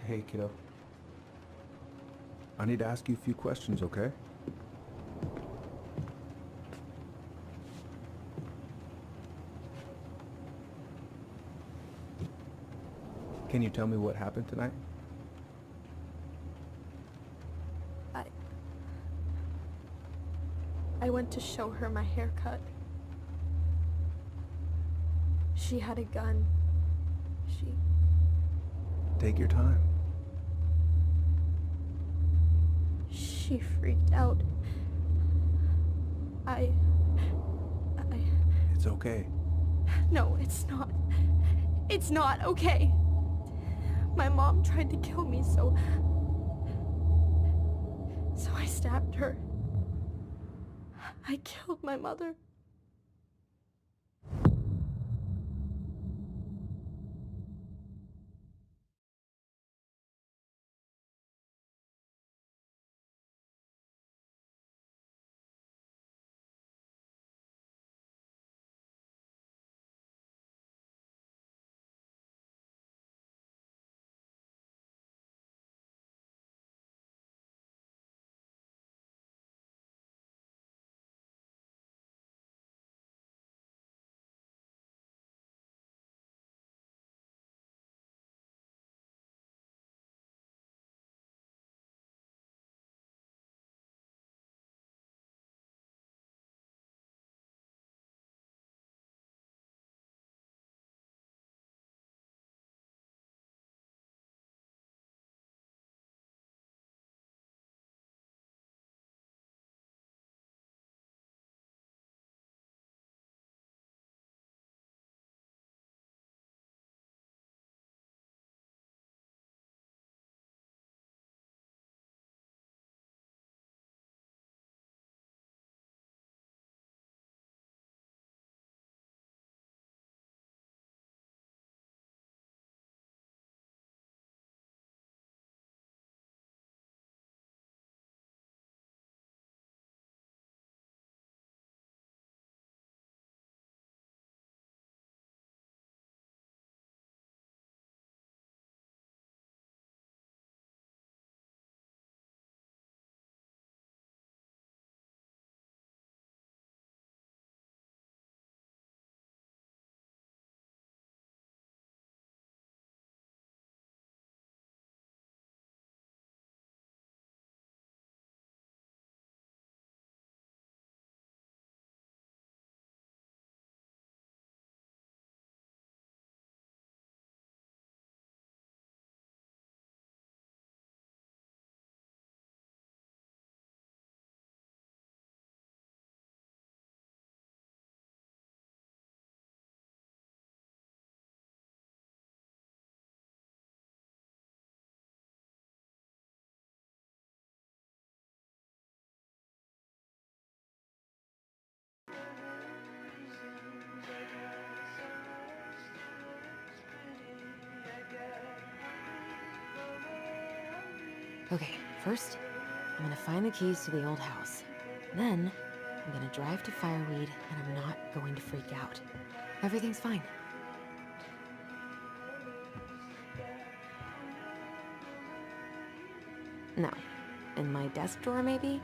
Hey, kiddo. I need to ask you a few questions, okay? Can you tell me what happened tonight? I... I went to show her my haircut. She had a gun. Take your time. She freaked out. It's okay. No, it's not. It's not okay. My mom tried to kill me, so I stabbed her. I killed my mother. Okay, first, I'm gonna find the keys to the old house. Then, I'm gonna drive to Fireweed, and I'm not going to freak out. Everything's fine. No. In my desk drawer, maybe?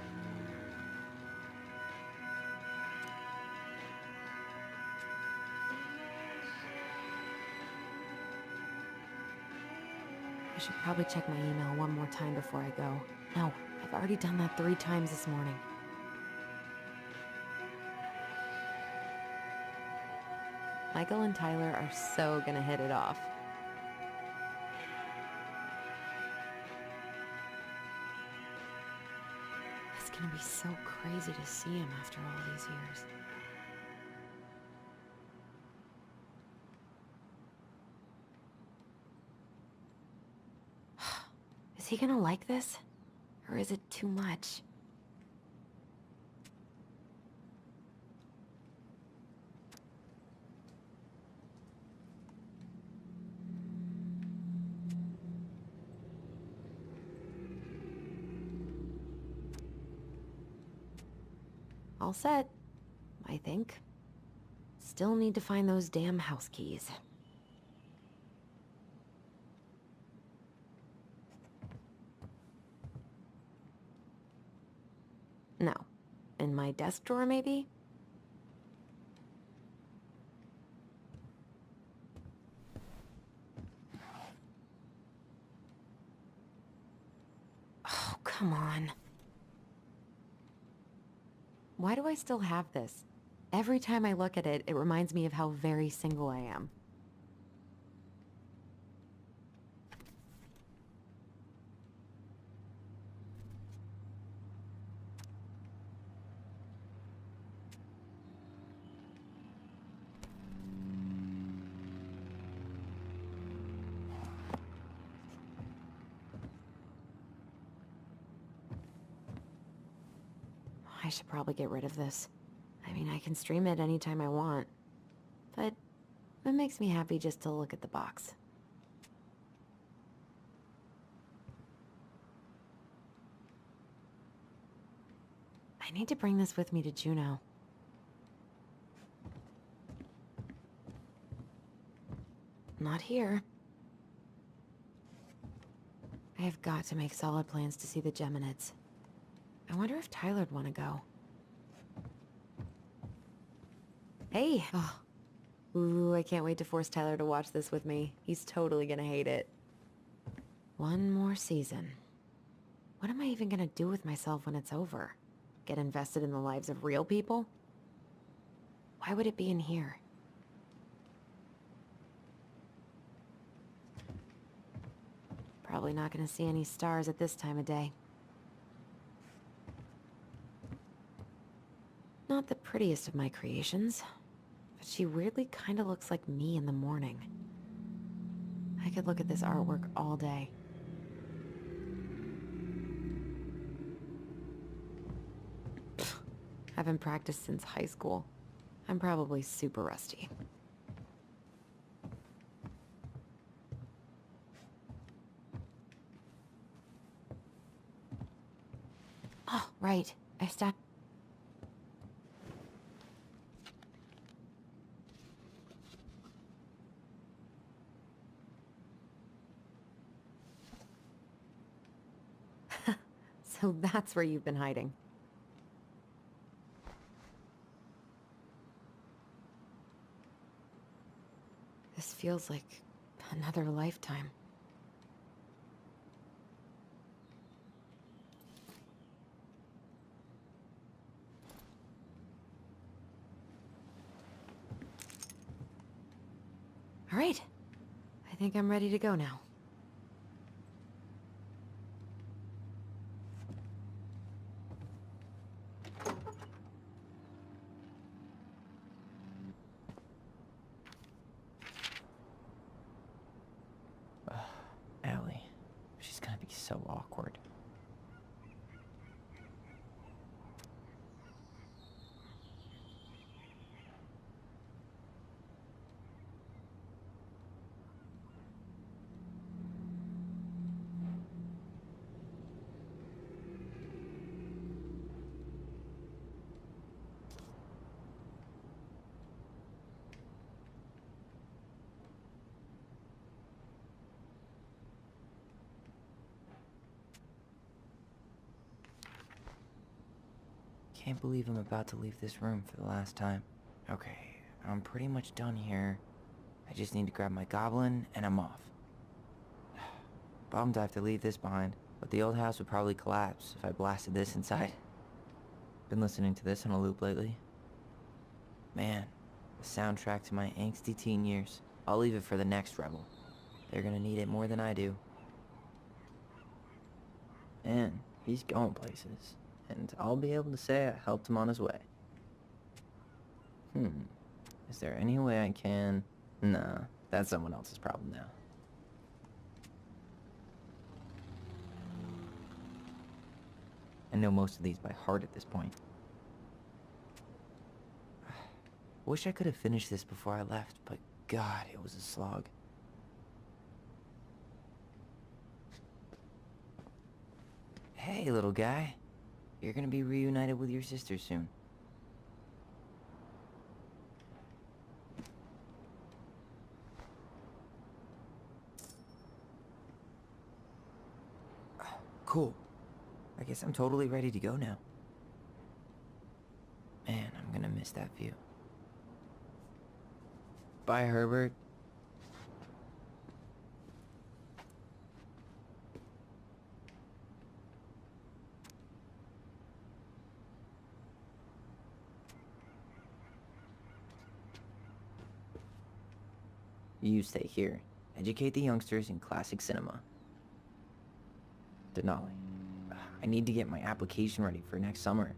I should probably check my email one more time before I go. No, I've already done that 3 times this morning. Michael and Tyler are so gonna hit it off. It's gonna be so crazy to see him after all these years. Is he gonna like this? Or is it too much? All set, I think. Still need to find those damn house keys. In my desk drawer, maybe? Oh, come on. Why do I still have this? Every time I look at it, it reminds me of how very single I am. I should probably get rid of this. I mean, I can stream it anytime I want. But it makes me happy just to look at the box. I need to bring this with me to Juneau. Not here. I have got to make solid plans to see the Geminids. I wonder if Tyler'd want to go. Hey! Oh. Ooh, I can't wait to force Tyler to watch this with me. He's totally gonna hate it. One more season. What am I even gonna do with myself when it's over? Get invested in the lives of real people? Why would it be in here? Probably not gonna see any stars at this time of day. Not the prettiest of my creations, but she weirdly kinda looks like me in the morning. I could look at this artwork all day. Haven't practiced since high school. I'm probably super rusty. Oh, right. I stopped. So that's where you've been hiding. This feels like another lifetime. All right. I think I'm ready to go now. Allie, she's gonna be so awkward. Can't believe I'm about to leave this room for the last time. Okay, I'm pretty much done here. I just need to grab my goblin and I'm off. Bummed I have to leave this behind, but the old house would probably collapse if I blasted this inside. Been listening to this on a loop lately. Man, the soundtrack to my angsty teen years. I'll leave it for the next rebel. They're gonna need it more than I do. And he's going places. And I'll be able to say I helped him on his way. Is there any way I can... Nah, that's someone else's problem now. I know most of these by heart at this point. Wish I could have finished this before I left, but God, it was a slog. Hey, little guy. You're gonna be reunited with your sister soon. Cool. I guess I'm totally ready to go now. miss that view. Bye, Herbert. You stay here. Educate the youngsters in classic cinema. Denali, I need to get my application ready for next summer.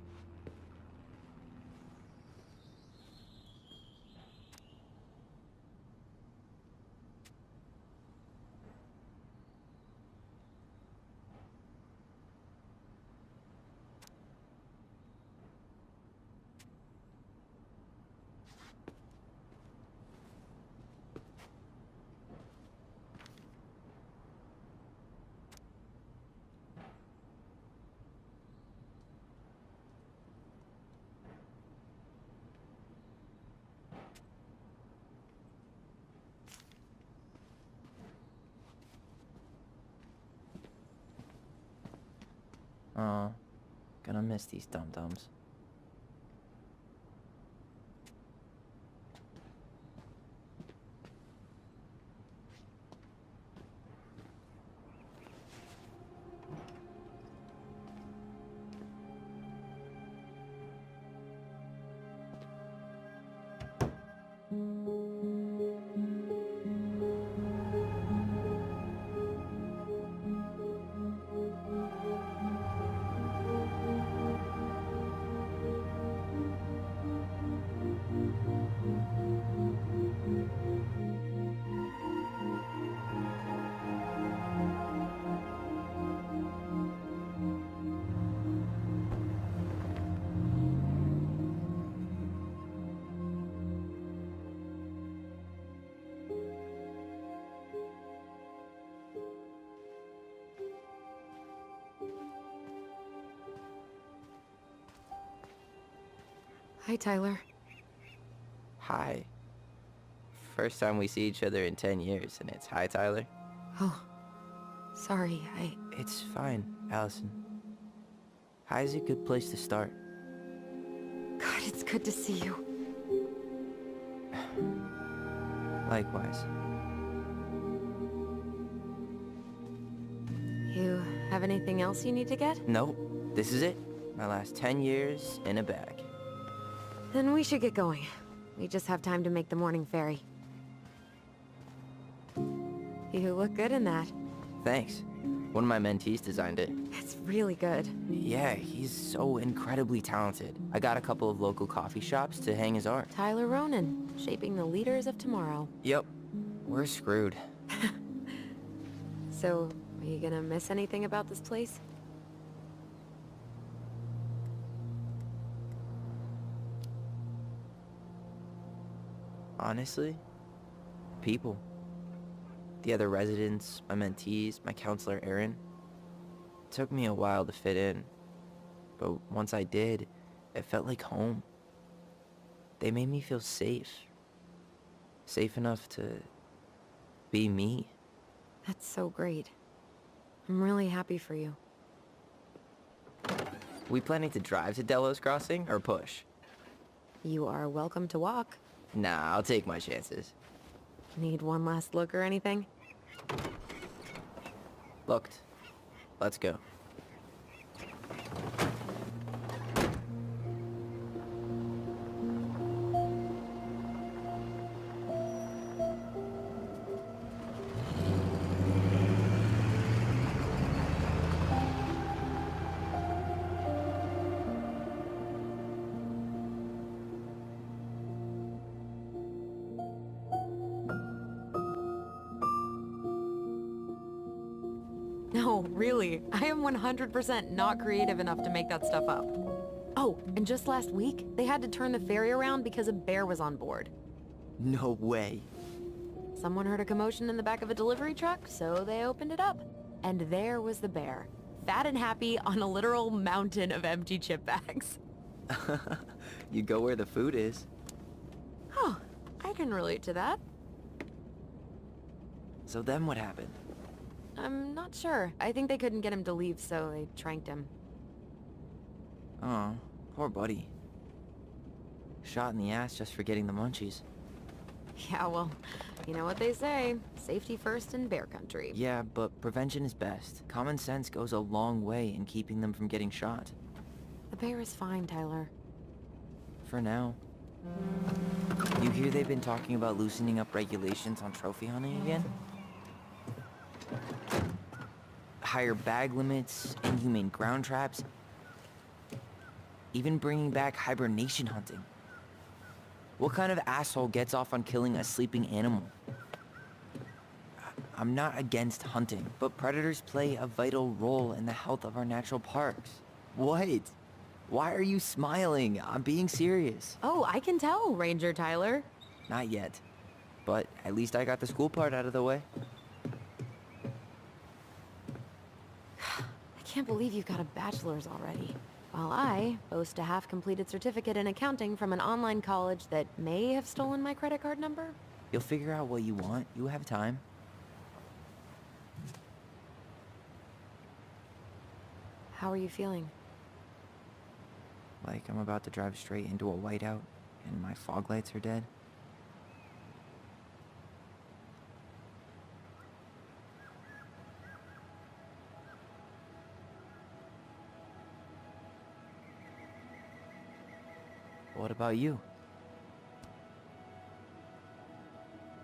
Aw, gonna miss these dum-dums. Hi, Tyler. Hi. First time we see each other in 10 years, and it's hi, Tyler. Oh, sorry, It's fine, Allison. Hi is a good place to start. God, it's good to see you. Likewise. You have anything else you need to get? Nope, this is it. My last 10 years in a bag. Then we should get going. We just have time to make the morning ferry. You look good in that. Thanks. One of my mentees designed it. It's really good. Yeah, he's so incredibly talented. I got a couple of local coffee shops to hang his art. Tyler Ronan, shaping the leaders of tomorrow. Yep, we're screwed. So, are you gonna miss anything about this place? Honestly, people. The other residents, my mentees, my counselor Aaron. It took me a while to fit in, but once I did, it felt like home. They made me feel safe. Safe enough to be me. That's so great. I'm really happy for you. We planning to drive to Delos Crossing or push? You are welcome to walk. Nah, I'll take my chances. Need one last look or anything? Looked. Let's go. No, really. I am 100% not creative enough to make that stuff up. Oh, and just last week, they had to turn the ferry around because a bear was on board. No way. Someone heard a commotion in the back of a delivery truck, so they opened it up. And there was the bear, fat and happy on a literal mountain of empty chip bags. You go where the food is. Oh, I can relate to that. So then what happened? I'm not sure. I think they couldn't get him to leave, so they tranked him. Oh, poor buddy. Shot in the ass just for getting the munchies. Yeah, well, you know what they say. Safety first in bear country. Yeah, but prevention is best. Common sense goes a long way in keeping them from getting shot. The bear is fine, Tyler. For now. You hear they've been talking about loosening up regulations on trophy hunting again? Higher bag limits, inhumane ground traps, even bringing back hibernation hunting. What kind of asshole gets off on killing a sleeping animal? I'm not against hunting, but predators play a vital role in the health of our natural parks. What? Why are you smiling? I'm being serious. Oh, I can tell, Ranger Tyler. Not yet. But at least I got the school part out of the way. I can't believe you've got a bachelor's already. While I boast a half-completed certificate in accounting from an online college that may have stolen my credit card number. You'll figure out what you want. You have time. How are you feeling? Like I'm about to drive straight into a whiteout and my fog lights are dead. What about you?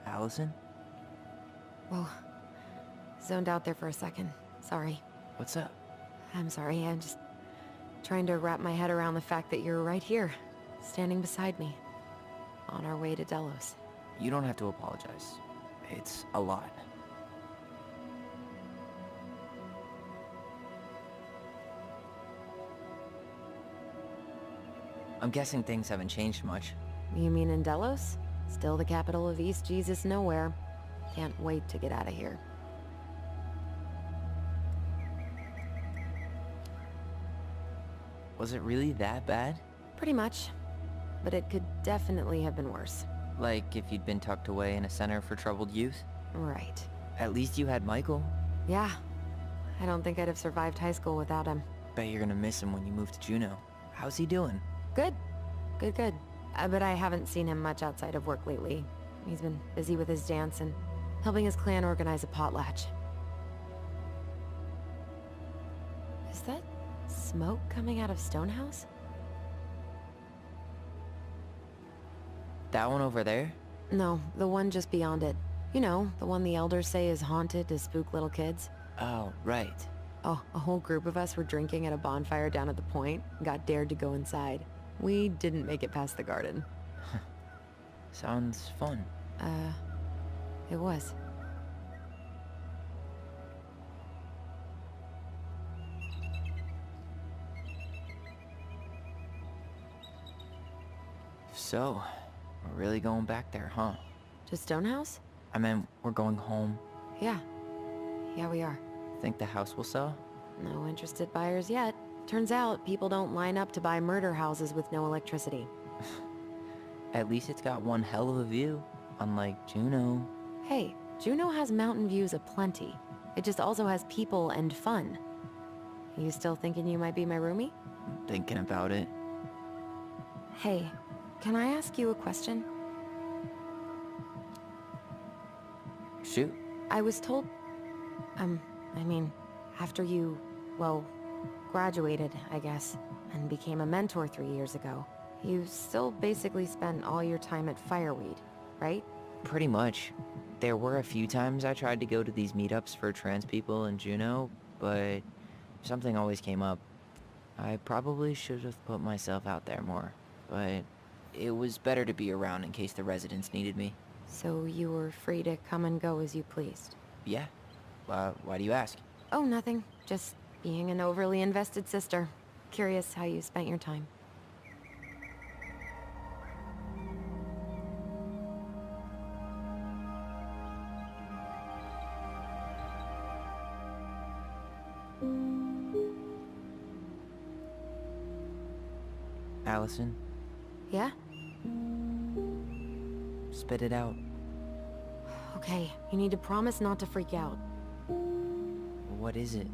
Allison? Whoa. Zoned out there for a second. Sorry. What's up? I'm sorry, I'm just trying to wrap my head around the fact that you're right here, standing beside me, on our way to Delos. You don't have to apologize. It's a lot. I'm guessing things haven't changed much. You mean in Delos? Still the capital of East Jesus Nowhere. Can't wait to get out of here. Was it really that bad? Pretty much. But it could definitely have been worse. Like if you'd been tucked away in a center for troubled youth? Right. At least you had Michael. Yeah. I don't think I'd have survived high school without him. Bet you're gonna miss him when you move to Juneau. How's he doing? Good. Good. But I haven't seen him much outside of work lately. He's been busy with his dance and helping his clan organize a potlatch. Is that smoke coming out of Stonehouse? That one over there? No, the one just beyond it. You know, the one the elders say is haunted to spook little kids. Oh, right. Oh, a whole group of us were drinking at a bonfire down at the point, got dared to go inside. We didn't make it past the garden. Sounds fun. It was. So, we're really going back there, huh? To Stonehouse? I mean, we're going home. Yeah. Yeah, we are. Think the house will sell? No interested buyers yet. Turns out, people don't line up to buy murder houses with no electricity. At least it's got one hell of a view, unlike Juneau. Hey, Juneau has mountain views aplenty. It just also has people and fun. You still thinking you might be my roomie? Thinking about it. Hey, can I ask you a question? Shoot. I was told... I mean, after you, well, graduated, I guess, and became a mentor 3 years ago, you still basically spent all your time at Fireweed, right? Pretty much. There were a few times I tried to go to these meetups for trans people in Juneau, but something always came up. I probably should have put myself out there more, but it was better to be around in case the residents needed me. So you were free to come and go as you pleased? Yeah. Why do you ask? Oh, nothing. Just being an overly invested sister. Curious how you spent your time. Allison, Yeah? spit it out. Okay, you need to promise not to freak out. What is it?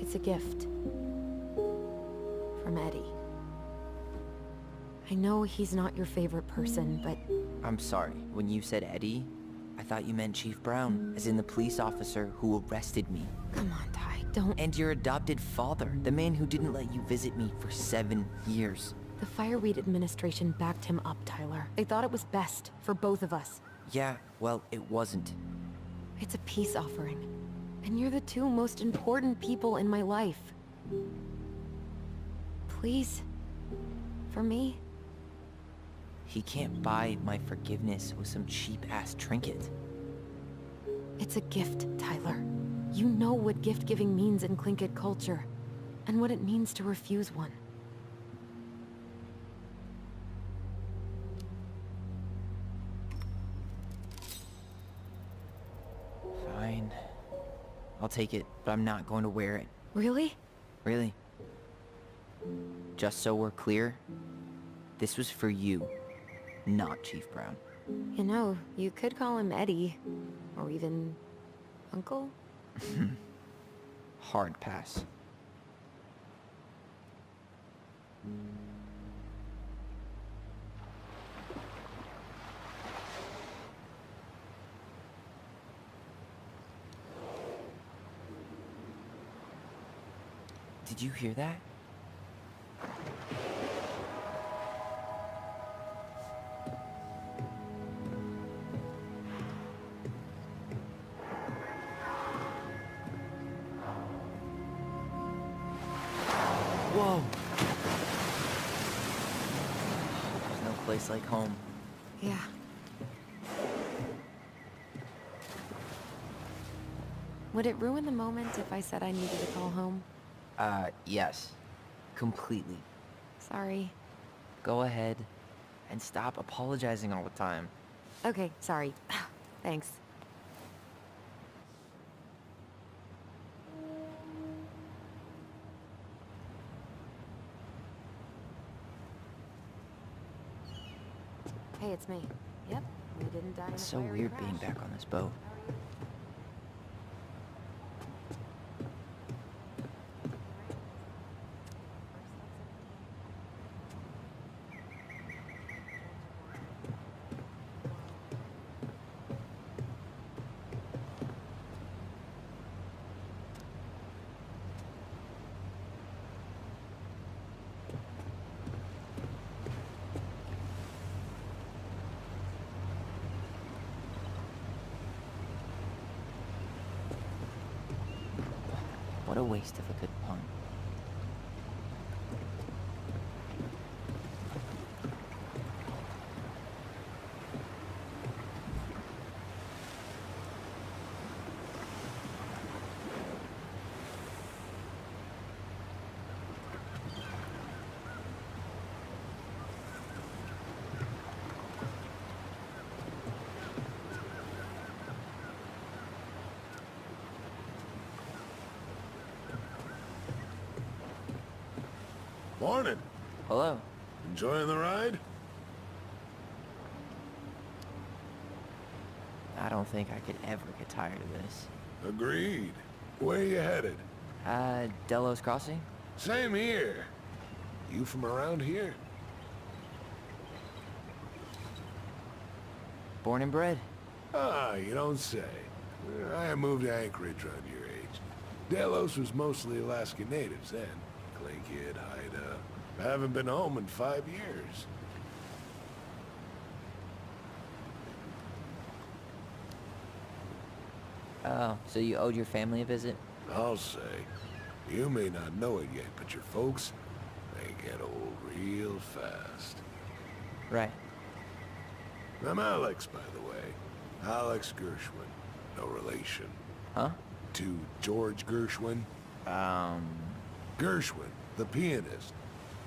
It's a gift. From Eddie. I know he's not your favorite person, but I'm sorry. When you said Eddie, I thought you meant Chief Brown, as in the police officer who arrested me. come on, Ty, don't... And your adopted father, the man who didn't let you visit me for 7 years. The Fireweed administration backed him up, Tyler. They thought it was best for both of us. Yeah, well, it wasn't. It's a peace offering. And you're the two most important people in my life. Please? For me? He can't buy my forgiveness with some cheap-ass trinket. It's a gift, Tyler. You know what gift-giving means in Tlingit culture, and what it means to refuse one. Fine. I'll take it, but I'm not going to wear it. Really? Really. Just so we're clear, this was for you, not Chief Brown. You know, you could call him Eddie, or even Uncle? Hard pass. Did you hear that? Whoa! There's no place like home. Yeah. Would it ruin the moment if I said I needed to call home? Yes. Completely. Sorry. Go ahead and stop apologizing all the time. Okay, sorry. Thanks. Hey, it's me. Yep, we didn't die in a It's so fiery weird being crash. back on this boat. What a waste of a good pun. Morning. Hello. Enjoying the ride? I don't think I could ever get tired of this. Agreed. Where you headed? Delos Crossing? Same here. You from around here? Born and bred. Ah, you don't say. I moved to Anchorage around your age. Delos was mostly Alaska natives then. Clay Kid, Haida. I haven't been home in 5 years. Oh, so you owed your family a visit? I'll say. You may not know it yet, but your folks, they get old real fast. Right. I'm Alex, by the way. Alex Gershwin. No relation. Huh? To George Gershwin. Gershwin, the pianist.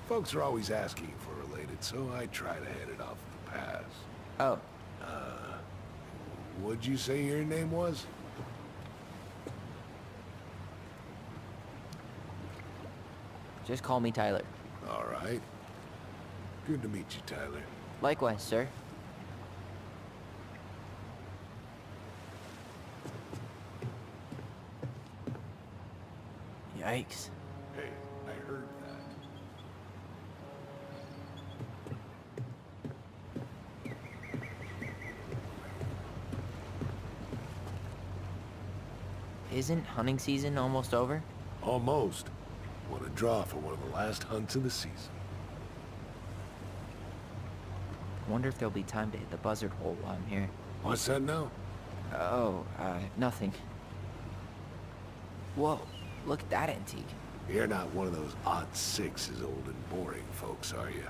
Folks are always asking if we're related, so I try to head it off the pass. Oh, What'd you say your name was? just call me Tyler. All right. Good to meet you, Tyler. Likewise, sir. Yikes. Hey, I heard that. Isn't hunting season almost over? Almost. What a draw for one of the last hunts of the season. I wonder if there'll be time to hit the buzzard hole while I'm here. What's that now? Oh, nothing. Whoa, look at that antique. You're not one of those odd sixes old and boring folks, are you?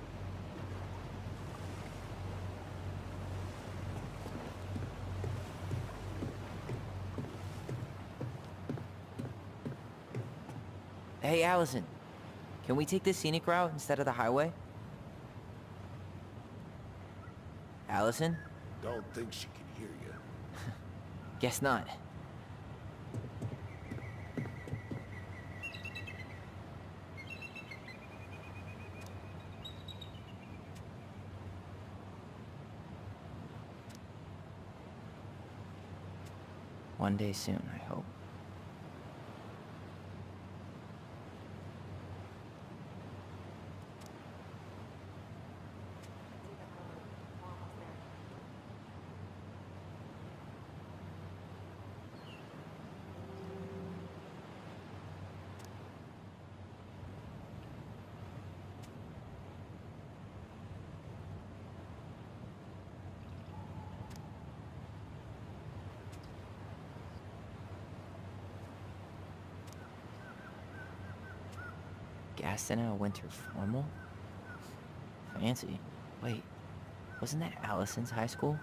Hey, Allison. Can we take the scenic route instead of the highway? Allison? Don't think she can hear you. Guess not. One day soon, I hope. Gaston in a winter formal? Fancy. Wait, wasn't that Allison's high school?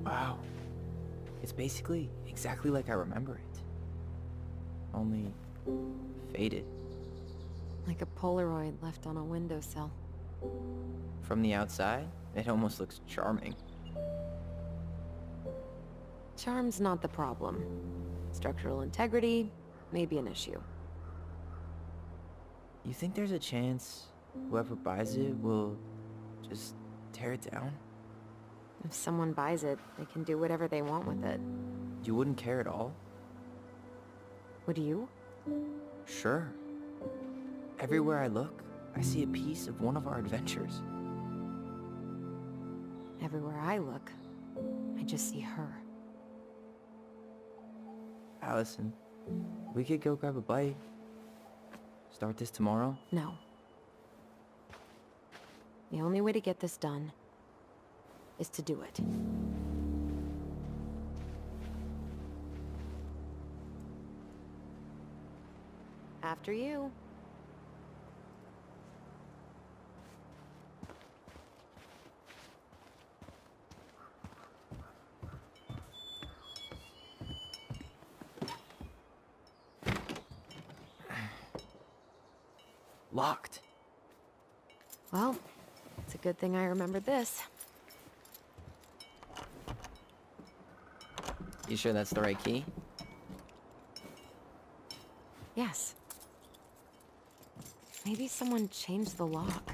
Wow. It's basically exactly like I remember it. Only faded. Like a Polaroid left on a windowsill. From the outside, it almost looks charming. Charm's not the problem. Structural integrity may be an issue. You think there's a chance whoever buys it will just tear it down? If someone buys it, they can do whatever they want with it. You wouldn't care at all? Would you? Sure. Everywhere I look, I see a piece of one of our adventures. Everywhere I look, I just see her. Allison, we could go grab a bite. Start this tomorrow? No. The only way to get this done is to do it. After you. Locked. Well, it's a good thing I remembered this. You sure that's the right key? Yes. Maybe someone changed the lock.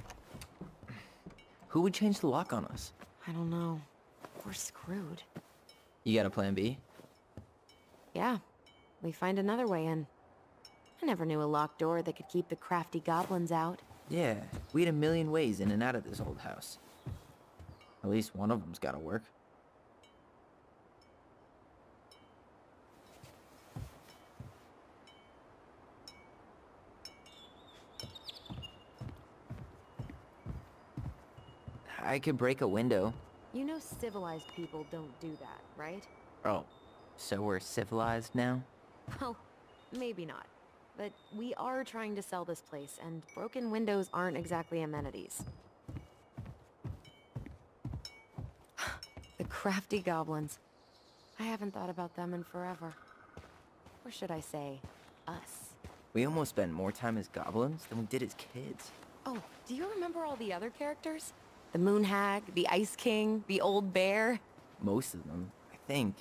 Who would change the lock on us? I don't know. We're screwed. You got a plan B? Yeah, we find another way in. I never knew a locked door that could keep the crafty goblins out. Yeah, we had a million ways in and out of this old house. At least one of them's gotta work. I could break a window. You know civilized people don't do that, right? Oh, so we're civilized now? Well, maybe not. But we are trying to sell this place, and broken windows aren't exactly amenities. The crafty goblins. I haven't thought about them in forever. Or should I say, us. We almost spent more time as goblins than we did as kids. Oh, do you remember all the other characters? The Moon Hag, the Ice King, the Old Bear? Most of them, I think.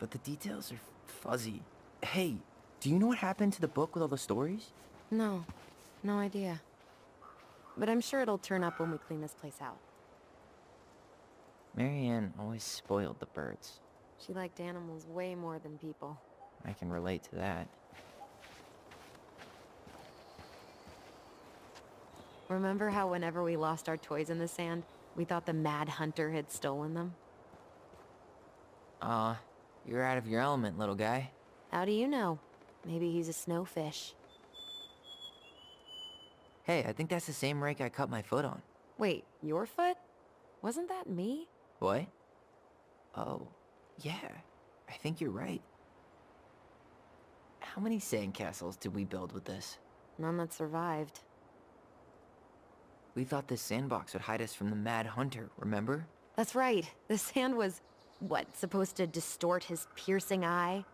But the details are fuzzy. Hey, do you know what happened to the book with all the stories? No, no idea. But I'm sure it'll turn up when we clean this place out. Marianne always spoiled the birds. She liked animals way more than people. I can relate to that. Remember how whenever we lost our toys in the sand, we thought the Mad Hunter had stolen them? Aw, you're out of your element, little guy. How do you know? Maybe he's a snowfish. Hey, I think that's the same rake I cut my foot on. Wait, your foot? Wasn't that me? What? Oh, yeah. I think you're right. How many sandcastles did we build with this? None that survived. We thought this sandbox would hide us from the Mad Hunter, remember? That's right. The sand was, what, supposed to distort his piercing eye?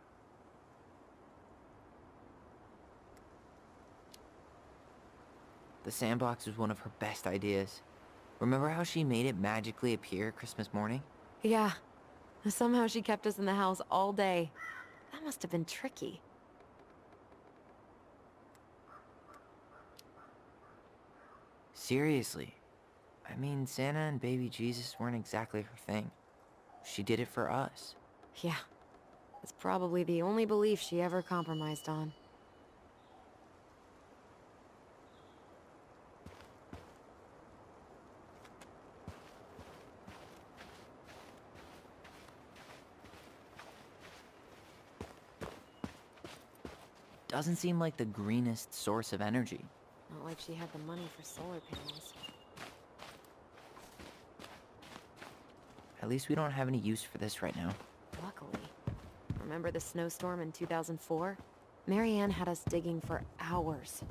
The sandbox was one of her best ideas. Remember how she made it magically appear Christmas morning? Yeah. Somehow she kept us in the house all day. That must have been tricky. Seriously. I mean, Santa and baby Jesus weren't exactly her thing. She did it for us. Yeah. It's probably the only belief she ever compromised on. Doesn't seem like the greenest source of energy. Not like she had the money for solar panels. At least we don't have any use for this right now. Luckily. Remember the snowstorm in 2004? Marianne had us digging for hours.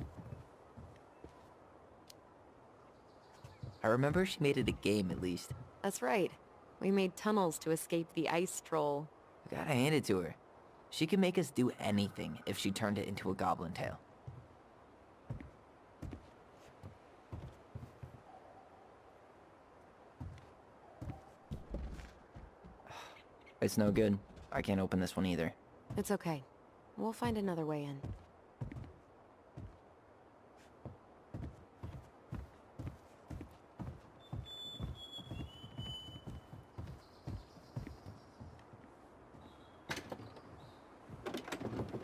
I remember she made it a game at least. That's right. We made tunnels to escape the ice troll. I gotta hand it to her. She could make us do anything if she turned it into a goblin tale. It's no good. I can't open this one either. It's okay. We'll find another way in.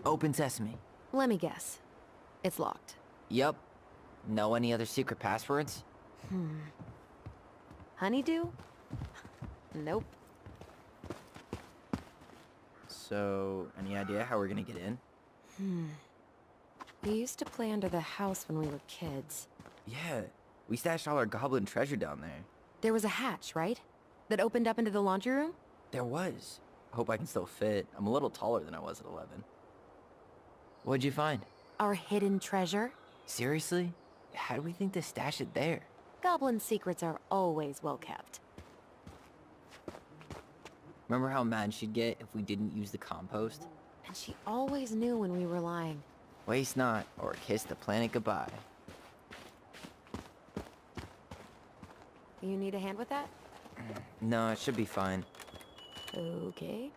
Open sesame. Let me guess. It's locked. Yup. Know any other secret passwords? Honeydew? Nope. So, any idea how we're gonna get in? We used to play under the house when we were kids. Yeah, we stashed all our goblin treasure down there. There was a hatch, right? That opened up into the laundry room? There was. I hope I can still fit. I'm a little taller than I was at 11. What'd you find? Our hidden treasure? Seriously? How do we think to stash it there? Goblin secrets are always well kept. Remember how mad she'd get if we didn't use the compost? And she always knew when we were lying. Waste not, or kiss the planet goodbye. You need a hand with that? No, it should be fine. Okay.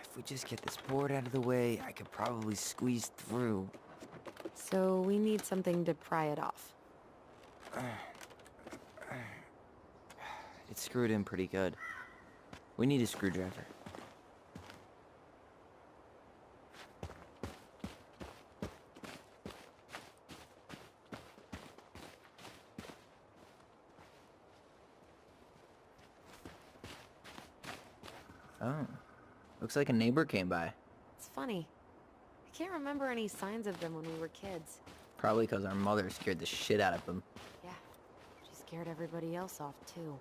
If we just get this board out of the way, I could probably squeeze through. So we need something to pry it off. It's screwed in pretty good. We need a screwdriver. Oh. Looks like a neighbor came by. It's funny. I can't remember any signs of them when we were kids. Probably because our mother scared the shit out of them. Yeah. She scared everybody else off, too.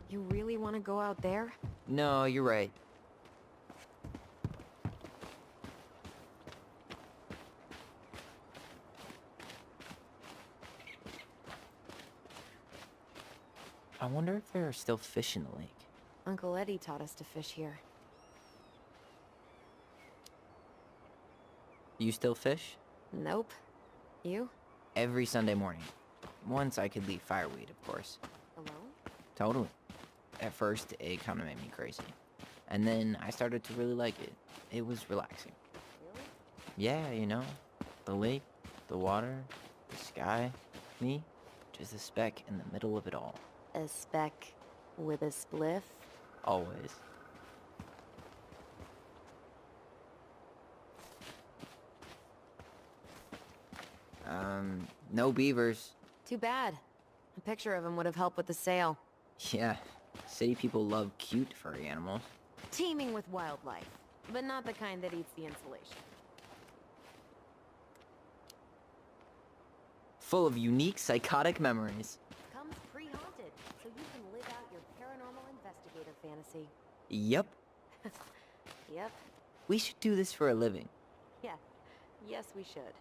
You really want to go out there? No, you're right. I wonder if there are still fish in the lake. Uncle Eddie taught us to fish here. You still fish? Nope. You? Every Sunday morning. Once I could leave fireweed, of course. Alone? Totally. At first, it kind of made me crazy. And then I started to really like it. It was relaxing. Really? Yeah, you know, the lake, the water, the sky, me, just a speck in the middle of it all. A speck with a spliff? Always. No beavers. Too bad. A picture of him would have helped with the sale. Yeah, city people love cute furry animals. Teeming with wildlife, but not the kind that eats the insulation. Full of unique psychotic memories. Comes pre-haunted, so you can live out your paranormal investigator fantasy. Yep, Yep. we should do this for a living. Yeah. Yes, we should.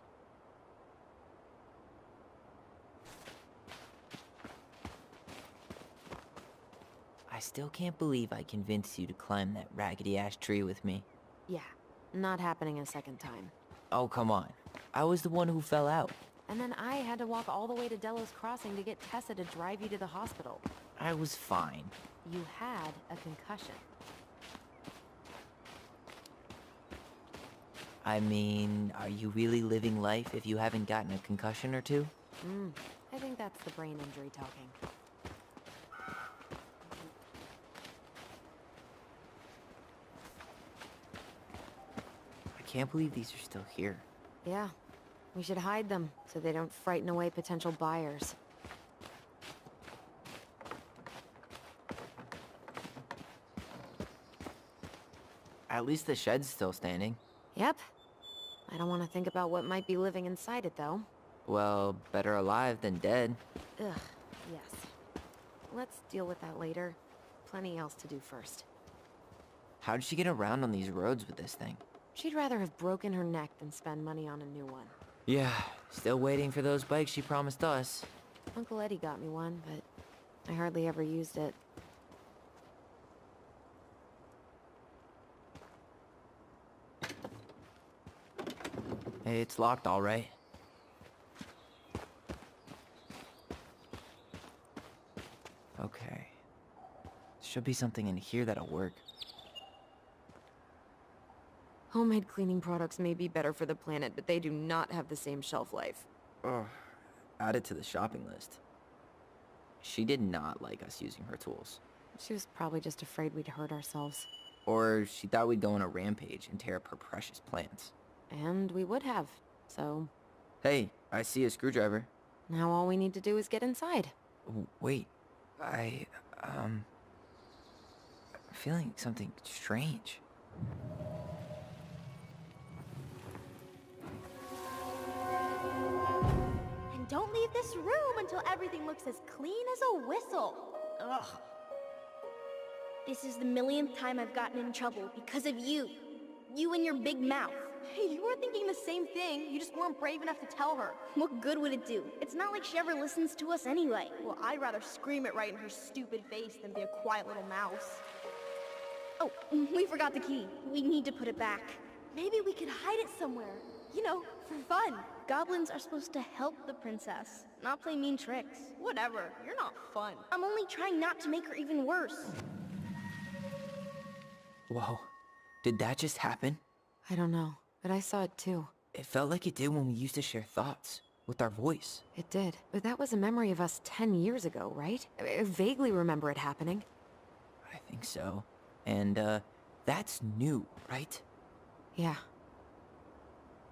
I still can't believe I convinced you to climb that raggedy-ass tree with me. Yeah. Not happening a second time. Oh, come on. I was the one who fell out. And then I had to walk all the way to Delos Crossing to get Tessa to drive you to the hospital. I was fine. You had a concussion. I mean, are you really living life if you haven't gotten a concussion or two? I think that's the brain injury talking. I can't believe these are still here. Yeah. We should hide them so they don't frighten away potential buyers. At least the shed's still standing. Yep. I don't want to think about what might be living inside it, though. Well, better alive than dead. Ugh, yes. Let's deal with that later. Plenty else to do first. How did she get around on these roads with this thing? She'd rather have broken her neck than spend money on a new one. Yeah, still waiting for those bikes she promised us. Uncle Eddie got me one, but I hardly ever used it. It's locked, all right. Okay. Should be something in here that'll work. Homemade cleaning products may be better for the planet, but they do not have the same shelf life. Ugh. Add it to the shopping list. She did not like us using her tools. She was probably just afraid we'd hurt ourselves. Or she thought we'd go on a rampage and tear up her precious plants. And we would have. So, Hey, I see a screwdriver. now all we need to do is get inside. Wait, I'm feeling something strange. And don't leave this room until everything looks as clean as a whistle. Ugh. This is the millionth time I've gotten in trouble because of you. You and your big mouth. Hey, you were thinking the same thing. You just weren't brave enough to tell her. What good would it do? It's not like she ever listens to us anyway. Well, I'd rather scream it right in her stupid face than be a quiet little mouse. Oh, we forgot the key. We need to put it back. Maybe we could hide it somewhere. You know, for fun. Goblins are supposed to help the princess, not play mean tricks. Whatever, you're not fun. I'm only trying not to make her even worse. Whoa, did that just happen? I don't know, but I saw it too. It felt like it did when we used to share thoughts with our voice. It did. But that was a memory of us 10 years ago, right? I vaguely remember it happening. I think so. And, that's new, right? Yeah.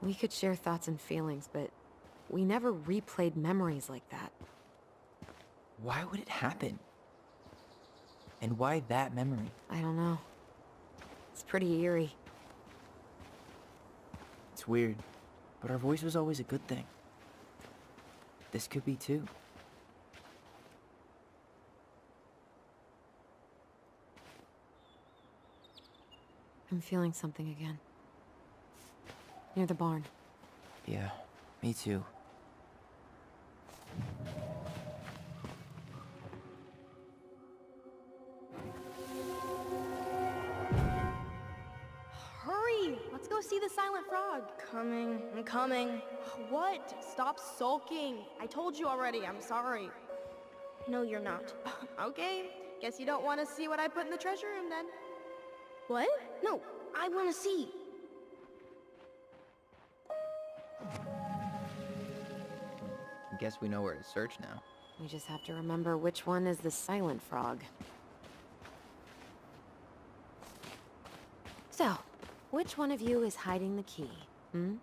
We could share thoughts and feelings, but we never replayed memories like that. Why would it happen? And why that memory? I don't know. It's pretty eerie. It's weird, but our voice was always a good thing. This could be too. I'm feeling something again. Near the barn. Yeah, me too. Hurry! Let's go see the silent frog. I'm coming. What? Stop sulking. I told you already, I'm sorry. No, you're not. Okay, guess you don't want to see what I put in the treasure room then. What? No, I want to see. I guess we know where to search now. We just have to remember which one is the silent frog. So, which one of you is hiding the key, hmm?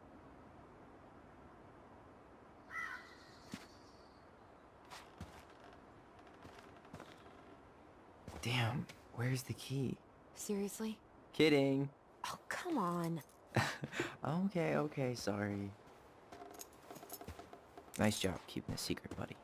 Damn, where's the key? Seriously? Kidding. Oh, come on. Okay, sorry. Nice job keeping a secret, buddy.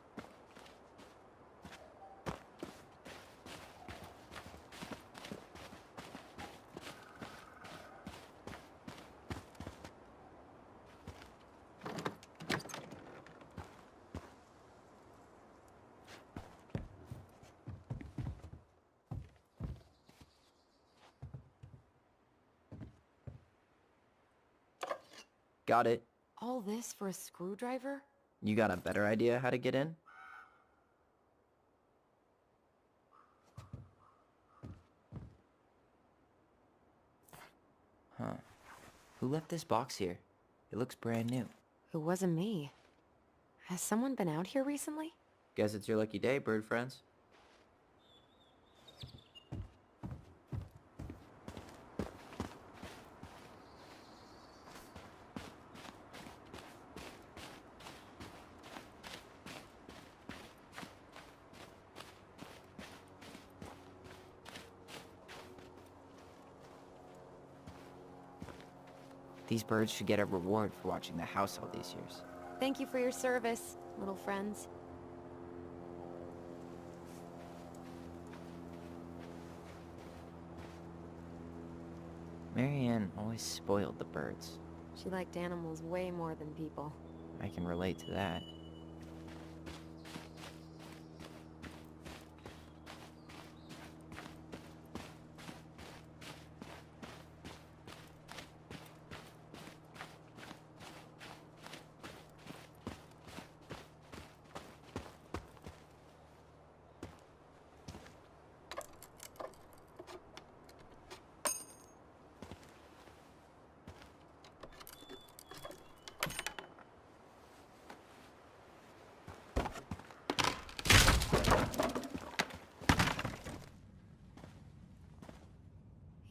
Got it. All this for a screwdriver? You got a better idea how to get in? Huh. Who left this box here? It looks brand new. It wasn't me. Has someone been out here recently? Guess it's your lucky day, bird friends. These birds should get a reward for watching the house all these years. Thank you for your service, little friends. Marianne always spoiled the birds. She liked animals way more than people. I can relate to that.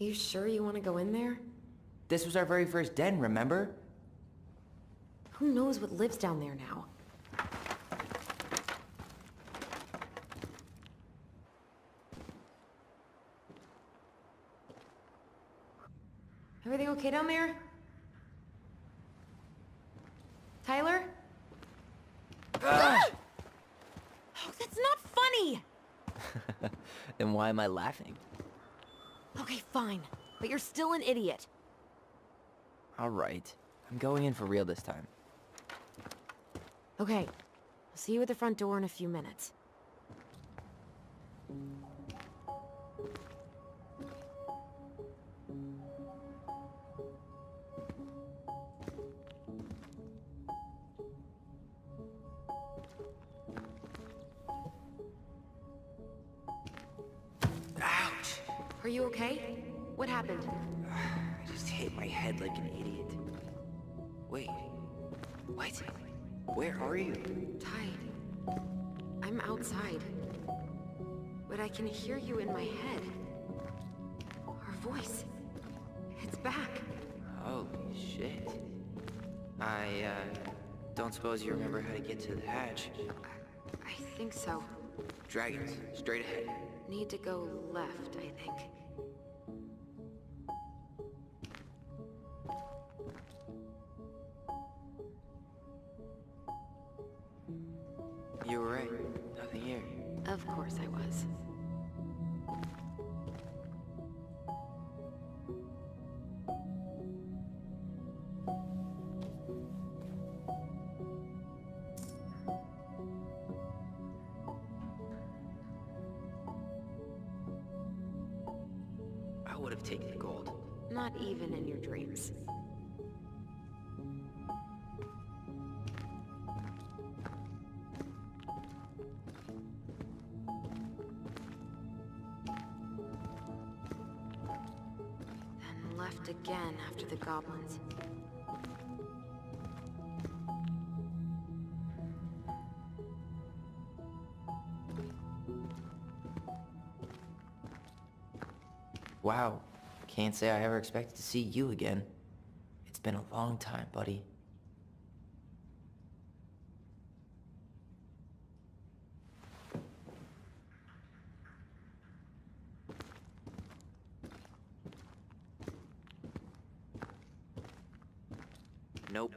you sure you want to go in there? This was our very first den, remember? Who knows what lives down there now? Everything okay down there? Tyler? Oh, that's not funny! Then why am I laughing? Okay, fine. But you're still an idiot. Alright. I'm going in for real this time. Okay. I'll see you at the front door in a few minutes. Ouch! Are you okay? What happened? I just hit my head like an idiot. Wait. What? Where are you? Ty, I'm outside. But I can hear you in my head. Our voice. It's back. Holy shit. I, don't suppose you remember how to get to the hatch. I think so. Dragons, straight ahead. Need to go left, I think. You were right. Nothing here. Of course I was. I would have taken the gold. Not even in your dreams. Then left again after the goblins. Wow. Can't say I ever expected to see you again. It's been a long time, buddy. Nope.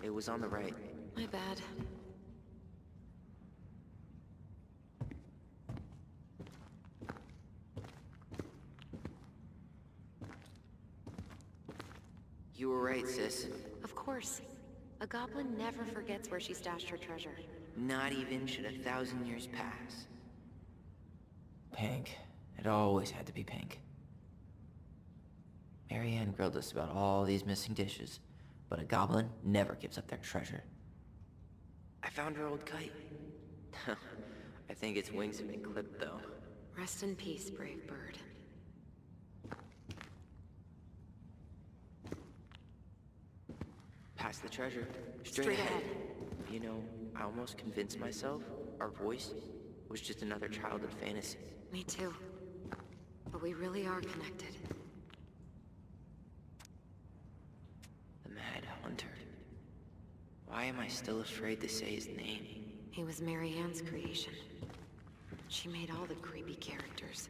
It was on the right. My bad. You were right, sis. Of course. A goblin never forgets where she stashed her treasure. Not even should 1,000 years pass. Pink. It always had to be pink. Marianne grilled us about all these missing dishes, but a goblin never gives up their treasure. I found her old kite. I think its wings have been clipped, though. Rest in peace, brave bird. Past the treasure. Straight ahead. You know, I almost convinced myself our voice was just another childhood fantasy. Me too. But we really are connected. The Mad Hunter. Why am I still afraid to say his name? He was Marianne's creation. She made all the creepy characters.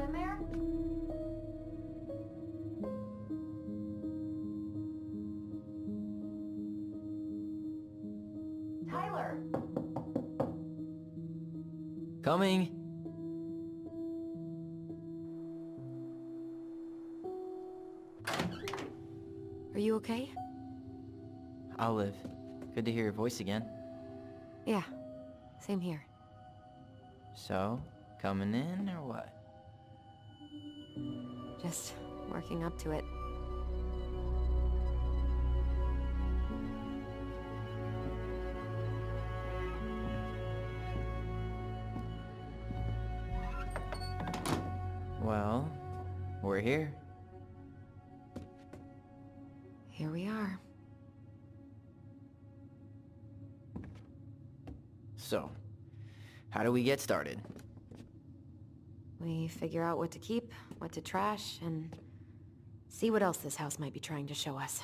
in there? Tyler! Coming! Are you okay? Olive, good to hear your voice again. Yeah, same here. So, coming in or what? Just working up to it. Well, we're here. Here we are. So, how do we get started? We figure out what to keep, what to trash, and see what else this house might be trying to show us.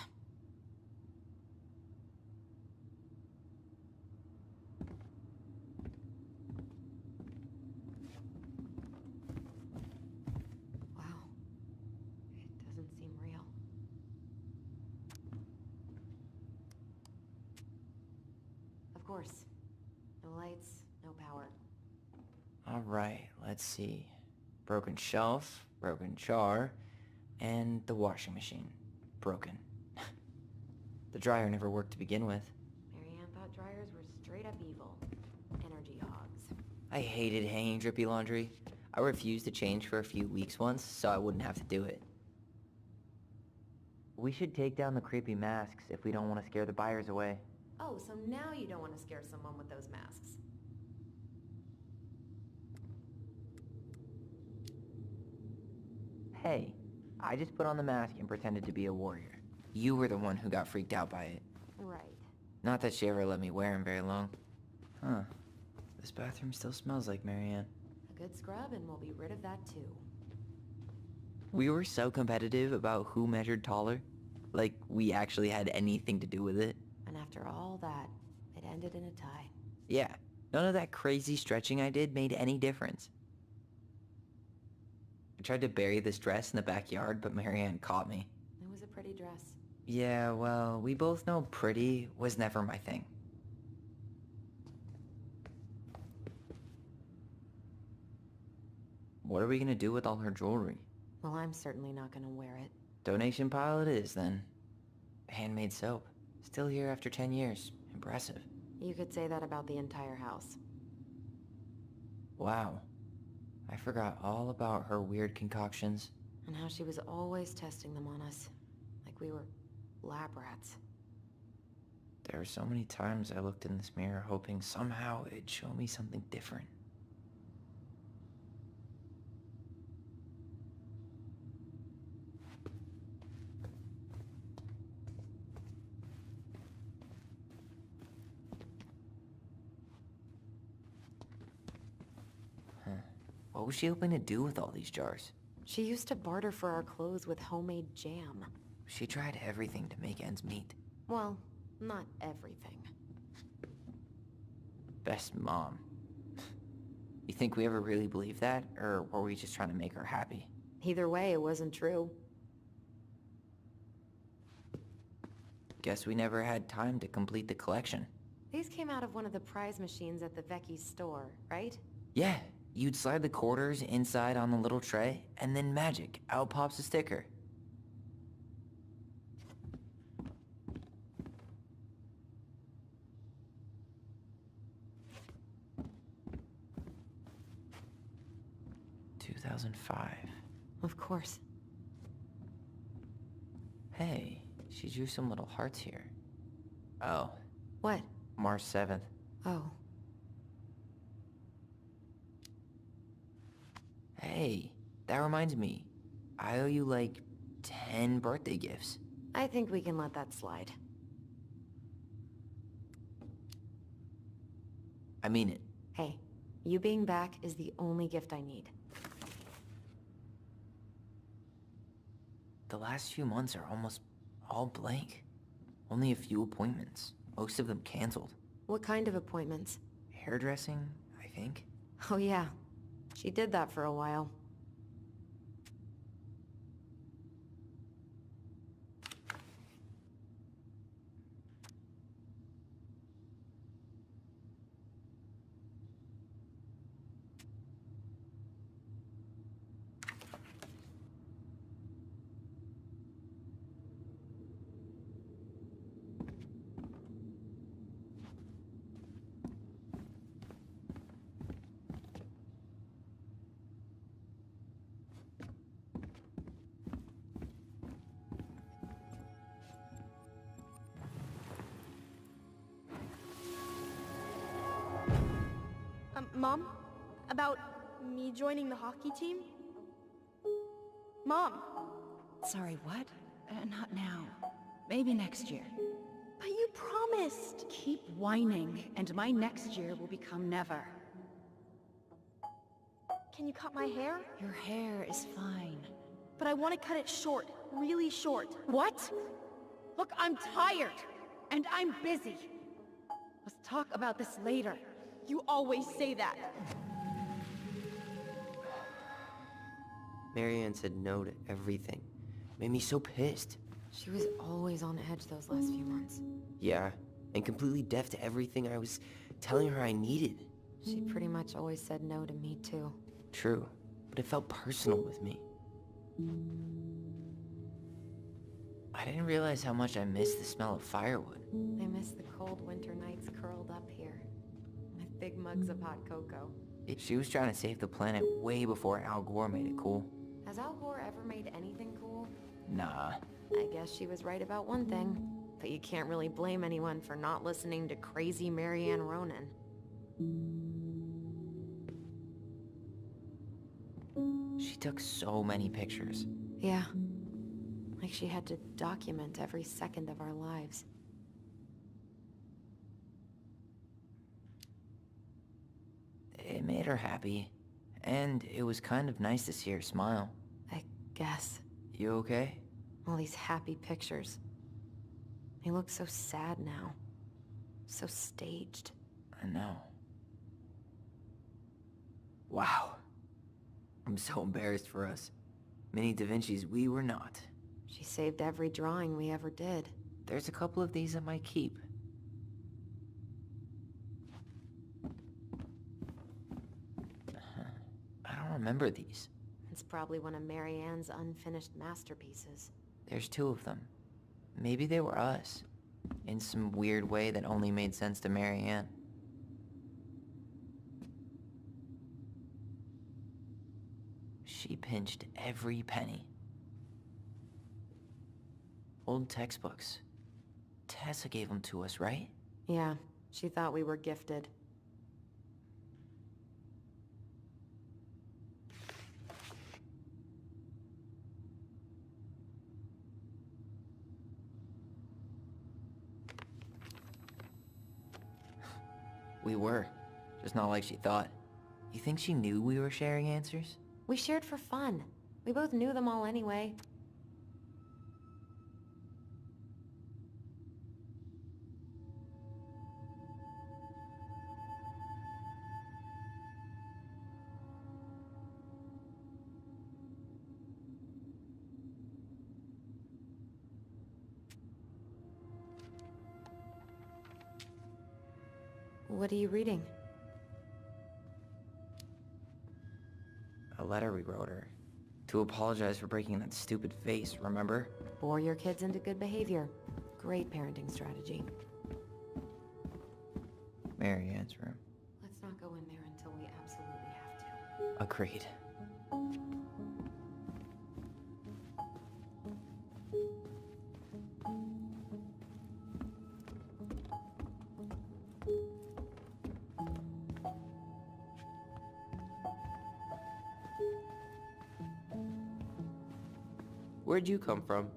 Wow. It doesn't seem real. Of course. No lights, no power. Alright, let's see. Broken shelf, broken jar, and the washing machine. Broken. The dryer never worked to begin with. Marianne thought dryers were straight up evil. Energy hogs. I hated hanging drippy laundry. I refused to change for a few weeks once, so I wouldn't have to do it. We should take down the creepy masks if we don't want to scare the buyers away. Oh, so now you don't want to scare someone with those masks. Hey, I just put on the mask and pretended to be a warrior. You were the one who got freaked out by it. Right. Not that she ever let me wear him very long. Huh. This bathroom still smells like Marianne. A good scrub and we'll be rid of that too. We were so competitive about who measured taller. Like, we actually had anything to do with it. And after all that, it ended in a tie. Yeah, none of that crazy stretching I did made any difference. I tried to bury this dress in the backyard, but Marianne caught me. It was a pretty dress. Yeah, well, we both know pretty was never my thing. What are we gonna do with all her jewelry? Well, I'm certainly not gonna wear it. Donation pile it is, then. Handmade soap. Still here after 10 years. Impressive. You could say that about the entire house. Wow. I forgot all about her weird concoctions. And how she was always testing them on us. Like we were lab rats. There were so many times I looked in this mirror hoping somehow it'd show me something different. What was she hoping to do with all these jars? She used to barter for our clothes with homemade jam. She tried everything to make ends meet. Well, not everything. Best mom. You think we ever really believed that, or were we just trying to make her happy? Either way, it wasn't true. Guess we never had time to complete the collection. These came out of one of the prize machines at the Vecchi's store, right? Yeah, you'd slide the quarters inside on the little tray, and then magic, out pops a sticker. "2005. Of course. Hey, she drew some little hearts here. Oh, What? March 7th. Oh. Hey, that reminds me. I owe you like 10 birthday gifts. I think we can let that slide. I mean it. Hey, you being back is the only gift I need. The last few months are almost all blank. Only a few appointments. Most of them canceled. What kind of appointments? Hairdressing, I think. Oh yeah, she did that for a while. Mom? About me joining the hockey team? Mom! Sorry, what? Not now. Maybe next year. But you promised! Keep whining, and my next year will become never. Can you cut my hair? Your hair is fine. But I want to cut it short. Really short. What? Look, I'm tired. And I'm busy. Let's talk about this later. You always say that. Marianne said no to everything. Made me so pissed. She was always on edge those last few months. Yeah, and completely deaf to everything I was telling her I needed. She pretty much always said no to me too. True, but it felt personal with me. I didn't realize how much I missed the smell of firewood. I miss the cold winter nights curled up here, with big mugs of hot cocoa. She was trying to save the planet way before Al Gore made it cool. Has Al Gore ever made anything cool? Nah. I guess she was right about one thing, but you can't really blame anyone for not listening to crazy Marianne Ronan. She took so many pictures. Yeah. Like she had to document every second of our lives. It made her happy, and it was kind of nice to see her smile. I guess. You okay? All these happy pictures. They look so sad now. So staged. I know. Wow. I'm so embarrassed for us. Mini Da Vinci's we were not. She saved every drawing we ever did. There's a couple of these I might keep. I don't remember these. It's probably one of Marianne's unfinished masterpieces. There's 2 of them. Maybe they were us. In some weird way that only made sense to Marianne. She pinched every penny. Old textbooks. Tessa gave them to us, right? Yeah, she thought we were gifted. We were. Just not like she thought. You think she knew we were sharing answers? We shared for fun. We both knew them all anyway. What are you reading? A letter we wrote her. To apologize for breaking that stupid vase, remember? Bore your kids into good behavior. Great parenting strategy. Marianne's room. Let's not go in there until we absolutely have to. Agreed. Where'd you come from?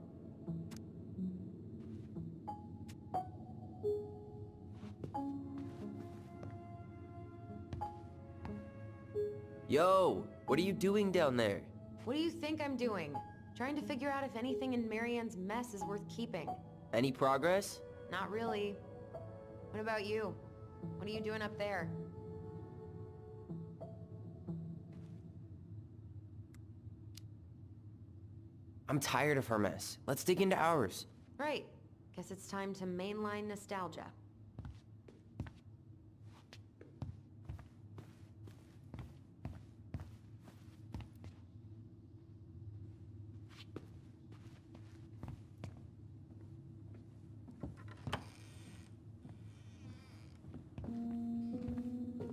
Yo, what are you doing down there? What do you think I'm doing? Trying to figure out if anything in Marianne's mess is worth keeping. Any progress? Not really. What about you? What are you doing up there? I'm tired of her mess. Let's dig into ours. Right. Guess it's time to mainline nostalgia.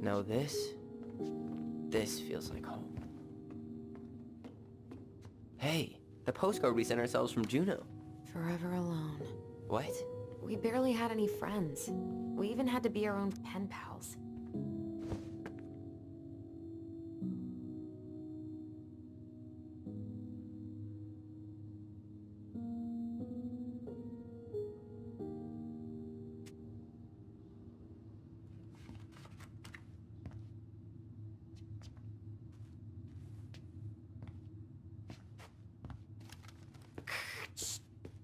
Now this feels like home. Hey, the postcard we sent ourselves from Juneau. Forever alone. What? We barely had any friends. We even had to be our own pen pals.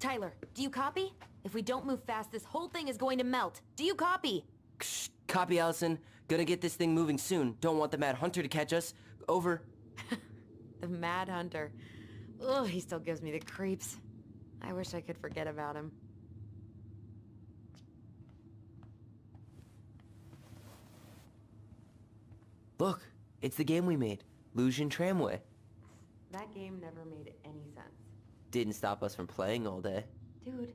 Tyler, do you copy? If we don't move fast, this whole thing is going to melt. Do you copy? Shh, copy, Allison. Gonna get this thing moving soon. Don't want the Mad Hunter to catch us. Over. The Mad Hunter. Ugh, he still gives me the creeps. I wish I could forget about him. Look, it's the game we made. Lusion Tramway. That game never made any sense. Didn't stop us from playing all day. Dude,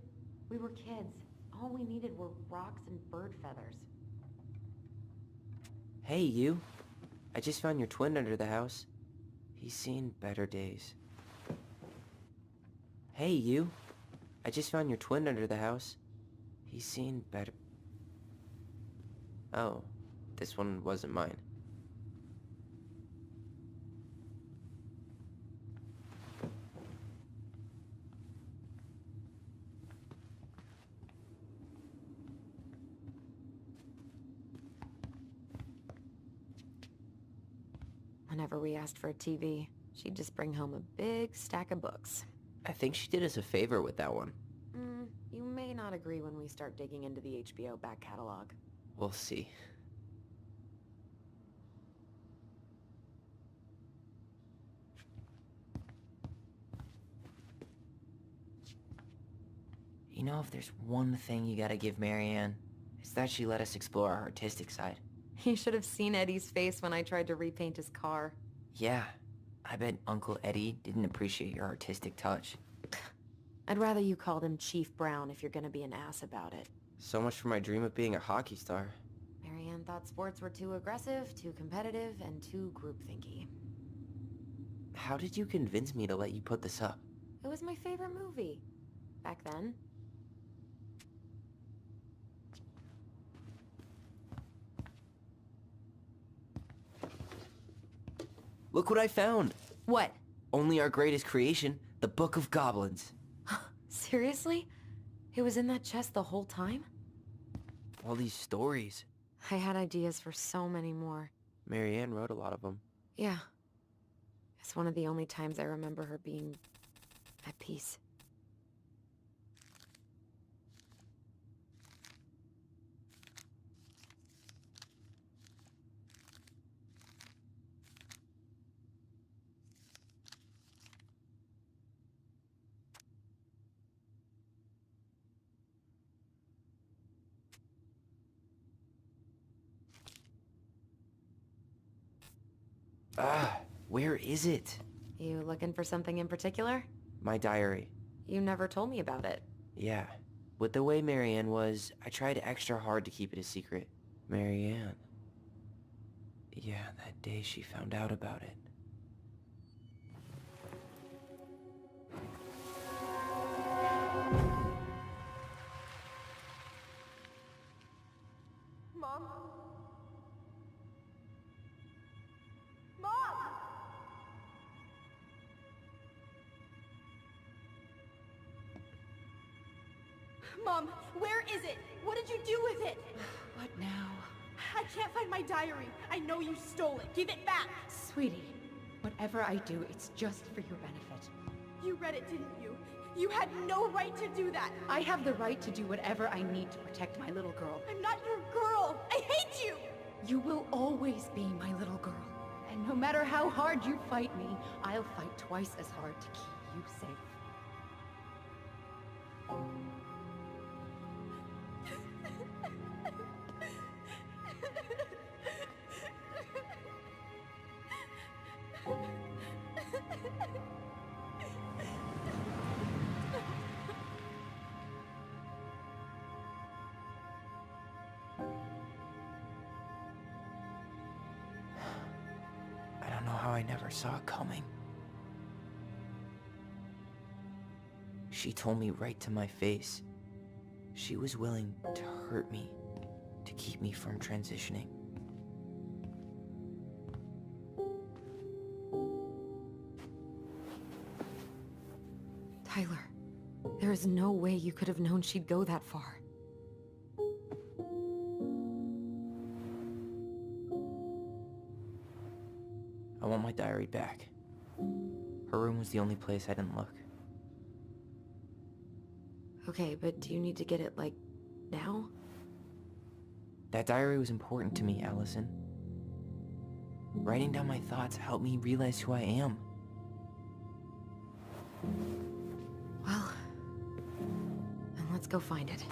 we were kids. All we needed were rocks and bird feathers. Hey, you. I just found your twin under the house. He's seen better days. Hey, you. I just found your twin under the house. He's seen better... Oh, this one wasn't mine. Whenever we asked for a TV, she'd just bring home a big stack of books. I think she did us a favor with that one. You may not agree when we start digging into the HBO back catalog. We'll see. You know, if there's one thing you gotta give Marianne, it's that she let us explore our artistic side. You should have seen Eddie's face when I tried to repaint his car. Yeah, I bet Uncle Eddie didn't appreciate your artistic touch. I'd rather you called him Chief Brown if you're gonna be an ass about it. So much for my dream of being a hockey star. Marianne thought sports were too aggressive, too competitive, and too groupthinky. How did you convince me to let you put this up? It was my favorite movie. Back then. Look what I found! What? Only our greatest creation, the Book of Goblins. Seriously? It was in that chest the whole time? All these stories. I had ideas for so many more. Marianne wrote a lot of them. Yeah. It's one of the only times I remember her being at peace. Where is it? You looking for something in particular? My diary. You never told me about it. Yeah. With the way Marianne was, I tried extra hard to keep it a secret. Marianne. Yeah, that day she found out about it. Mom? Mom! Mom, where is it? What did you do with it? What now? I can't find my diary. I know you stole it. Give it back. Sweetie, whatever I do, it's just for your benefit. You read it, didn't you? You had no right to do that. I have the right to do whatever I need to protect my little girl. I'm not your girl. I hate you. You will always be my little girl. And no matter how hard you fight me, I'll fight twice as hard to keep you safe. I don't know how I never saw it coming. She told me right to my face. She was willing to hurt me, to keep me from transitioning. Tyler, there is no way you could have known she'd go that far. I want my diary back. Her room was the only place I didn't look. Okay, but do you need to get it, like, now? That diary was important to me, Allison. Writing down my thoughts helped me realize who I am. Well, then let's go find it.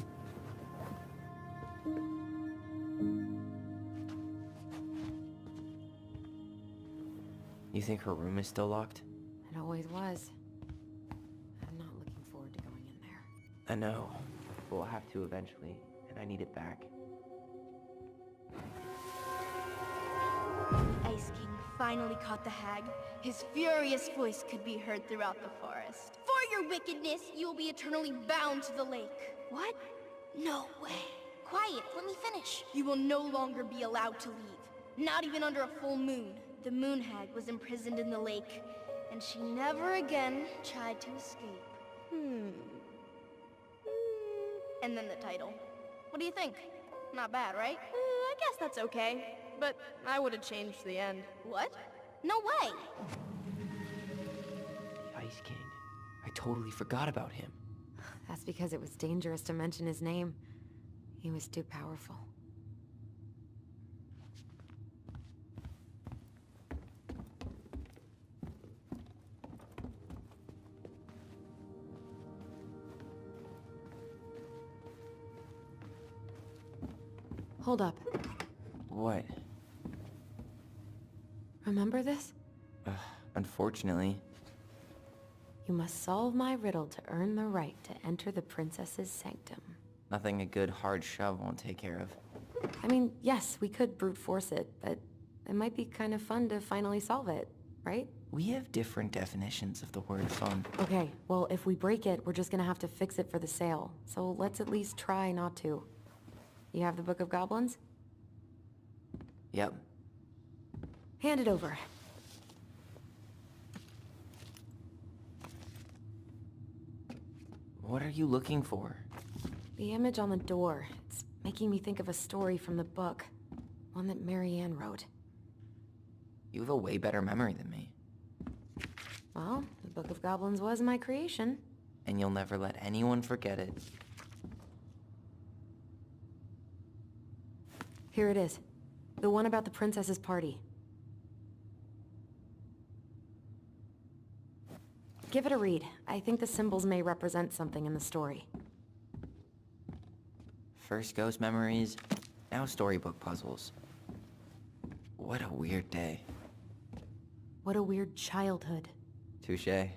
You think her room is still locked? It always was. I'm not looking forward to going in there. I know. We'll have to eventually, and I need it back. Ice King finally caught the hag. His furious voice could be heard throughout the forest. For your wickedness, you will be eternally bound to the lake. What? No way. Quiet, let me finish. You will no longer be allowed to leave. Not even under a full moon. The moon hag was imprisoned in the lake, and she never again tried to escape. And then the title. What do you think? Not bad, right? I guess that's okay. But I would have changed the end. What? No way! The Ice King. I totally forgot about him. That's because it was dangerous to mention his name. He was too powerful. Hold up. What? Remember this? Unfortunately. You must solve my riddle to earn the right to enter the princess's sanctum. Nothing a good hard shove won't take care of. I mean, yes, we could brute force it, but it might be kind of fun to finally solve it, right? We have different definitions of the word fun. Okay, well, if we break it, we're just gonna have to fix it for the sale. So let's at least try not to. You have the Book of Goblins? Yep. Hand it over. What are you looking for? The image on the door. It's making me think of a story from the book. One that Marianne wrote. You have a way better memory than me. Well, the Book of Goblins was my creation. And you'll never let anyone forget it. Here it is. The one about the princess's party. Give it a read. I think the symbols may represent something in the story. First ghost memories, now storybook puzzles. What a weird day. What a weird childhood. Touché.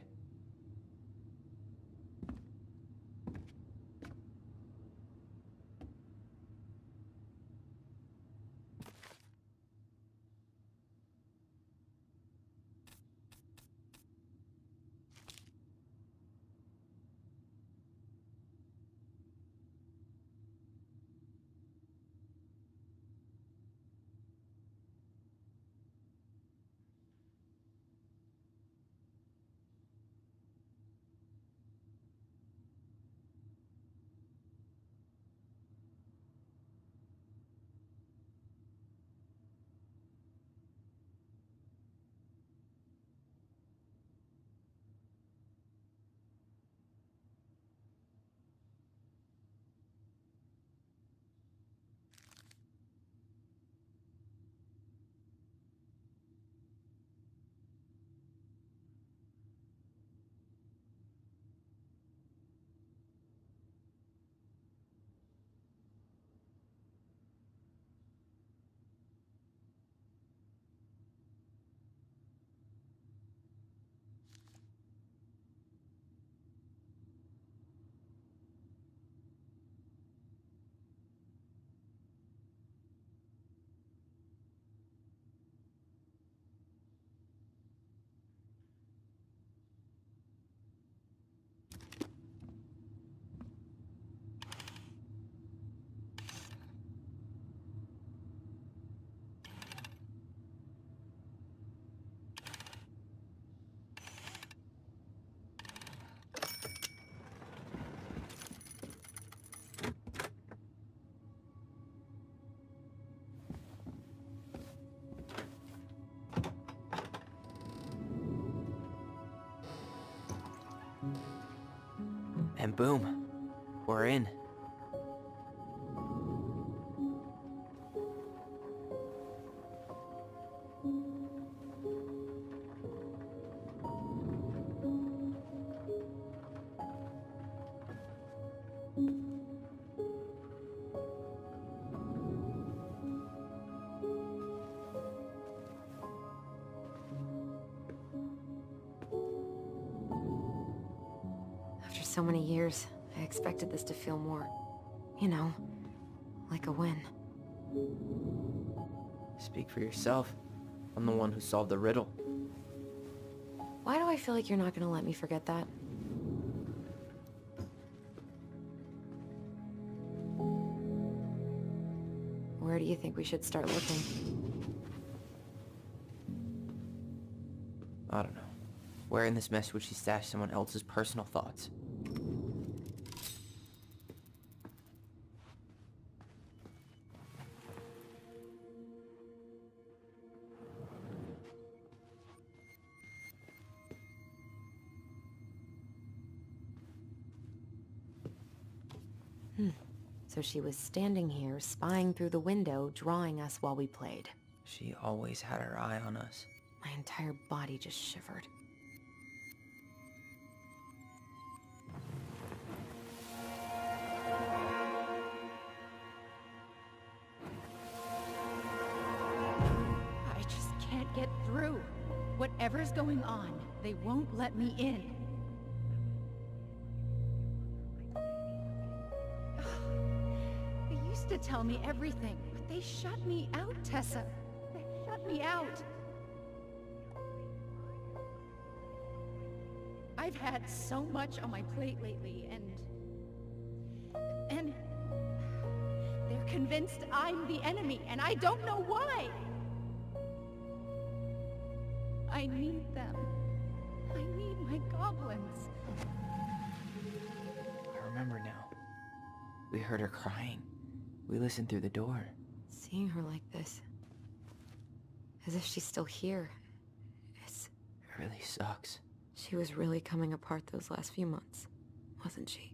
And boom, We're in. After so many years, I expected this to feel more, you know, like a win. Speak for yourself. I'm the one who solved the riddle. Why do I feel like you're not gonna let me forget that? Where do you think we should start looking? I don't know. Where in this mess would she stash someone else's personal thoughts? So she was standing here, spying through the window, drawing us while we played. She always had her eye on us. My entire body just shivered. I just can't get through. Whatever's going on, they won't let me in. They used to tell me everything, but they shut me out, Tessa. They shut me out. I've had so much on my plate lately, and they're convinced I'm the enemy, and I don't know why. I need them. I need my goblins. I remember now. We heard her crying. We listened through the door. Seeing her like this, as if she's still here, It really sucks. she was really coming apart those last few months, wasn't she?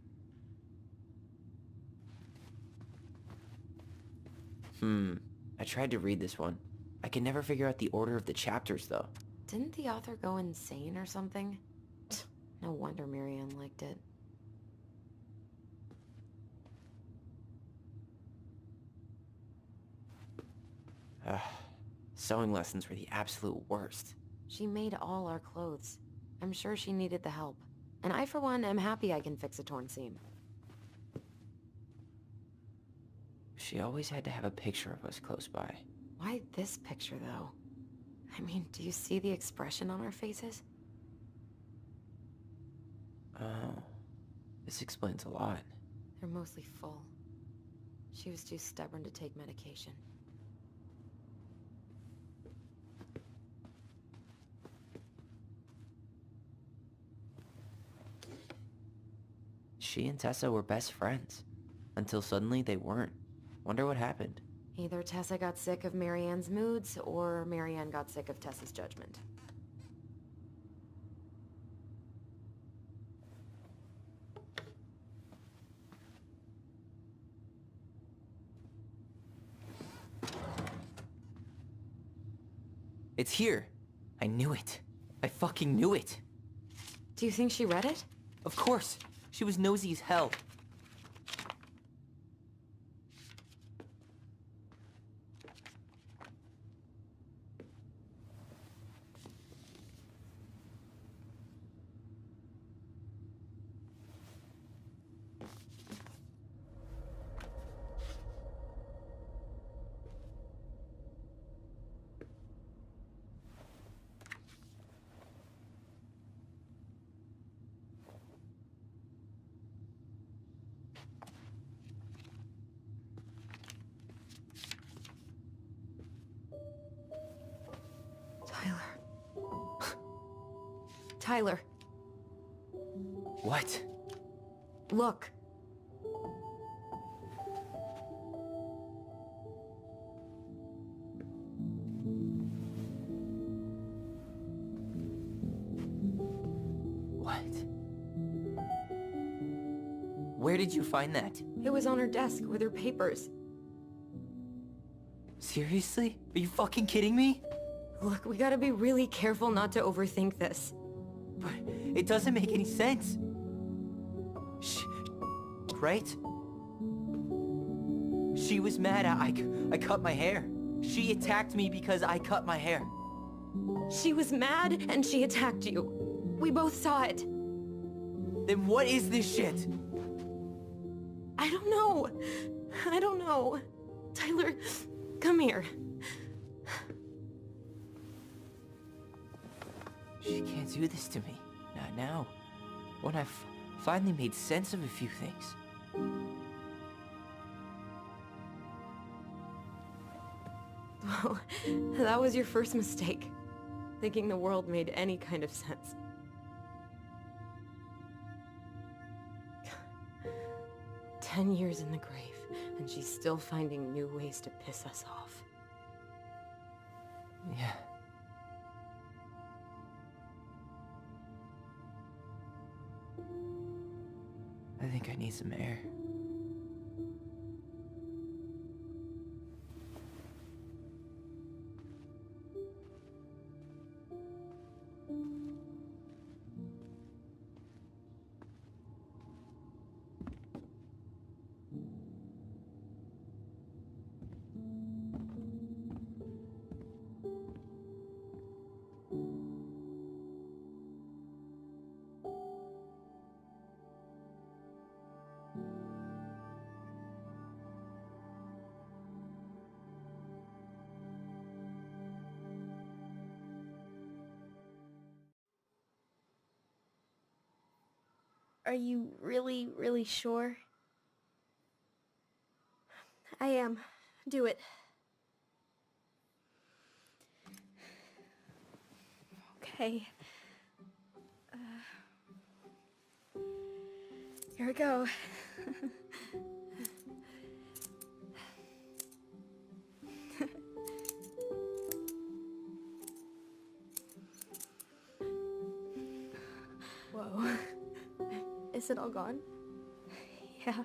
I tried to read this one. I can never figure out the order of the chapters, though. Didn't the author go insane or something? No wonder Marianne liked it. Sewing lessons were the absolute worst. She made all our clothes. I'm sure she needed the help. And I, for one, am happy I can fix a torn seam. She always had to have a picture of us close by. Why this picture, though? I mean, do you see the expression on our faces? Oh, this explains a lot. They're mostly full. She was too stubborn to take medication. She and Tessa were best friends. Until suddenly they weren't. Wonder what happened. Either Tessa got sick of Marianne's moods, or Marianne got sick of Tessa's judgment. It's here! I knew it. I fucking knew it! Do you think she read it? Of course! She was nosy as hell. Tyler, What? look. What? Where did you find that? It was on her desk with her papers. Seriously? Are you fucking kidding me? Look, we gotta be really careful not to overthink this. But it doesn't make any sense. Right? She was mad I cut my hair. She attacked me because I cut my hair. She was mad and she attacked you. We both saw it. Then what is this shit? I don't know. I don't know. Tyler, come here. She can't do this to me. Not now. When I finally made sense of a few things. Well, that was your first mistake. Thinking the world made any kind of sense. "10 years in the grave, and she's still finding new ways to piss us off." Yeah. I think I need some air. Are you really, really sure? I am. Do it. Okay. Here we go. Whoa. Is it all gone? Yeah.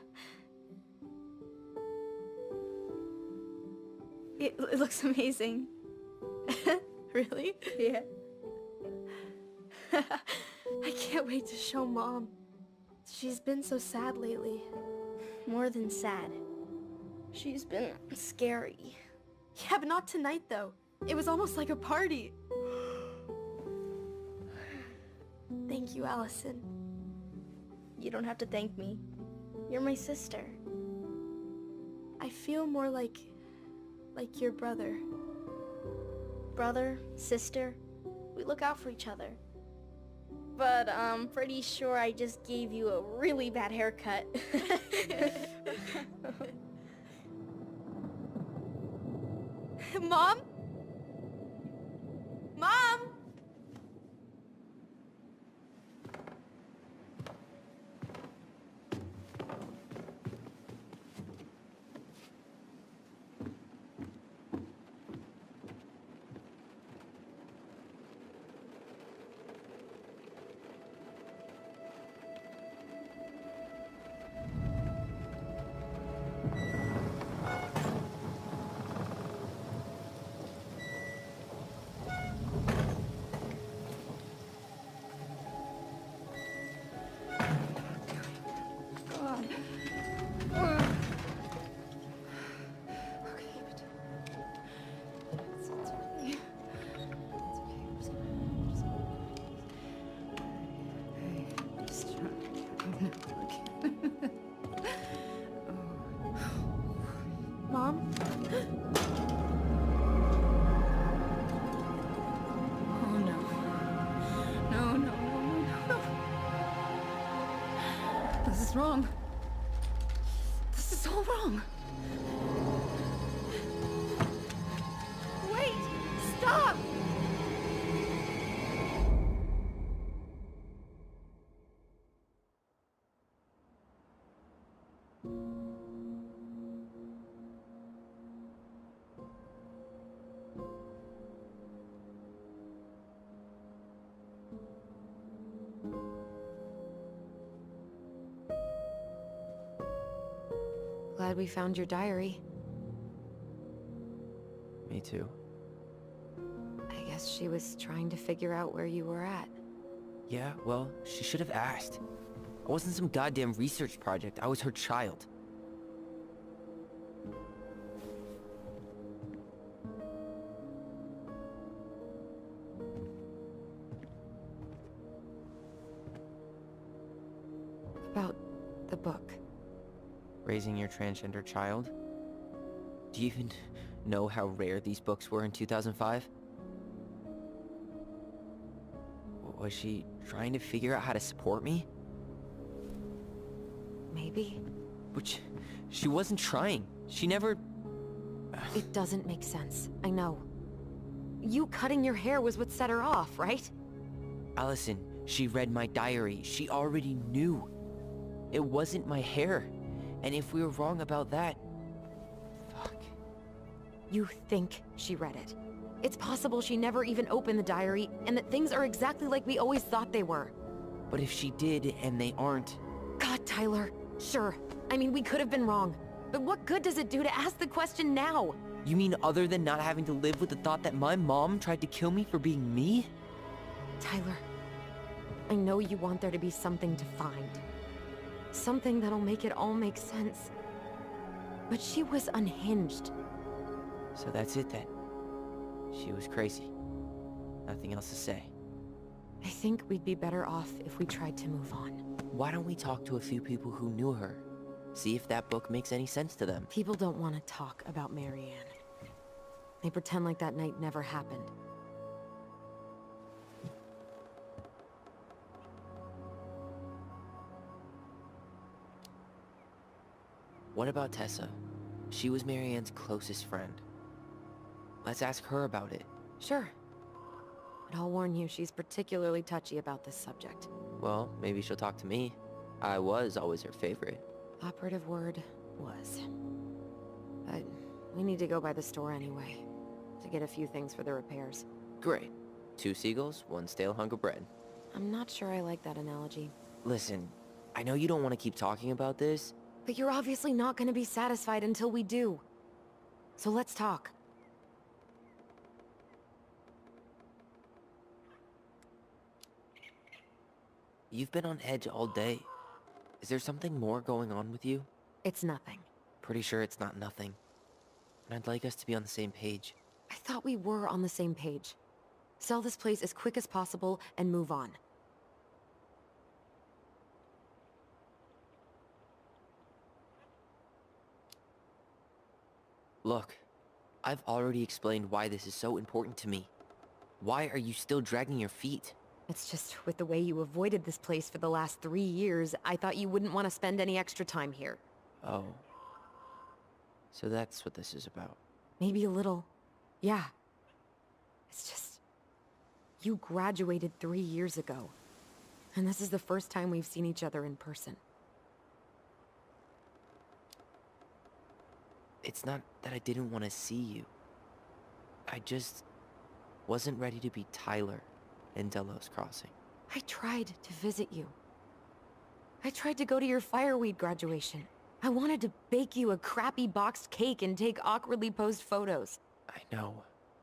It looks amazing. Really? Yeah. I can't wait to show Mom. She's been so sad lately. More than sad. She's been scary. Yeah, but not tonight though. It was almost like a party. Thank you, Allison. You don't have to thank me. You're my sister. I feel more like your brother. Brother, sister, we look out for each other. But I'm pretty sure I just gave you a really bad haircut. Mom? Mom? Mom? Oh no. No, no, no, no, no. This is wrong. This is all wrong. Wait! Stop! glad we found your diary. Me too. I guess she was trying to figure out where you were at. Yeah, well, she should have asked. I wasn't some goddamn research project. I was her child. About the book. Raising your transgender child? Do you even know how rare these books were in 2005? Was she trying to figure out how to support me? Maybe. Which, she wasn't trying. She never... It doesn't make sense. I know. You cutting your hair was what set her off, right? Allison, she read my diary. She already knew. It wasn't my hair. And if we were wrong about that... Fuck. You think she read it. It's possible she never even opened the diary, and that things are exactly like we always thought they were. But if she did, and they aren't... God, Tyler. Sure. I mean, we could have been wrong. But what good does it do to ask the question now? You mean other than not having to live with the thought that my mom tried to kill me for being me? Tyler, I know you want there to be something to find. Something that'll make it all make sense. But she was unhinged. So that's it then. She was crazy. Nothing else to say. I think we'd be better off if we tried to move on. Why don't we talk to a few people who knew her? See if that book makes any sense to them. People don't want to talk about Marianne. They pretend like that night never happened. What about Tessa? She was Marianne's closest friend. Let's ask her about it. Sure. But I'll warn you, she's particularly touchy about this subject. Well, maybe she'll talk to me. I was always her favorite. Operative word was. But we need to go by the store anyway, to get a few things for the repairs. Great. 2 seagulls, 1 stale hunk of bread. I'm not sure I like that analogy. Listen, I know you don't want to keep talking about this. But you're obviously not going to be satisfied until we do. So let's talk. You've been on edge all day. Is there something more going on with you? It's nothing. Pretty sure it's not nothing. And I'd like us to be on the same page. I thought we were on the same page. Sell this place as quick as possible and move on. Look, I've already explained why this is so important to me. Why are you still dragging your feet? It's just, with the way you avoided this place for the last 3 years, I thought you wouldn't want to spend any extra time here. Oh. So that's what this is about. Maybe a little. Yeah. It's just... You graduated 3 years ago. And this is the first time we've seen each other in person. It's not that I didn't want to see you. I just wasn't ready to be Tyler in Delos Crossing. I tried to visit you. I tried to go to your fireweed graduation. I wanted to bake you a crappy boxed cake and take awkwardly posed photos. I know.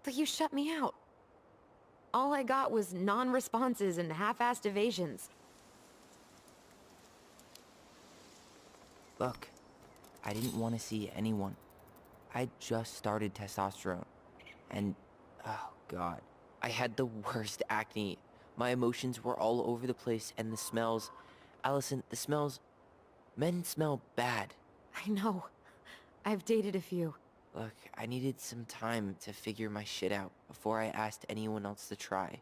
But you shut me out. All I got was non-responses and half-assed evasions. Look, I didn't want to see anyone. I just started testosterone. And, oh god, I had the worst acne. My emotions were all over the place, and the smells... Allison, the smells... Men smell bad. I know. I've dated a few. Look, I needed some time to figure my shit out before I asked anyone else to try.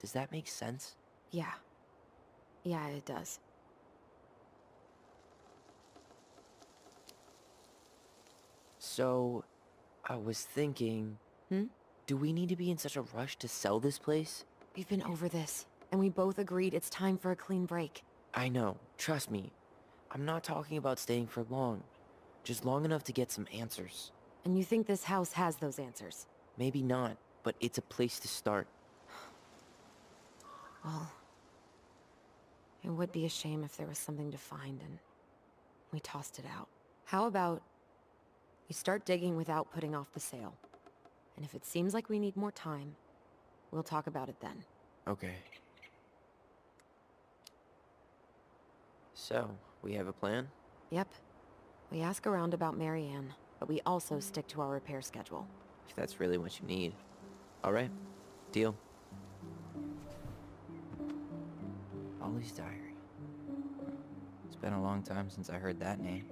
Does that make sense? Yeah. Yeah, it does. So, I was thinking... Do we need to be in such a rush to sell this place? We've been over this, and we both agreed it's time for a clean break. I know, trust me. I'm not talking about staying for long. Just long enough to get some answers. And you think this house has those answers? Maybe not, but it's a place to start. Well, it would be a shame if there was something to find and we tossed it out. How about you start digging without putting off the sale? And if it seems like we need more time, we'll talk about it then. Okay. So, we have a plan? Yep. We ask around about Marianne, but we also stick to our repair schedule. If that's really what you need. Alright. Deal. Ollie's Diary. It's been a long time since I heard that name.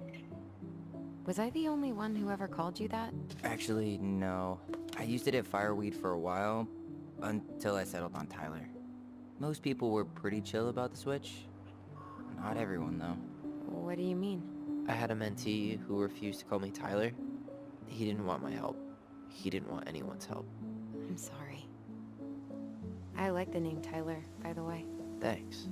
Was I the only one who ever called you that? Actually, no. I used it at Fireweed for a while, until I settled on Tyler. Most people were pretty chill about the switch. Not everyone, though. What do you mean? I had a mentee who refused to call me Tyler. He didn't want my help. He didn't want anyone's help. I'm sorry. I like the name Tyler, by the way. Thanks.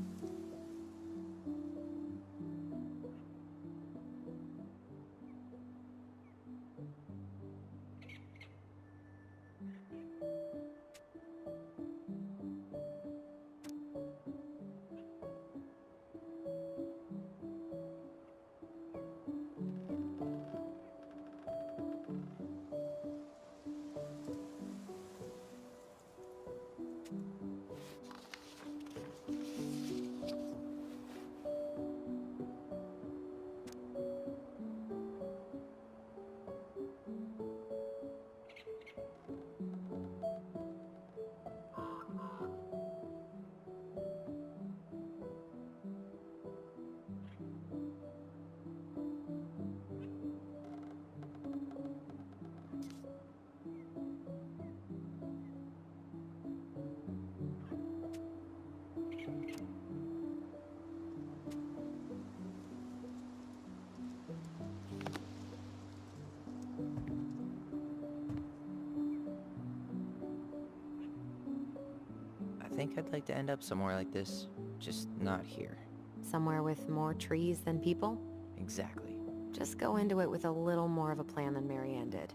I think I'd like to end up somewhere like this, just not here. Somewhere with more trees than people? Exactly. Just go into it with a little more of a plan than Marianne did.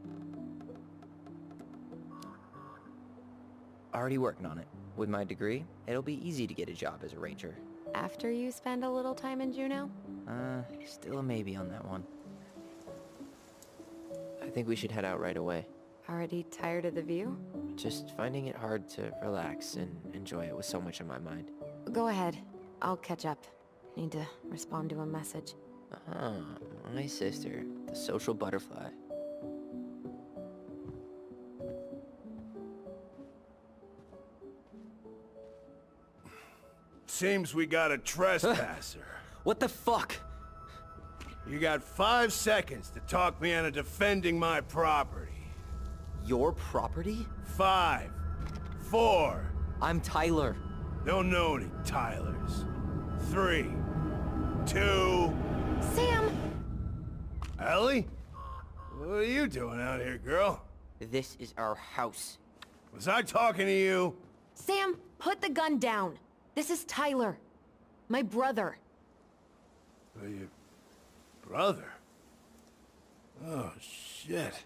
Already working on it. With my degree, it'll be easy to get a job as a ranger. After you spend a little time in Juneau? Still a maybe on that one. I think we should head out right away. Already tired of the view? Just finding it hard to relax and enjoy it with so much on my mind. Go ahead. I'll catch up. Need to respond to a message. Ah, my sister, the social butterfly. Seems we got a trespasser. What the fuck? You got 5 seconds to talk me into defending my property. Your property? 5, 4. I'm Tyler. Don't know any Tylers. 3, 2. Sam! Ellie? What are you doing out here, girl? This is our house. Was I talking to you? Sam, put the gun down. This is Tyler. My brother. Your brother? Oh, shit.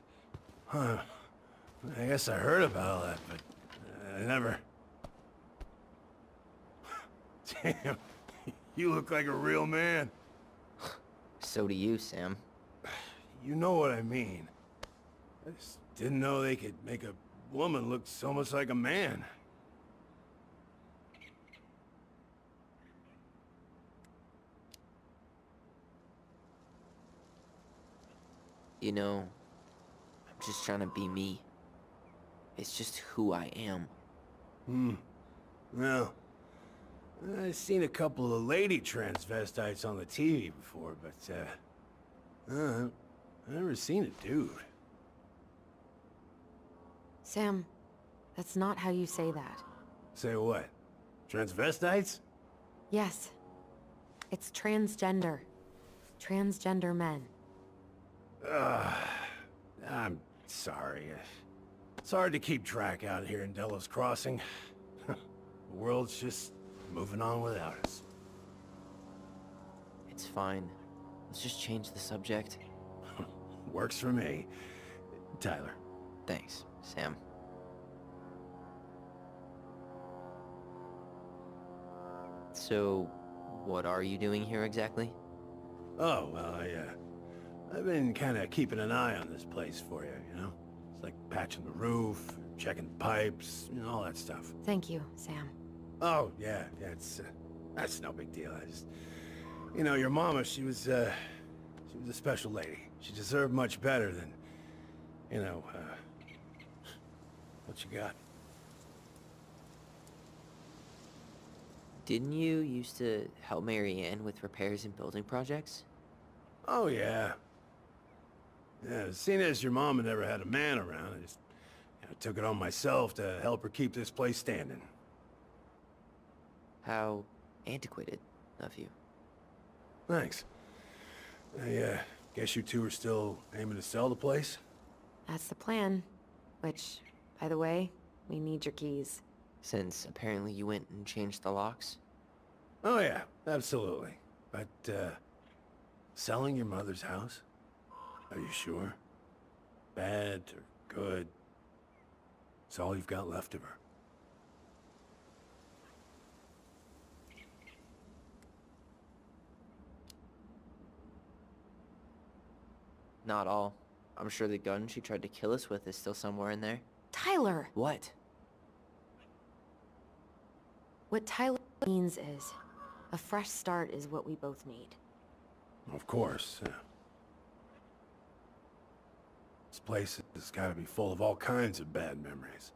Huh. I guess I heard about all that, but I never... Damn, you look like a real man. So do you, Sam. You know what I mean. I just didn't know they could make a woman look so much like a man. You know, I'm just trying to be me. It's just who I am. Well, I've seen a couple of lady transvestites on the TV before, but, I've never seen a dude. Sam, that's not how you say that. Say what? Transvestites? Yes. It's transgender. Transgender men. I'm sorry. It's hard to keep track out here in Delos Crossing. The world's just moving on without us. It's fine. Let's just change the subject. Works for me. Tyler. Thanks, Sam. So, what are you doing here exactly? Oh, well, I've been kind of keeping an eye on this place for you, you know? It's like patching the roof, checking pipes, you know, all that stuff. Thank you, Sam. Oh, yeah, that's no big deal. I just... You know, your mama, she was a special lady. She deserved much better than, you know, what you got. Didn't you used to help Mary Ann with repairs and building projects? Oh, yeah. Yeah, seeing as your mama never had a man around, I just took it on myself to help her keep this place standing. How antiquated of you. Thanks. I guess you two are still aiming to sell the place? That's the plan. Which, by the way, we need your keys. Since apparently you went and changed the locks? Oh yeah, absolutely. But, selling your mother's house? Are you sure? Bad or good? It's all you've got left of her. Not all. I'm sure the gun she tried to kill us with is still somewhere in there. Tyler! What? What Tyler means is, a fresh start is what we both need. Of course. This place has got to be full of all kinds of bad memories.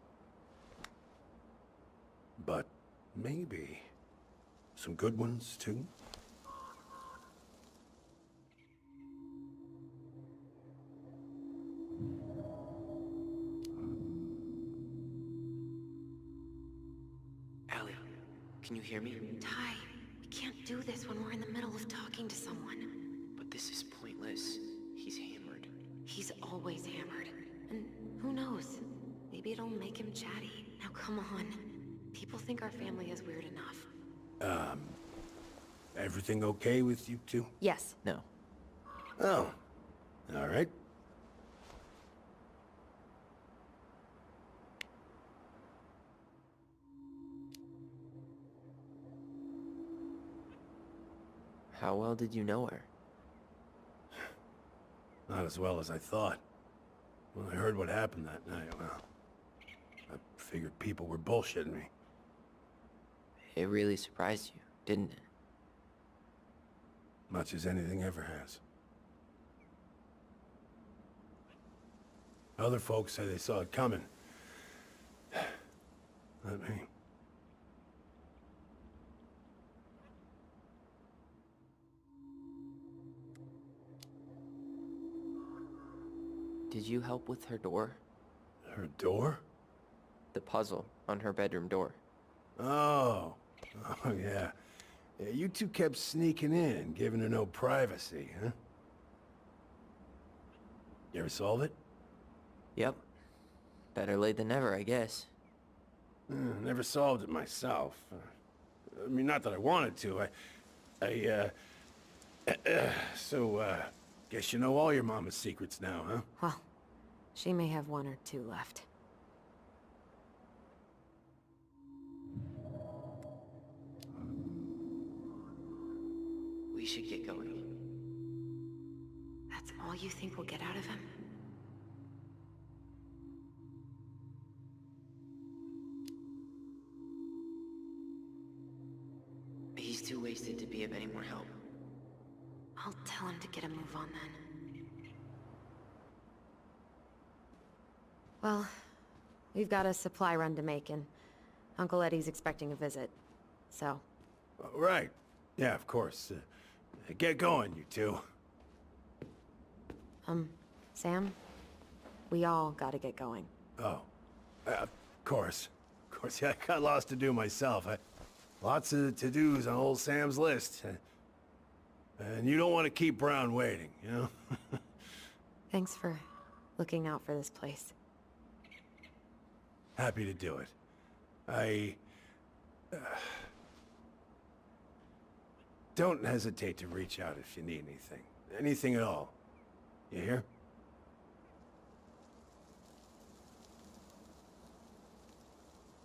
But maybe some good ones, too? Allie, can you hear me? Ty, we can't do this when we're in the middle of talking to someone. But this is pointless. He's hammered. He's always hammered. And who knows? Maybe it'll make him chatty. Now come on. People think our family is weird enough. Everything okay with you two? Yes. No. Oh. All right. How well did you know her? Not as well as I thought. When I heard what happened that night, well, I figured people were bullshitting me. It really surprised you, didn't it? Much as anything ever has. Other folks say they saw it coming. Not me. Did you help with her door? Her door? The puzzle on her bedroom door. Oh. Oh, yeah. Yeah, you two kept sneaking in, giving her no privacy, huh? You ever solve it? Yep. Better late than never, I guess. Never solved it myself. I mean, not that I wanted to. Guess you know all your mama's secrets now, huh? Well, she may have one or two left. We should get going. That's all you think we'll get out of him? He's too wasted to be of any more help. I'll tell him to get a move on then. Well, we've got a supply run to make, and Uncle Eddie's expecting a visit. So... Right. Yeah, of course. Get going, you two. Sam? We all gotta get going. Oh. Of course. Of course, yeah, I got lots to do myself. Lots of to-dos on old Sam's list. And you don't want to keep Brown waiting, you know? Thanks for looking out for this place. Happy to do it. Don't hesitate to reach out if you need anything. Anything at all. You hear?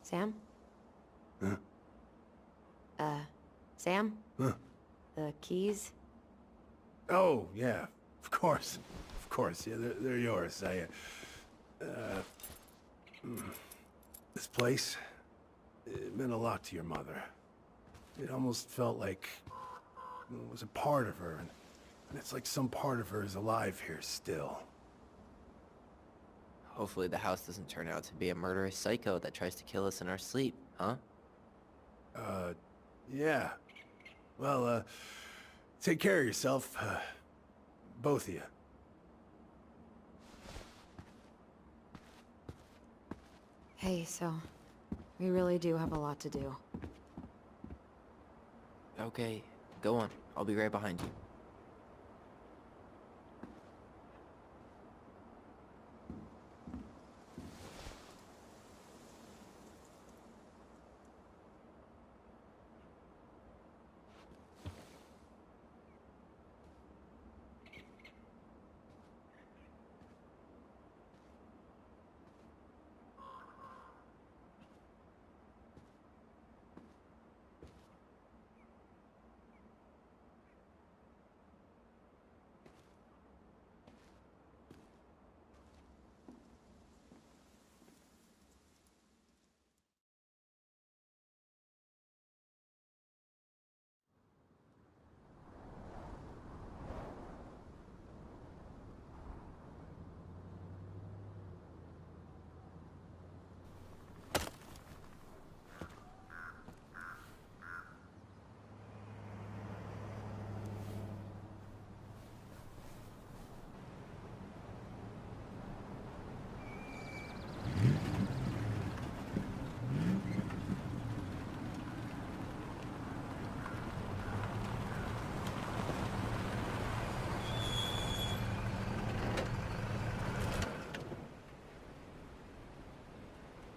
Sam? Huh? Sam? Huh? The keys? Oh, yeah. Of course, yeah, they're yours. This place, it meant a lot to your mother. It almost felt like it was a part of her, and it's like some part of her is alive here still. Hopefully the house doesn't turn out to be a murderous psycho that tries to kill us in our sleep, huh? Yeah. Well, take care of yourself, both of you. Hey, so we really do have a lot to do. Okay, go on. I'll be right behind you.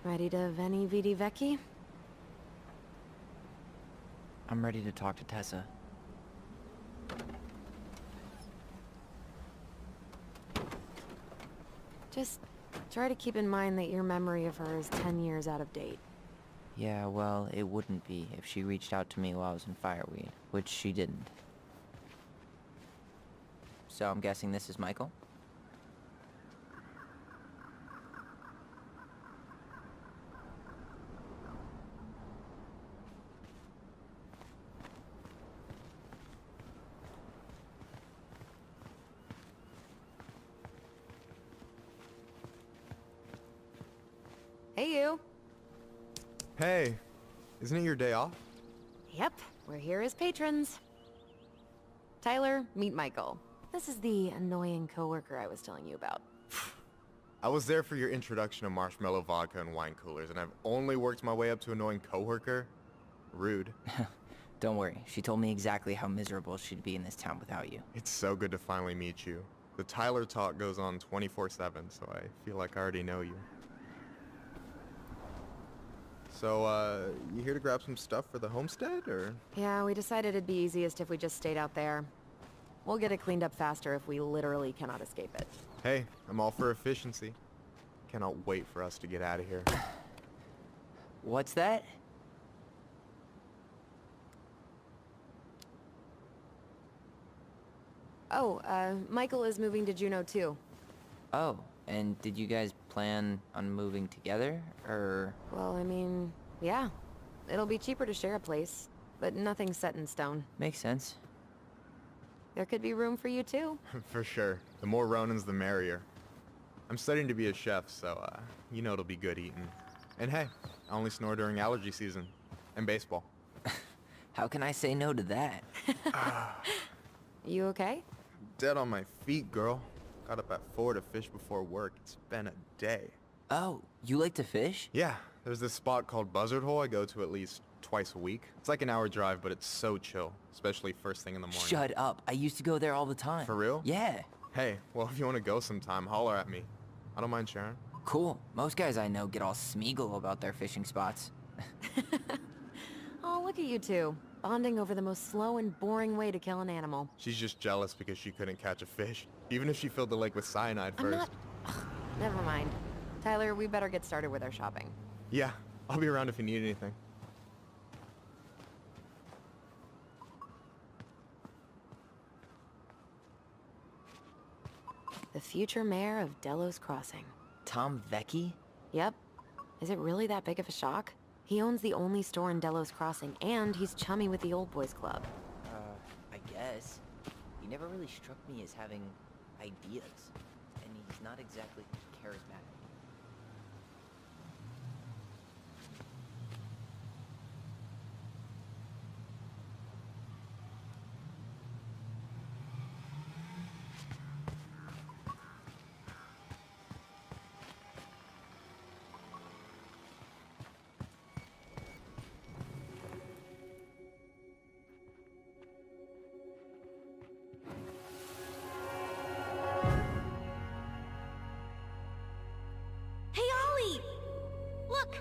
Ready to Veni Vidi Vici? I'm ready to talk to Tessa. Just try to keep in mind that your memory of her is 10 years out of date. Yeah, well, it wouldn't be if she reached out to me while I was in Fireweed, which she didn't. So I'm guessing this is Michael? Hey, you. Hey, isn't it your day off? Yep, we're here as patrons. Tyler, meet Michael. This is the annoying coworker I was telling you about. I was there for your introduction to marshmallow vodka and wine coolers, and I've only worked my way up to annoying coworker. Rude. Don't worry, she told me exactly how miserable she'd be in this town without you. It's so good to finally meet you. The Tyler talk goes on 24/7, so I feel like I already know you. So, you here to grab some stuff for the homestead, or? Yeah, we decided it'd be easiest if we just stayed out there. We'll get it cleaned up faster if we literally cannot escape it. Hey, I'm all for efficiency. Cannot wait for us to get out of here. What's that? Oh, Michael is moving to Juneau too. Oh, and did you guys plan on moving together, or? Well, I mean, yeah. It'll be cheaper to share a place, but nothing's set in stone. Makes sense. There could be room for you too. For sure. The more Ronins, the merrier. I'm studying to be a chef, so, you know it'll be good eating. And hey, I only snore during allergy season. And baseball. How can I say no to that? You okay? Dead on my feet, girl. Got up at 4 to fish before work. It's been a day. Oh, you like to fish? Yeah, there's this spot called Buzzard Hole I go to at least twice a week. It's like an hour drive, but it's so chill, especially first thing in the morning. Shut up. I used to go there all the time. For real? Yeah. Hey, well, if you want to go sometime, holler at me. I don't mind sharing. Cool. Most guys I know get all Smeagol about their fishing spots. Oh, look at you two. Bonding over the most slow and boring way to kill an animal. She's just jealous because she couldn't catch a fish, even if she filled the lake with cyanide I'm first. not... Ugh, never mind. Tyler, we better get started with our shopping. Yeah, I'll be around if you need anything. The future mayor of Delos Crossing. Tom Vecchi? Yep. Is it really that big of a shock? He owns the only store in Delos Crossing, and he's chummy with the Old Boys Club. I guess. He never really struck me as having ideas, and he's not exactly charismatic. Hey, Ollie! Look!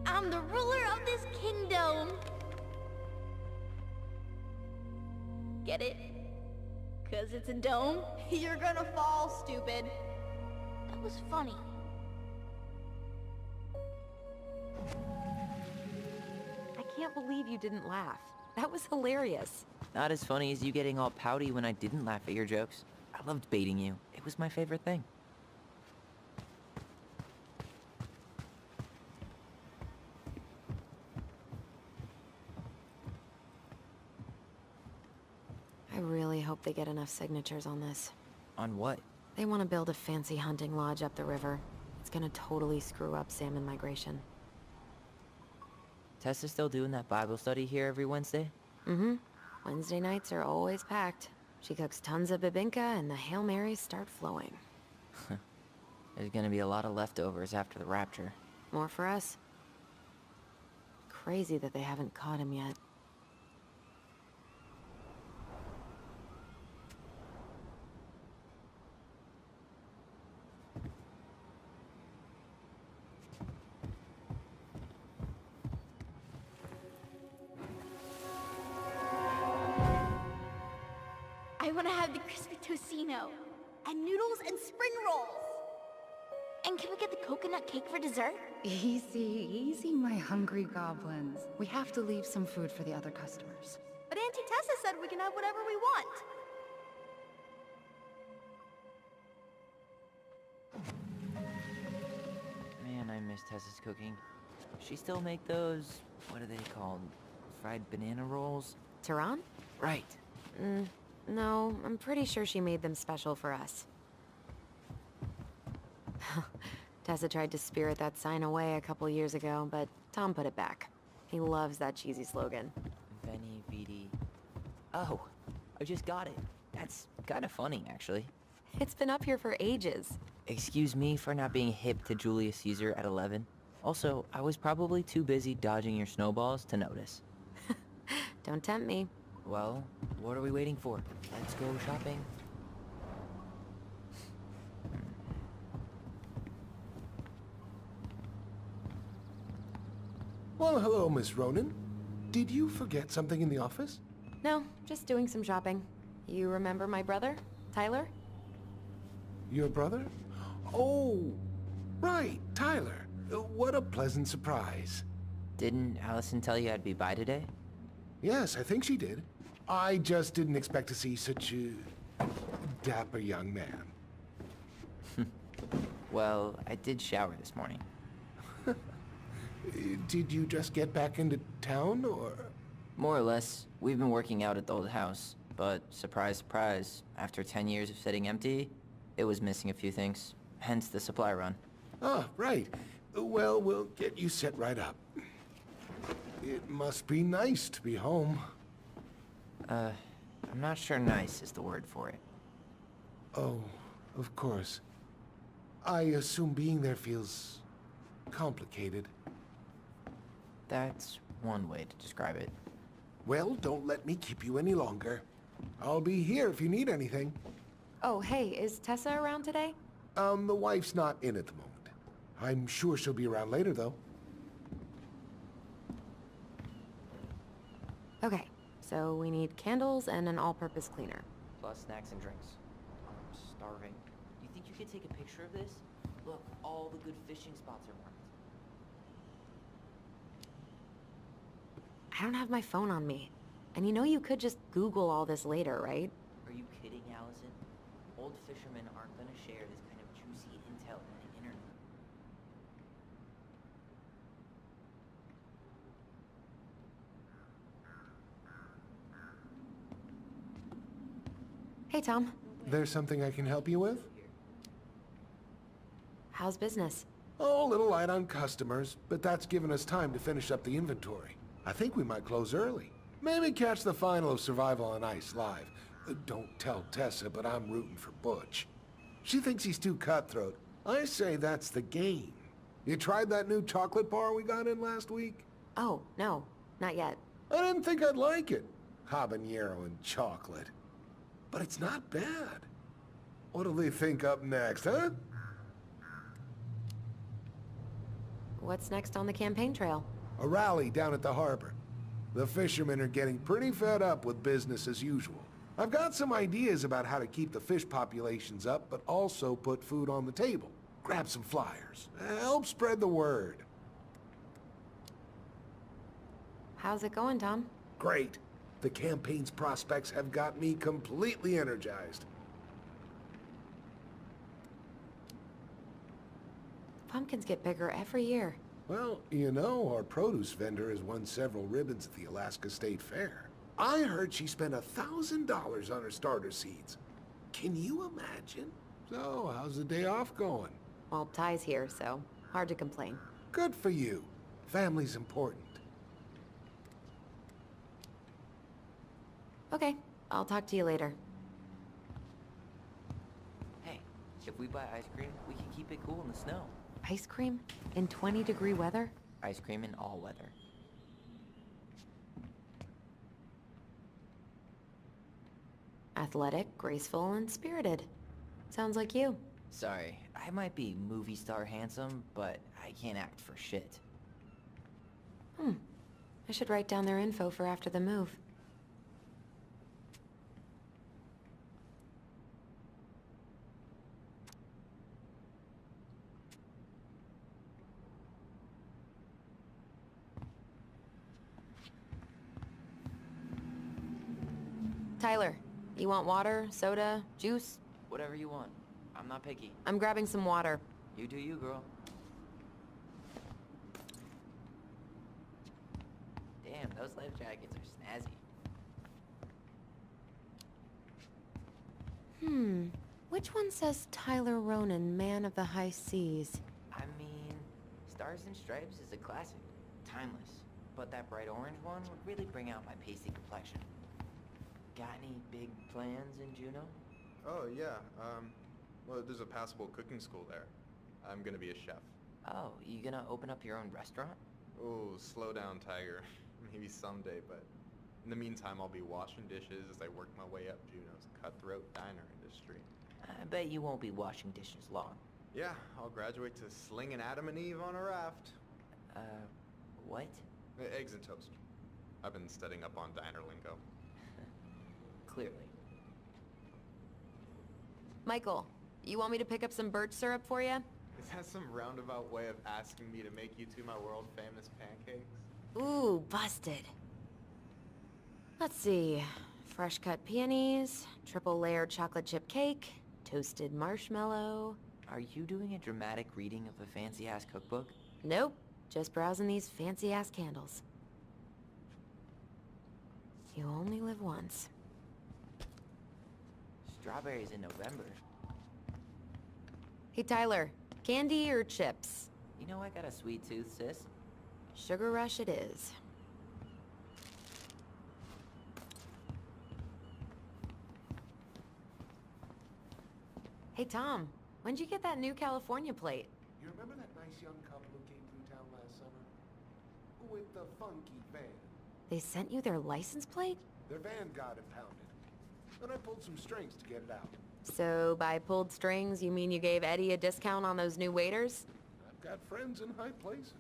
I'm the ruler of this kingdom! Get it? 'Cause it's a dome? You're gonna fall, stupid. That was funny. I can't believe you didn't laugh. That was hilarious. Not as funny as you getting all pouty when I didn't laugh at your jokes. I loved baiting you. It was my favorite thing. I really hope they get enough signatures on this. On what? They want to build a fancy hunting lodge up the river. It's gonna totally screw up salmon migration. Tessa's still doing that Bible study here every Wednesday? Mm-hmm. Wednesday nights are always packed. She cooks tons of bibinka and the Hail Marys start flowing. There's gonna be a lot of leftovers after the rapture. More for us. Crazy that they haven't caught him yet. I want to have the crispy tocino, and noodles and spring rolls. And can we get the coconut cake for dessert? Easy, easy, my hungry goblins. We have to leave some food for the other customers. But Auntie Tessa said we can have whatever we want. Man, I miss Tessa's cooking. She still make those, what are they called? Fried banana rolls? Tehran? Right. No, I'm pretty sure she made them special for us. Tessa tried to spirit that sign away a couple years ago, but Tom put it back. He loves that cheesy slogan. Veni Vidi. Oh, I just got it. That's kind of funny, actually. It's been up here for ages. Excuse me for not being hip to Julius Caesar at 11. Also, I was probably too busy dodging your snowballs to notice. Don't tempt me. Well, what are we waiting for? Let's go shopping. Well, hello, Miss Ronan. Did you forget something in the office? No, just doing some shopping. You remember my brother, Tyler? Your brother? Oh, right, Tyler. What a pleasant surprise. Didn't Allison tell you I'd be by today? Yes, I think she did. I just didn't expect to see such a dapper young man. Well, I did shower this morning. Did you just get back into town, or...? More or less. We've been working out at the old house. But, surprise, surprise, after 10 years of sitting empty, it was missing a few things. Hence the supply run. Ah, right. Well, we'll get you set right up. It must be nice to be home. I'm not sure nice is the word for it. Oh, of course. I assume being there feels complicated. That's one way to describe it. Well, don't let me keep you any longer. I'll be here if you need anything. Oh, hey, is Tessa around today? The wife's not in at the moment. I'm sure she'll be around later, though. Okay, so we need candles and an all-purpose cleaner. Plus snacks and drinks. I'm starving. Do you think you could take a picture of this? Look, all the good fishing spots are marked. I don't have my phone on me. And you know you could just Google all this later, right? Are you kidding, Allison? Old fishermen aren't gonna share this kind of juicy intel on the internet. Hey, Tom. There's something I can help you with? How's business? Oh, a little light on customers, but that's given us time to finish up the inventory. I think we might close early. Maybe catch the final of Survival on Ice live. Don't tell Tessa, but I'm rooting for Butch. She thinks he's too cutthroat. I say that's the game. You tried that new chocolate bar we got in last week? Oh, no, not yet. I didn't think I'd like it. Habanero and chocolate. But it's not bad. What'll they think up next, huh? What's next on the campaign trail? A rally down at the harbor. The fishermen are getting pretty fed up with business as usual. I've got some ideas about how to keep the fish populations up, but also put food on the table. Grab some flyers. Help spread the word. How's it going, Tom? Great. The campaign's prospects have got me completely energized. Pumpkins get bigger every year. Well, you know, our produce vendor has won several ribbons at the Alaska State Fair. I heard she spent $1,000 on her starter seeds. Can you imagine? So, how's the day off going? Well, Ty's here, so hard to complain. Good for you. Family's important. Okay, I'll talk to you later. Hey, if we buy ice cream, we can keep it cool in the snow. Ice cream? In 20-degree weather? Ice cream in all weather. Athletic, graceful, and spirited. Sounds like you. Sorry, I might be movie star handsome, but I can't act for shit. I should write down their info for after the move. Tyler, you want water, soda, juice? Whatever you want. I'm not picky. I'm grabbing some water. You do you, girl. Damn, those life jackets are snazzy. Which one says Tyler Ronan, man of the high seas? I mean, Stars and Stripes is a classic. Timeless. But that bright orange one would really bring out my pasty complexion. Got any big plans in Juneau? Oh, yeah. Well, there's a passable cooking school there. I'm gonna be a chef. Oh, you gonna open up your own restaurant? Oh, slow down, Tiger. Maybe someday, but in the meantime, I'll be washing dishes as I work my way up Juneau's cutthroat diner industry. I bet you won't be washing dishes long. Yeah, I'll graduate to slinging Adam and Eve on a raft. What? Eggs and toast. I've been studying up on diner lingo. Clearly. Michael, you want me to pick up some birch syrup for you? Is that some roundabout way of asking me to make you two my world-famous pancakes? Ooh, busted. Let's see. Fresh cut peonies, triple layered chocolate chip cake, toasted marshmallow. Are you doing a dramatic reading of a fancy-ass cookbook? Nope, just browsing these fancy-ass candles. You only live once. Strawberries in November. Hey, Tyler, candy or chips? You know I got a sweet tooth, sis. Sugar rush it is. Hey, Tom, when'd you get that new California plate? You remember that nice young couple who came through town last summer? With the funky van. They sent you their license plate? Their van got impounded. And I pulled some strings to get it out. So by pulled strings, you mean you gave Eddie a discount on those new waiters? I've got friends in high places.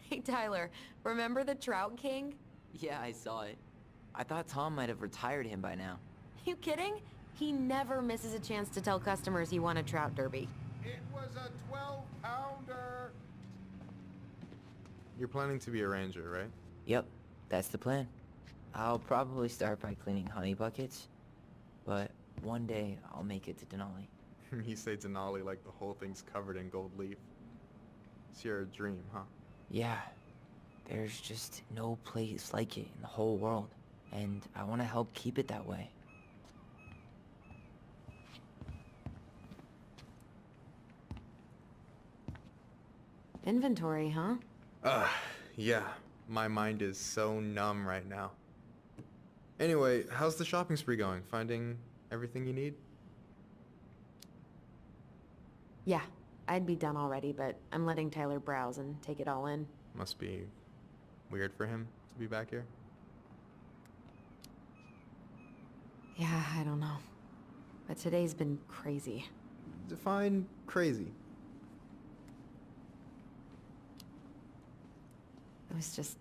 Hey, Tyler, remember the Trout King? Yeah, I saw it. I thought Tom might have retired him by now. You kidding? He never misses a chance to tell customers he won a trout derby. It was a 12-pounder! You're planning to be a ranger, right? Yep, that's the plan. I'll probably start by cleaning honey buckets, but one day I'll make it to Denali. You say Denali like the whole thing's covered in gold leaf. It's your dream, huh? Yeah, there's just no place like it in the whole world, and I want to help keep it that way. Inventory, huh? Yeah. My mind is so numb right now. Anyway, how's the shopping spree going? Finding everything you need? Yeah, I'd be done already, but I'm letting Tyler browse and take it all in. Must be weird for him to be back here. Yeah, I don't know. But today's been crazy. Define crazy. It was just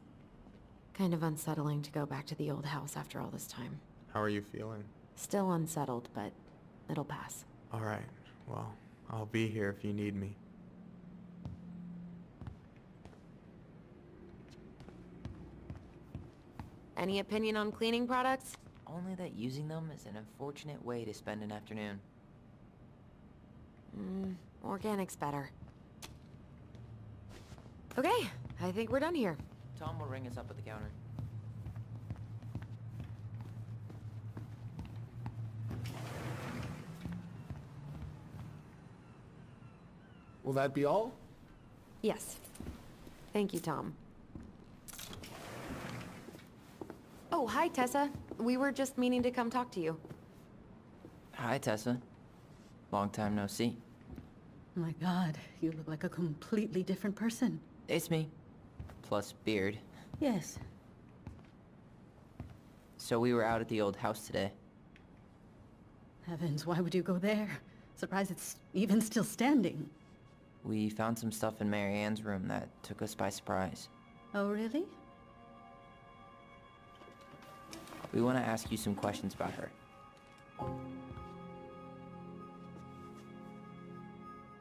kind of unsettling to go back to the old house after all this time. How are you feeling? Still unsettled, but it'll pass. Alright, well, I'll be here if you need me. Any opinion on cleaning products? Only that using them is an unfortunate way to spend an afternoon. Organic's better. Okay, I think we're done here. Tom will ring us up at the counter. Will that be all? Yes. Thank you, Tom. Oh, hi, Tessa. We were just meaning to come talk to you. Hi, Tessa. Long time no see. My God, you look like a completely different person. It's me. Plus beard. Yes. So we were out at the old house today. Heavens, why would you go there? Surprised it's even still standing. We found some stuff in Mary Ann's room that took us by surprise. Oh, really? We want to ask you some questions about her.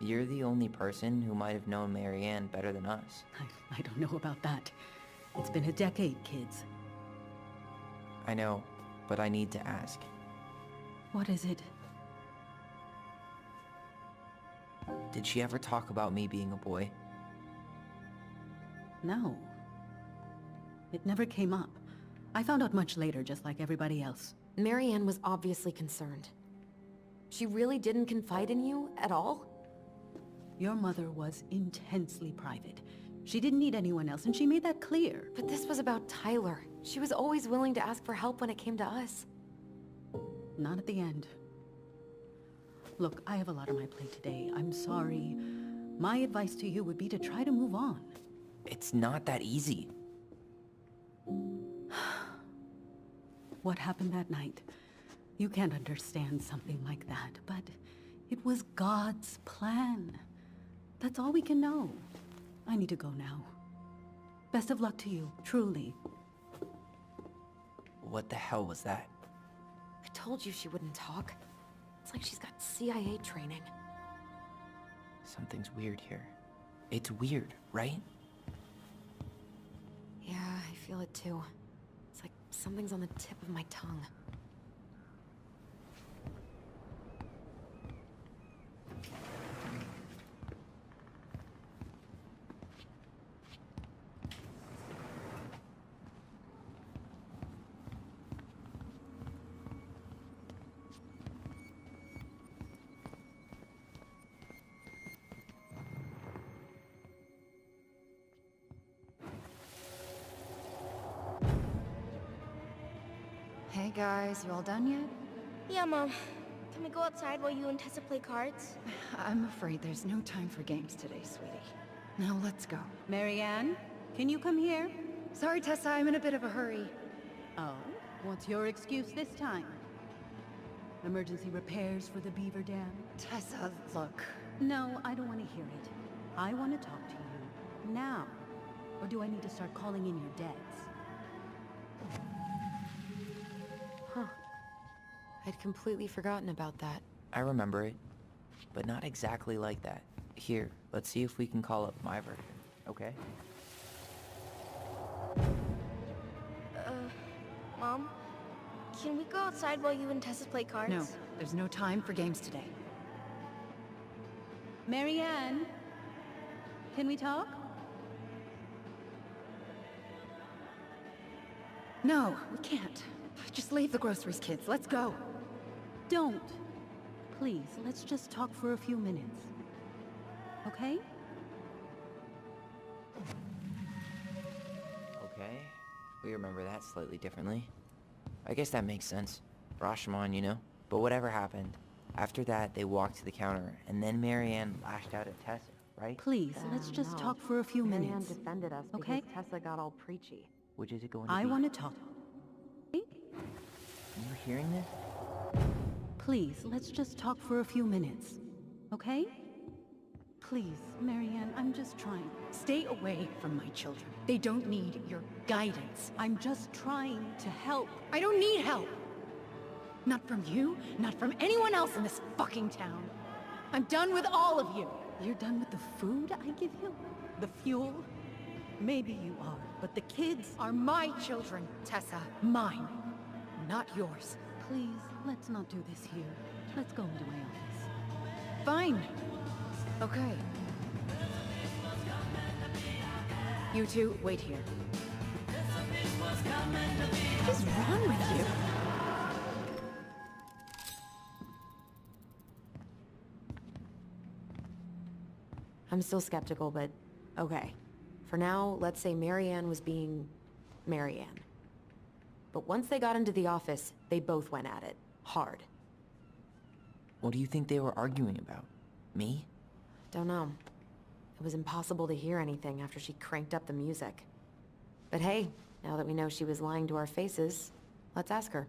You're the only person who might have known Mary Ann better than us. I don't know about that. It's been a decade, kids. I know, but I need to ask. What is it? Did she ever talk about me being a boy? No. It never came up. I found out much later, just like everybody else. Mary Ann was obviously concerned. She really didn't confide in you at all? Your mother was intensely private. She didn't need anyone else, and she made that clear. But this was about Tyler. She was always willing to ask for help when it came to us. Not at the end. Look, I have a lot on my plate today. I'm sorry. My advice to you would be to try to move on. It's not that easy. What happened that night? You can't understand something like that, but it was God's plan. That's all we can know. I need to go now. Best of luck to you, truly. What the hell was that? I told you she wouldn't talk. It's like she's got CIA training. Something's weird here. It's weird, right? Yeah, I feel it too. It's like something's on the tip of my tongue. Hey guys, you all done yet? Yeah, Mom. Can we go outside while you and Tessa play cards? I'm afraid there's no time for games today, sweetie. Now let's go. Mary Ann, can you come here? Sorry, Tessa, I'm in a bit of a hurry. Oh, what's your excuse this time? Emergency repairs for the beaver dam? Tessa, look. No, I don't want to hear it. I want to talk to you now. Or do I need to start calling in your debts? Huh. I'd completely forgotten about that. I remember it, but not exactly like that. Here, let's see if we can call up my version, okay? Mom, can we go outside while you and Tessa play cards? No, there's no time for games today. Marianne, can we talk? No, we can't. Just leave the groceries, kids. Let's go. Don't. Please, let's just talk for a few minutes. Okay? Okay, we remember that slightly differently. I guess that makes sense. Rashomon, you know? But whatever happened, after that they walked to the counter, and then Marianne lashed out at Tessa, right? Please, let's just no. talk for a few Marianne minutes. defended us Okay. because Tessa got all preachy. Which is it going to I be? want to talk. You hearing this? Please, let's just talk for a few minutes. Okay? Please, Marianne, I'm just trying. Stay away from my children. They don't need your guidance. I'm just trying to help. I don't need help. Not from you, not from anyone else in this fucking town. I'm done with all of you. You're done with the food I give you? The fuel? Maybe you are, but the kids Are my children, Tessa. Mine, not yours. Please, let's not do this here. Let's go into my office. Fine. Okay. You two, wait here. What is wrong with you? I'm still skeptical, but okay. For now, let's say Marianne was being Marianne. But once they got into the office, they both went at it. Hard. What do you think they were arguing about? Me? Don't know. It was impossible to hear anything after she cranked up the music. But hey, now that we know she was lying to our faces, let's ask her.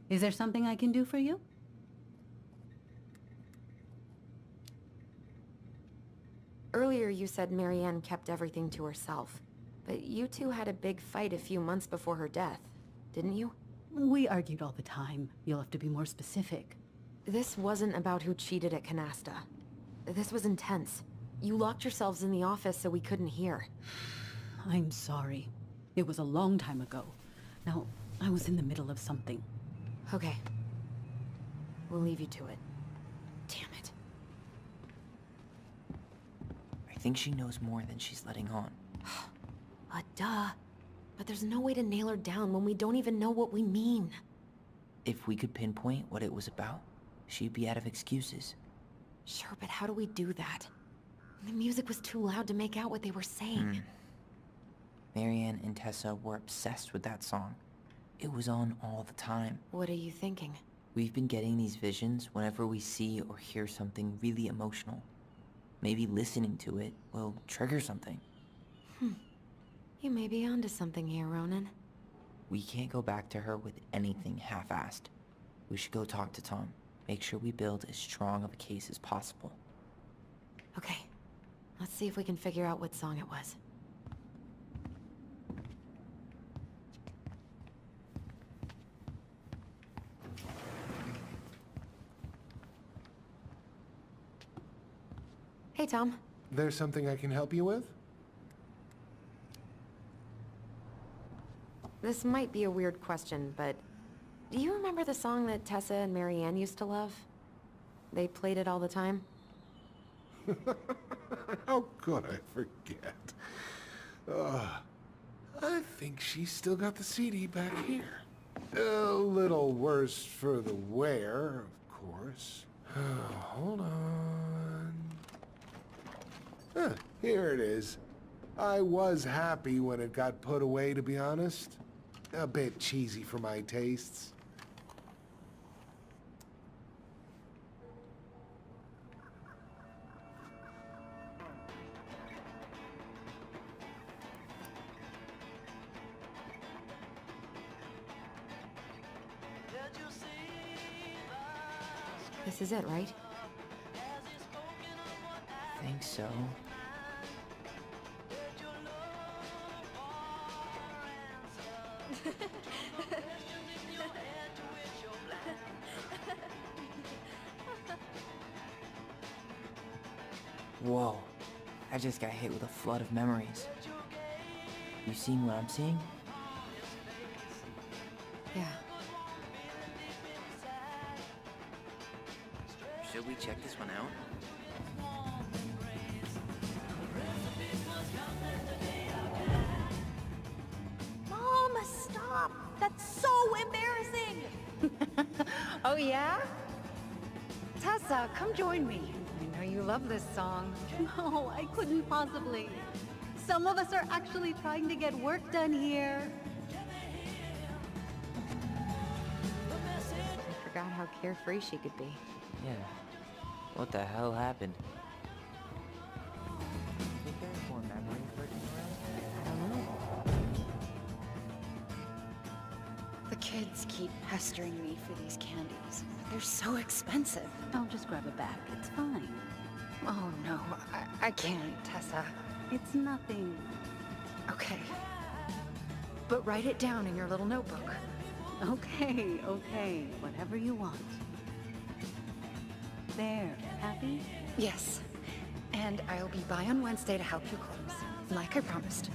Is there something I can do for you? Earlier you said Marianne kept everything to herself. But you two had a big fight a few months before her death, didn't you? We argued all the time. You'll have to be more specific. This wasn't about who cheated at Canasta. This was intense. You locked yourselves in the office so we couldn't hear. I'm sorry. It was a long time ago. Now, I was in the middle of something. Okay. We'll leave you to it. Damn it. I think she knows more than she's letting on. Duh. But there's no way to nail her down when we don't even know what we mean. If we could pinpoint what it was about, she'd be out of excuses. Sure, but how do we do that? The music was too loud to make out what they were saying. Marianne and Tessa were obsessed with that song. It was on all the time. What are you thinking? We've been getting these visions whenever we see or hear something really emotional. Maybe listening to it will trigger something. You may be onto something here, Ronan. We can't go back to her with anything half-assed. We should go talk to Tom. Make sure we build as strong of a case as possible. Okay. Let's see if we can figure out what song it was. Hey, Tom. There's something I can help you with? This might be a weird question, but do you remember the song that Tessa and Marianne used to love? They played it all the time. How could I forget? I think she's still got the CD back here. A little worse for the wear, of course. Hold on. Here it is. I was happy when it got put away, to be honest. A bit cheesy for my tastes. This is it, right? Think so. Whoa. I just got hit with a flood of memories. You seeing what I'm seeing? Yeah. Should we check this one out? Mom, stop! That's so embarrassing! Oh, yeah? Tessa, come join me. I know you love this song. No, I couldn't possibly. Some of us are actually trying to get work done here. I forgot how carefree she could be. Yeah. What the hell happened? Think there's more memories lurking around? I don't know. The kids keep pestering me for these candies. They're so expensive. I'll just grab a bag. It's fine. Oh, no. I can't, Tessa. It's nothing. Okay. But write it down in your little notebook. Okay, okay. Whatever you want. There. Happy? Yes. And I'll be by on Wednesday to help you close, like I promised.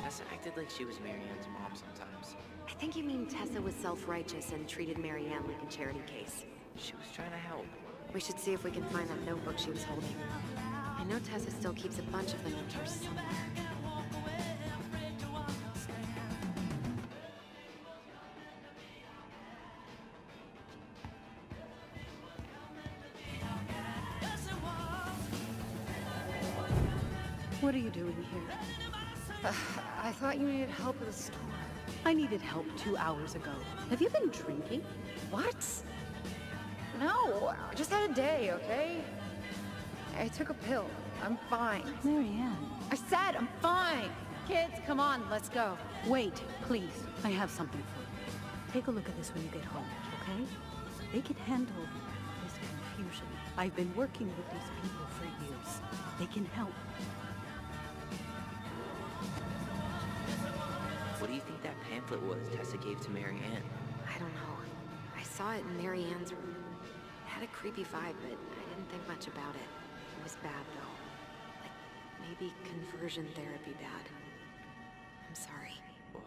Tessa acted like she was Marianne's mom sometimes. I think you mean Tessa was self-righteous and treated Marianne like a charity case. She was trying to help. We should see if we can find that notebook she was holding. I know Tessa still keeps a bunch of them in here somewhere. What are you doing here? I thought you needed help with the store. I needed help 2 hours ago. Have you been drinking? What? No, I just had a day, okay? I took a pill. I'm fine. Marianne. I said I'm fine. Kids, come on, let's go. Wait, please. I have something for you. Take a look at this when you get home, okay? They can handle this confusion. I've been working with these people for years. They can help. What do you think that pamphlet was Tessa gave to Marianne? I don't know. I saw it in Marianne's room. It had a creepy vibe, but I didn't think much about it. It was bad, though. Like, maybe conversion therapy bad. I'm sorry. Whoa.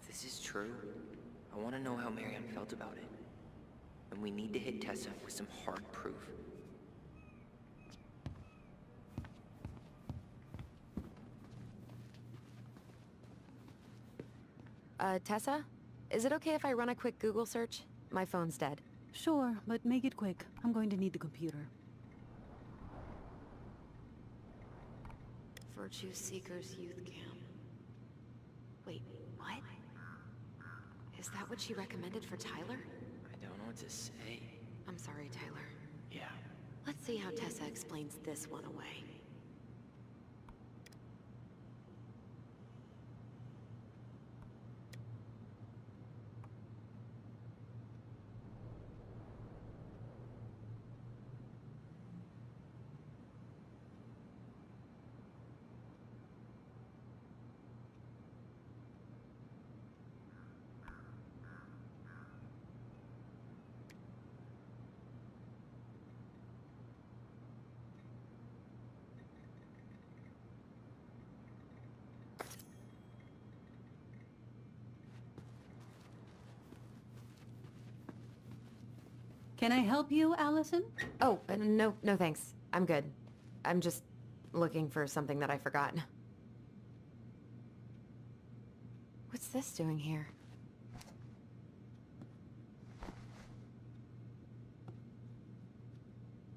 If this is true, I want to know how Marianne felt about it. And we need to hit Tessa with some hard proof. Tessa? Is it okay if I run a quick Google search? My phone's dead. Sure, but make it quick. I'm going to need the computer. Virtue Seekers Youth Camp. Wait, what? Is that what she recommended for Tyler? I don't know what to say. I'm sorry, Tyler. Yeah. Let's see how Tessa explains this one away. Can I help you, Allison? Oh, no thanks. I'm good. I'm just looking for something that I forgot. What's this doing here?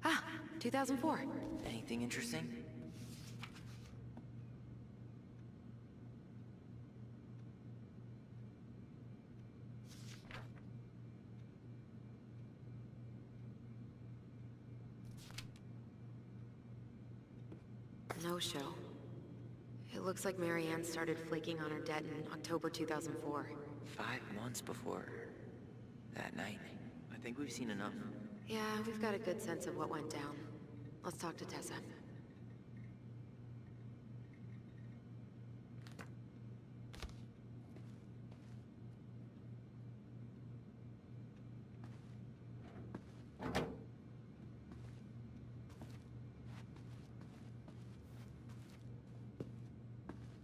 Ah, 2004. Anything interesting? No show. It looks like Marianne started flaking on her debt in October 2004. 5 months before that night. I think we've seen enough. Yeah, we've got a good sense of what went down. Let's talk to Tessa.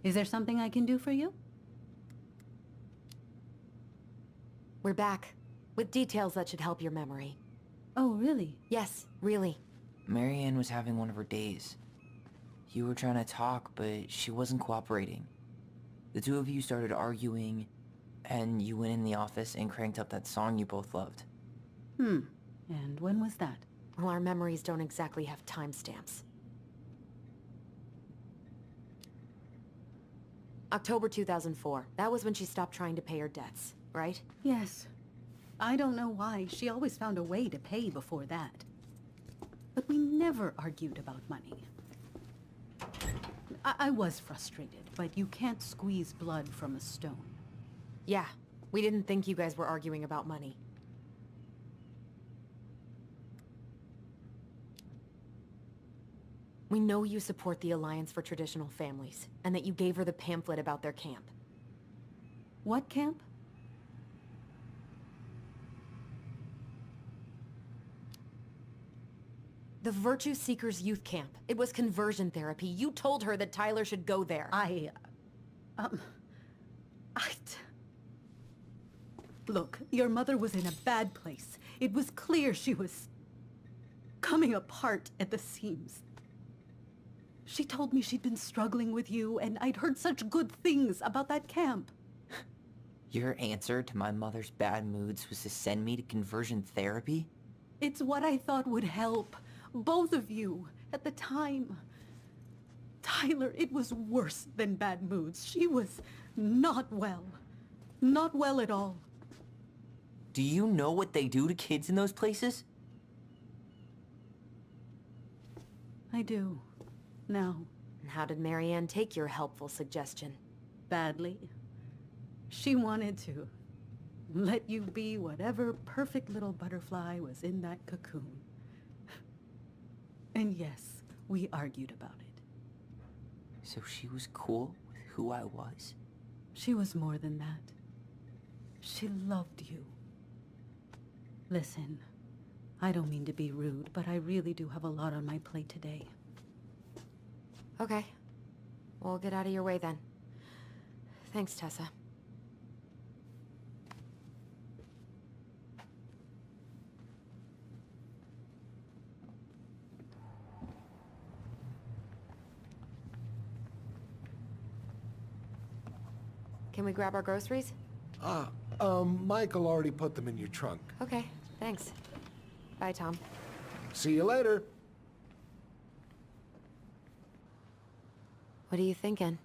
Is there something I can do for you? We're back. With details that should help your memory. Oh, really? Yes, really. Marianne was having one of her days. You were trying to talk, but she wasn't cooperating. The two of you started arguing, and you went in the office and cranked up that song you both loved. And when was that? Well, our memories don't exactly have timestamps. October 2004. That was when she stopped trying to pay her debts, right? Yes. I don't know why. She always found a way to pay before that. But we never argued about money. I was frustrated, but you can't squeeze blood from a stone. Yeah, we didn't think you guys were arguing about money. We know you support the Alliance for Traditional Families, and that you gave her the pamphlet about their camp. What camp? The Virtue Seekers Youth Camp. It was conversion therapy. You told her that Tyler should go there. Look, your mother was in a bad place. It was clear she was coming apart at the seams. She told me she'd been struggling with you, and I'd heard such good things about that camp. Your answer to my mother's bad moods was to send me to conversion therapy? It's what I thought would help. Both of you, at the time. Tyler, it was worse than bad moods. She was not well. Not well at all. Do you know what they do to kids in those places? I do. Now. And how did Marianne take your helpful suggestion? Badly. She wanted to let you be whatever perfect little butterfly was in that cocoon. And yes, we argued about it. So she was cool with who I was? She was more than that. She loved you. Listen, I don't mean to be rude, but I really do have a lot on my plate today. Okay. We'll get out of your way then. Thanks, Tessa. Can we grab our groceries? Michael already put them in your trunk. Okay, thanks. Bye, Tom. See you later. What are you thinking?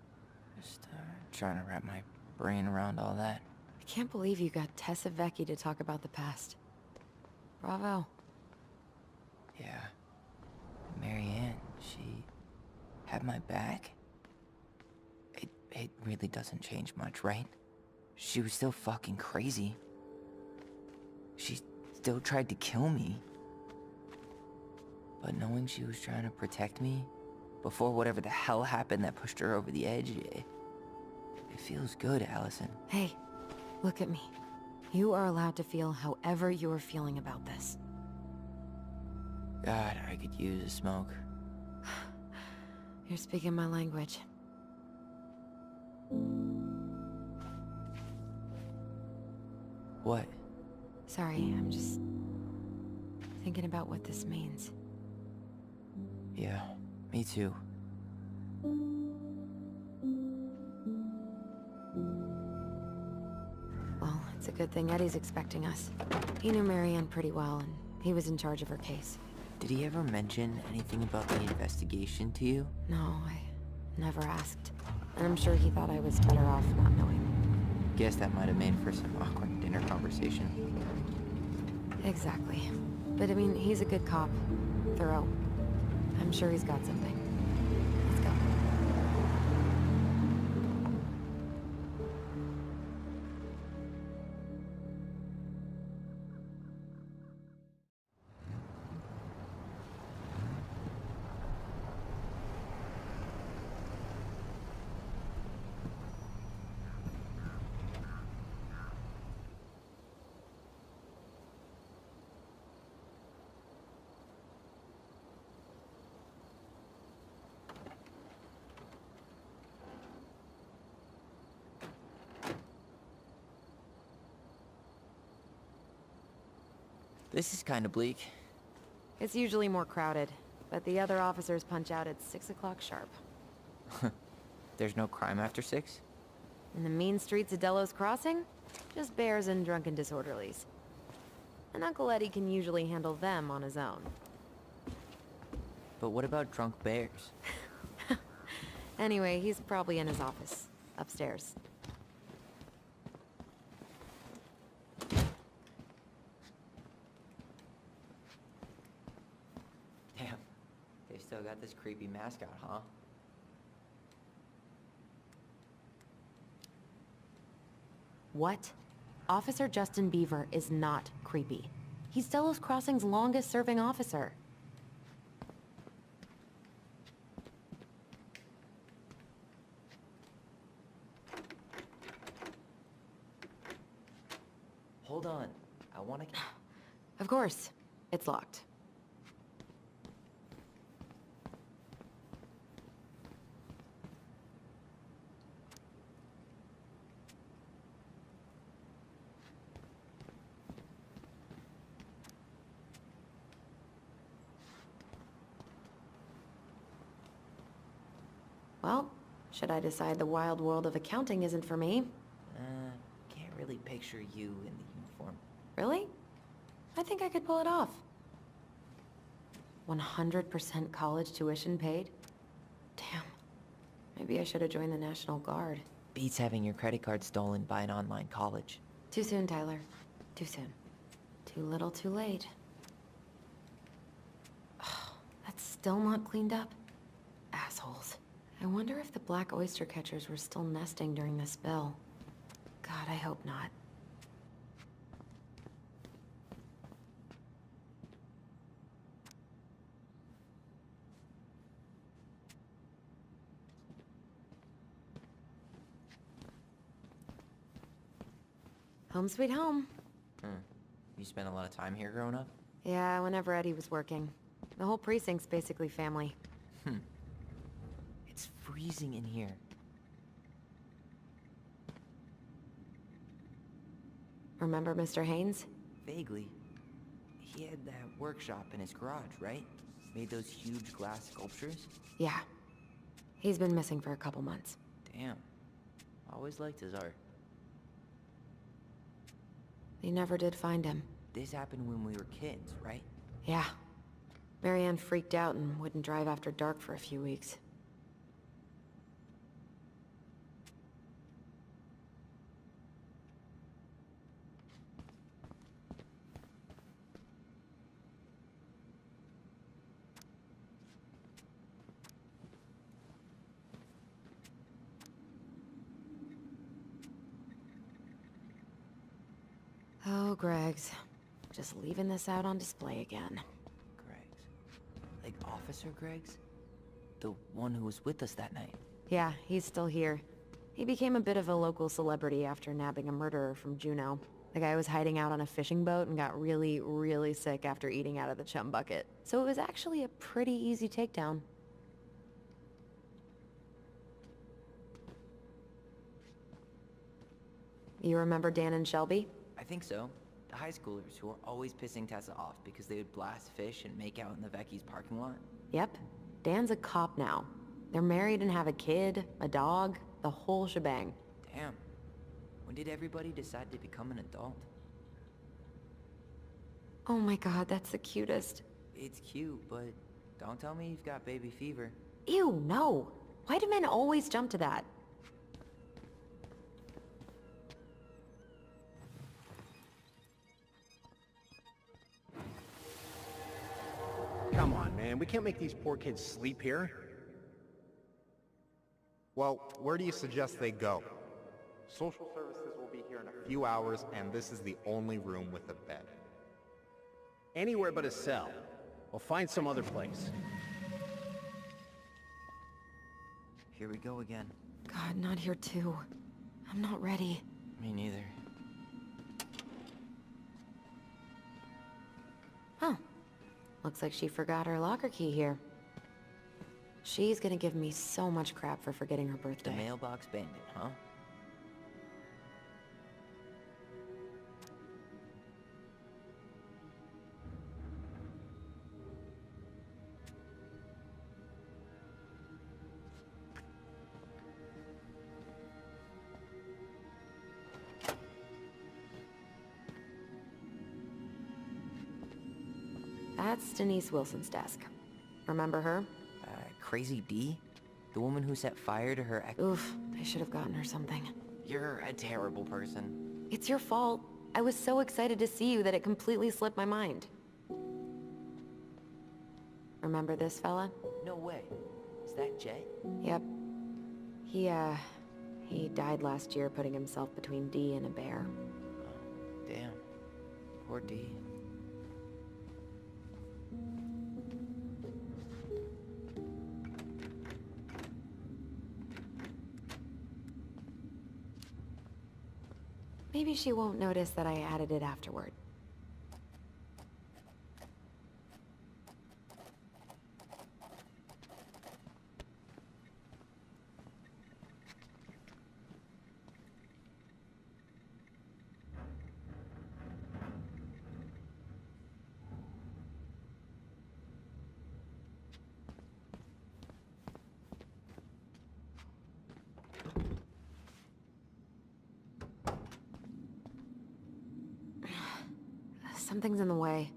Just trying to wrap my brain around all that. I can't believe you got Tessa Vecchi to talk about the past. Bravo. Yeah. Marianne, she had my back. It really doesn't change much, right? She was still fucking crazy. She still tried to kill me. But knowing she was trying to protect me before whatever the hell happened that pushed her over the edge, it feels good, Allison. Hey, look at me. You are allowed to feel however you're feeling about this. God, I could use a smoke. You're speaking my language. What? Sorry, I'm just thinking about what this means. Yeah, me too. Well, it's a good thing Eddie's expecting us. He knew Marianne pretty well, and he was in charge of her case. Did he ever mention anything about the investigation to you? No, I never asked. And I'm sure he thought I was better off not knowing. Guess that might have made for some awkward dinner conversation. Exactly. But I mean, he's a good cop. Thorough. I'm sure he's got something. Let's go. This is kind of bleak. It's usually more crowded, but the other officers punch out at 6 o'clock sharp. There's no crime after 6? In the mean streets of Delos Crossing, just bears and drunken disorderlies. And Uncle Eddie can usually handle them on his own. But what about drunk bears? Anyway, he's probably in his office, upstairs. Damn, they still got this creepy mascot, huh? What? Officer Justin Beaver is not creepy. He's Delos Crossing's longest-serving officer. Hold on, I wanna... Of course. It's locked. Well, should I decide the wild world of accounting isn't for me? Can't really picture you in the uniform. Really? I think I could pull it off. 100% college tuition paid? Damn. Maybe I should have joined the National Guard. Beats having your credit card stolen by an online college. Too soon, Tyler. Too soon. Too little, too late. That's still not cleaned up? Assholes. I wonder if the black oyster catchers were still nesting during the spill. God, I hope not. Home sweet home. You spent a lot of time here growing up? Yeah, whenever Eddie was working. The whole precinct's basically family. It's freezing in here. Remember Mr. Haynes? Vaguely. He had that workshop in his garage, right? Made those huge glass sculptures? Yeah. He's been missing for a couple months. Damn. Always liked his art. They never did find him. This happened when we were kids, right? Yeah. Marianne freaked out and wouldn't drive after dark for a few weeks. Oh, Greggs. Just leaving this out on display again. Greggs. Like Officer Greggs? The one who was with us that night. Yeah, he's still here. He became a bit of a local celebrity after nabbing a murderer from Juneau. The guy was hiding out on a fishing boat and got really, really sick after eating out of the chum bucket. So it was actually a pretty easy takedown. You remember Dan and Shelby? I think so. The high schoolers who were always pissing Tessa off because they would blast fish and make out in the Vecchi's parking lot. Yep. Dan's a cop now. They're married and have a kid, a dog, the whole shebang. Damn. When did everybody decide to become an adult? Oh my god, that's the cutest. It's cute, but don't tell me you've got baby fever. Ew, no. Why do men always jump to that? Come on, man. We can't make these poor kids sleep here. Well, where do you suggest they go? Social services will be here in a few hours, and this is the only room with a bed. Anywhere but a cell. We'll find some other place. Here we go again. God, not here too. I'm not ready. Me neither. Huh. Looks like she forgot her locker key here. She's gonna give me so much crap for forgetting her The birthday. mailbox bandit, huh? That's Denise Wilson's desk. Remember her? Crazy D? The woman who set fire to her ex- Oof, I should have gotten her something. You're a terrible person. It's your fault. I was so excited to see you that it completely slipped my mind. Remember this fella? No way. Is that Jay? Yep. He died last year putting himself between D and a bear. Damn. Poor D. Maybe she won't notice that I added it afterward. Something's in the way.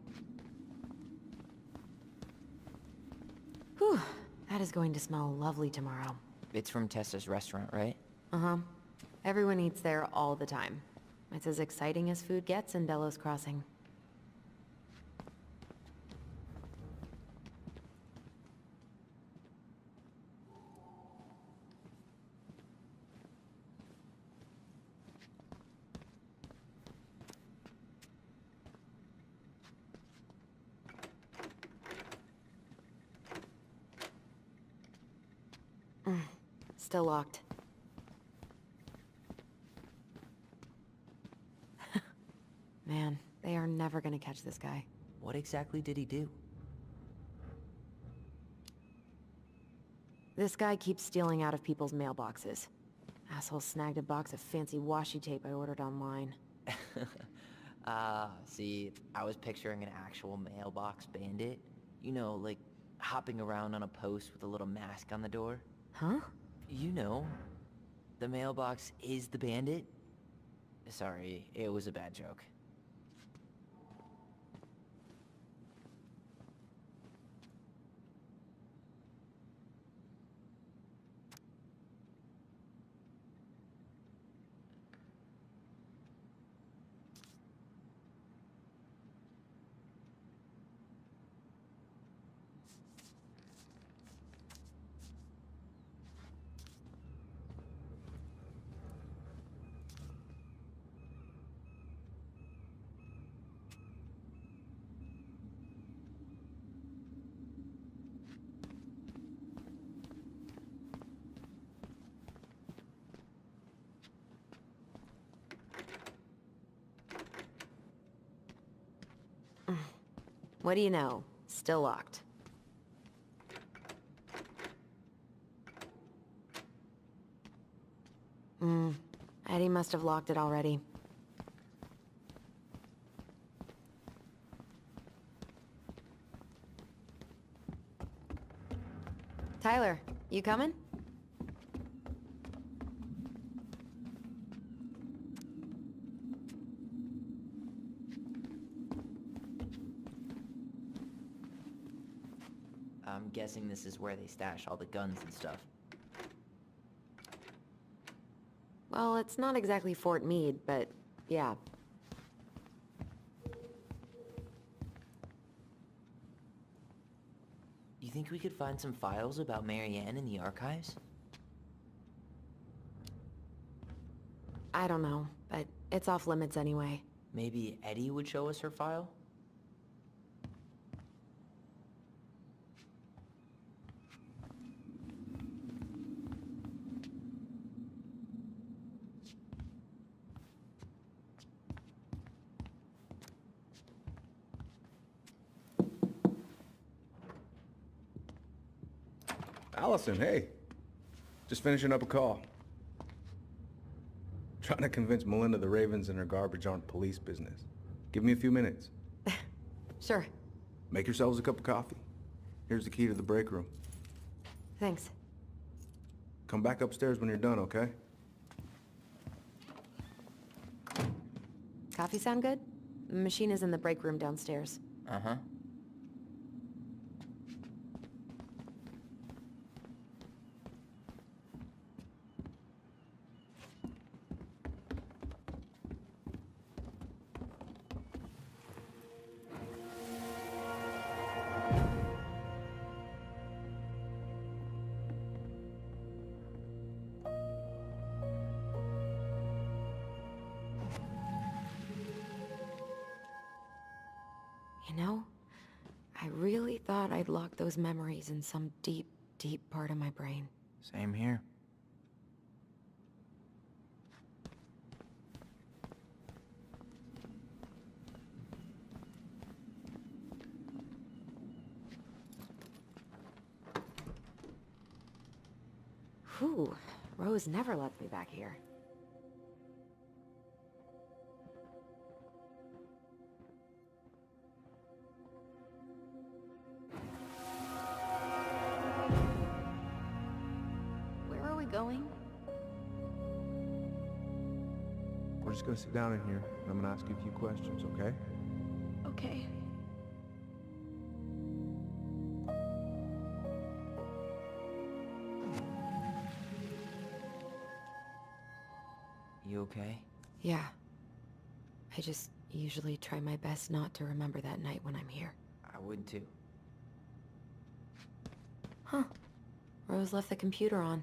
Whew, that is going to smell lovely tomorrow. It's from Tessa's restaurant, right? Uh-huh. Everyone eats there all the time. It's as exciting as food gets in Delos Crossing. Still locked. Man, they are never gonna catch this guy. What exactly did he do? This guy keeps stealing out of people's mailboxes. Asshole snagged a box of fancy washi tape I ordered online. See, I was picturing an actual mailbox bandit. You know, like hopping around on a post with a little mask on the door. Huh? You know, the mailbox is the bandit. Sorry, it was a bad joke. What do you know? Still locked. Eddie must have locked it already. Tyler, you coming? I'm guessing this is where they stash all the guns and stuff. Well, it's not exactly Fort Meade, but yeah. You think we could find some files about Marianne in the archives? I don't know, but it's off limits anyway. Maybe Eddie would show us her file? Allison, hey. Just finishing up a call. Trying to convince Melinda the Ravens and her garbage aren't police business. Give me a few minutes. Sure. Make yourselves a cup of coffee. Here's the key to the break room. Thanks. Come back upstairs when you're done, okay? Coffee sound good? The machine is in the break room downstairs. Uh-huh. know, I really thought I'd locked those memories in some deep, deep part of my brain. Same here. Whew, Rose never lets me back here. Where are we going? We're just gonna sit down in here, and I'm gonna ask you a few questions, okay? Okay. You okay? Yeah. I just usually try my best not to remember that night when I'm here. I would too. Huh. Rose left the computer on.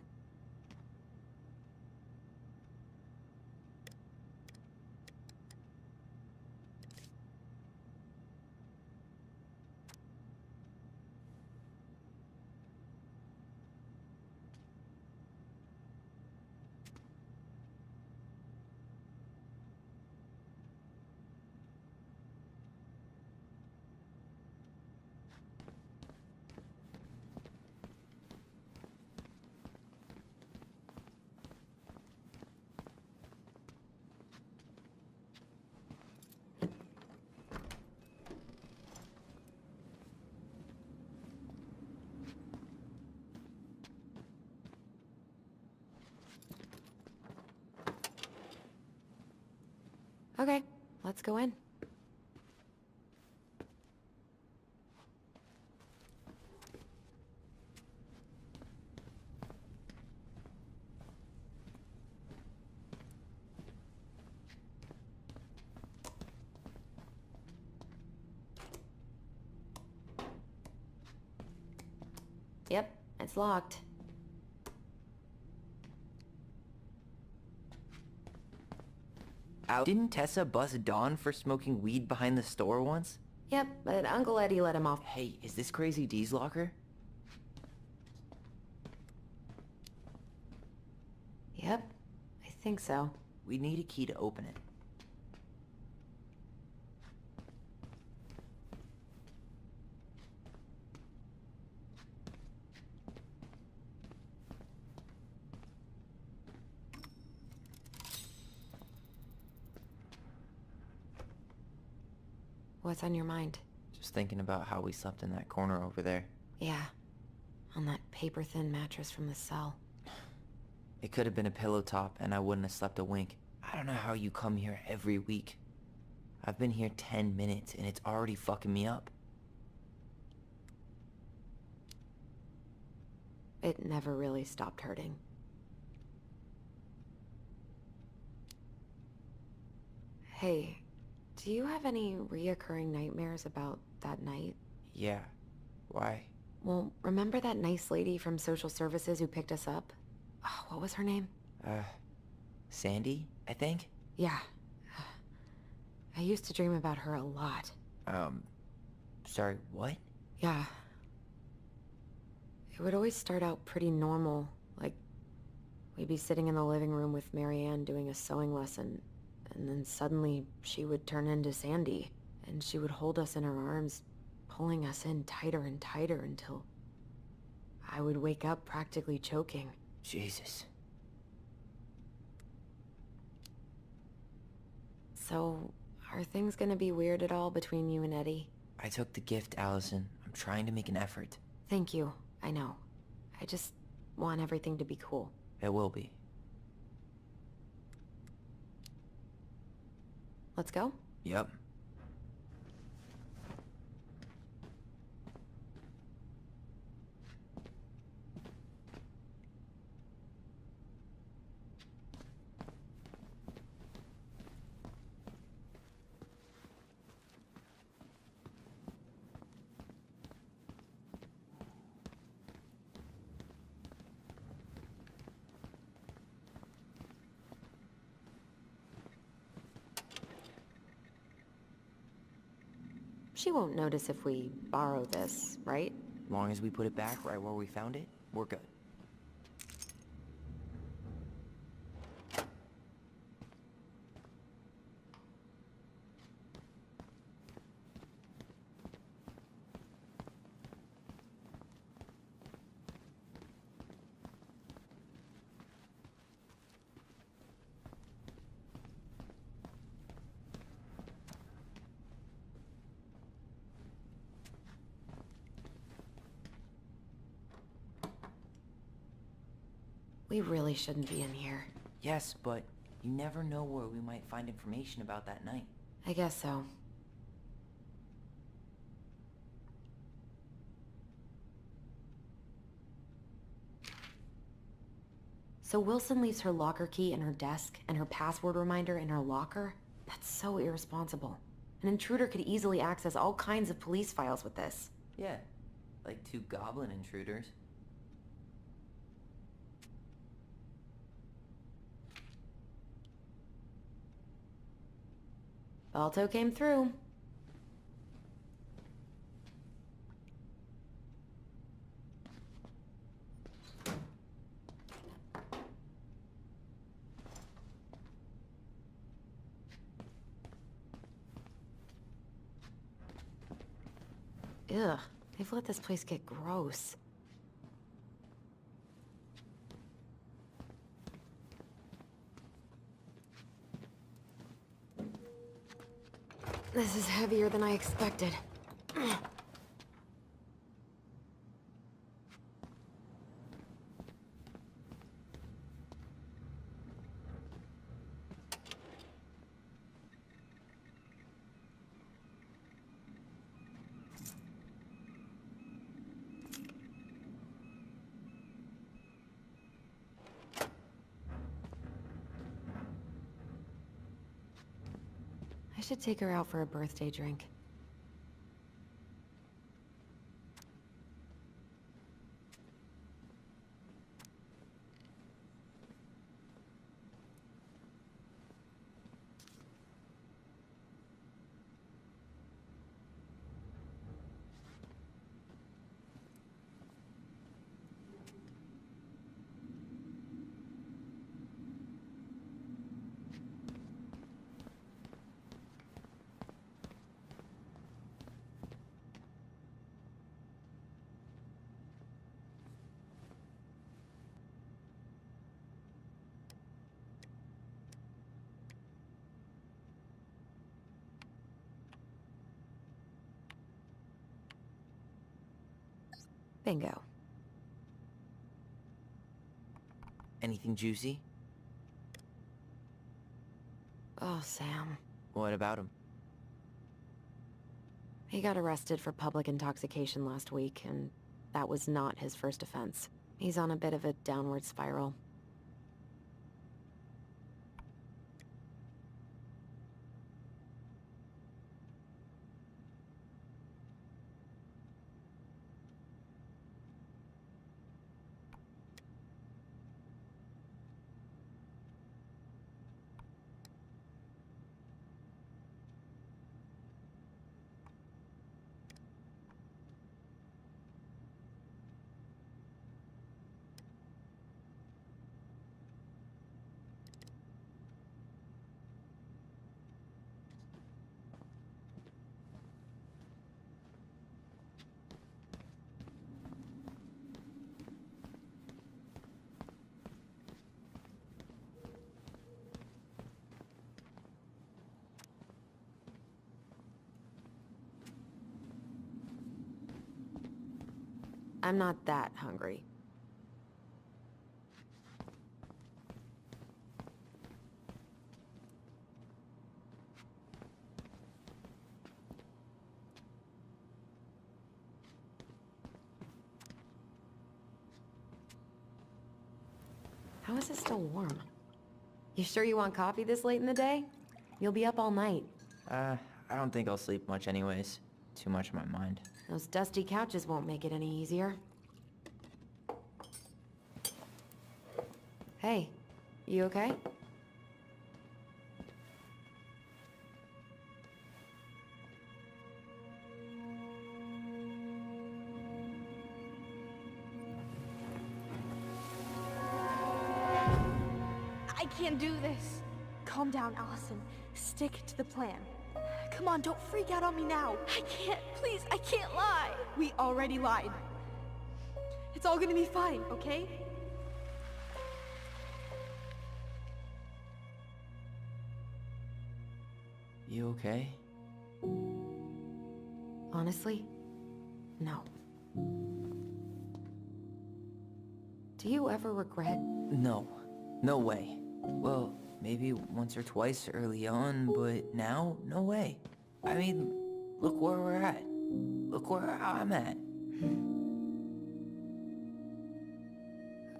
Okay, let's go in. Yep, it's locked. Didn't Tessa bust Dawn for smoking weed behind the store once? Yep, but Uncle Eddie let him off. Hey, is this Crazy D's locker? Yep, I think so. We need a key to open it. What's on your mind? Just thinking about how we slept in that corner over there. Yeah, on that paper-thin mattress from the cell. It could have been a pillow top and I wouldn't have slept a wink. I don't know how you come here every week. I've been here 10 minutes and it's already fucking me up. It never really stopped hurting. Hey, do you have any reoccurring nightmares about that night? Yeah. Why? Well, remember that nice lady from social services who picked us up? Oh, what was her name? Sandy, I think? Yeah. I used to dream about her a lot. Sorry, what? Yeah. It would always start out pretty normal, like we'd be sitting in the living room with Marianne doing a sewing lesson, and then suddenly she would turn into Sandy, and she would hold us in her arms, pulling us in tighter and tighter until I would wake up practically choking. Jesus. So, are things gonna be weird at all between you and Eddie? I took the gift, Allison. I'm trying to make an effort. Thank you. I know. I just want everything to be cool. It will be. Let's go? Yep. She won't notice if we borrow this, right? Long as we put it back right where we found it, we're good. We really shouldn't be in here. Yes, but you never know where we might find information about that night. I guess so. So Wilson leaves her locker key in her desk and her password reminder in her locker? That's so irresponsible. An intruder could easily access all kinds of police files with this. Yeah, like 2 goblin intruders. Balto came through. Ugh, they've let this place get gross. This is heavier than I expected. I should take her out for a birthday drink. Bingo. Anything juicy? Oh, Sam. What about him? He got arrested for public intoxication last week, and that was not his first offense. He's on a bit of a downward spiral. I'm not that hungry. How is it still warm? You sure you want coffee this late in the day? You'll be up all night. I don't think I'll sleep much anyways. Too much on my mind. Those dusty couches won't make it any easier. Hey, you okay? I can't do this. Calm down, Allison. Stick to the plan. Come on, don't freak out on me now. I can't. Please, I can't lie. We already lied. It's all gonna be fine, okay? You okay? Honestly, no. Do you ever regret? No. No way. Well, maybe once or twice early on, but now, no way. I mean, look where we're at. Look where I'm at.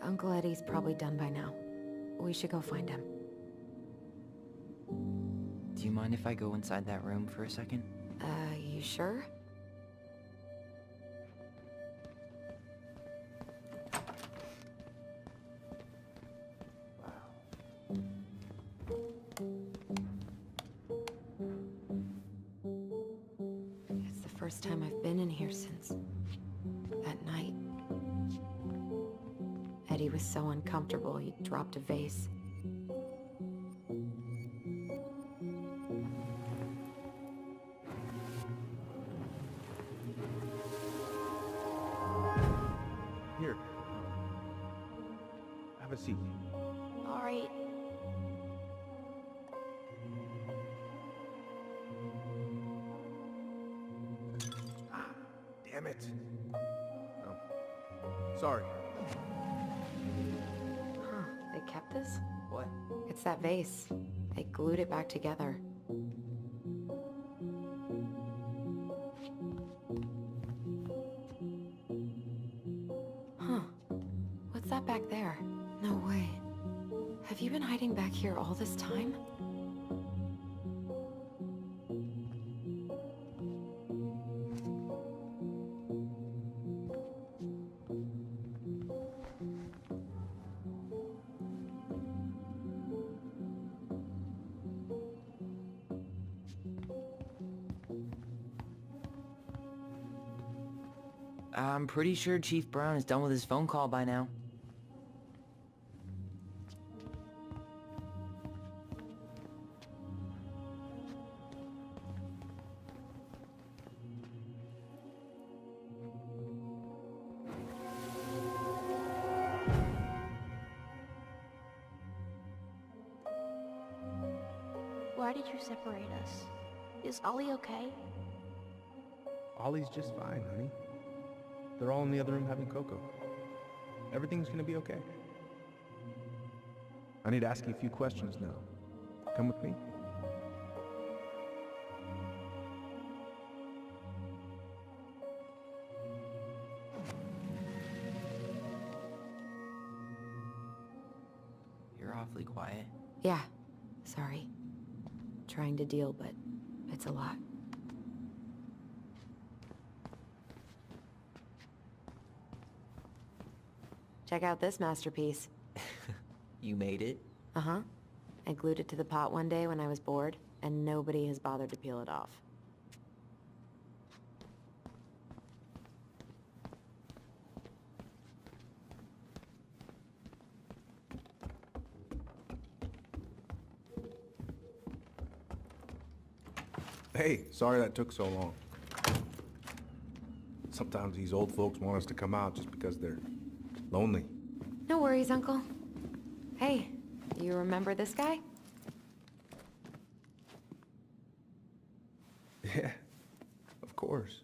Uncle Eddie's probably done by now. We should go find him. Do you mind if I go inside that room for a second? You sure? It's the first time I've been in here since that night. Eddie was so uncomfortable, he dropped a vase. Here. Have a seat. All right. Damn it. Oh. Sorry. Huh, they kept this? What? It's that vase. They glued it back together. Huh. What's that back there? No way. Have you been hiding back here all this time? I'm pretty sure Chief Brown is done with his phone call by now. Why did you separate us? Is Ollie okay? Ollie's just fine, honey. They're all in the other room having cocoa. Everything's gonna be okay. I need to ask you a few questions now. Come with me. You're awfully quiet. Yeah. Sorry. Trying to deal, but it's a lot. Check out this masterpiece. You made it? Uh-huh. I glued it to the pot one day when I was bored, and nobody has bothered to peel it off. Hey, sorry that took so long. Sometimes these old folks want us to come out just because they're lonely. No worries, Uncle. Hey, you remember this guy? Yeah, of course.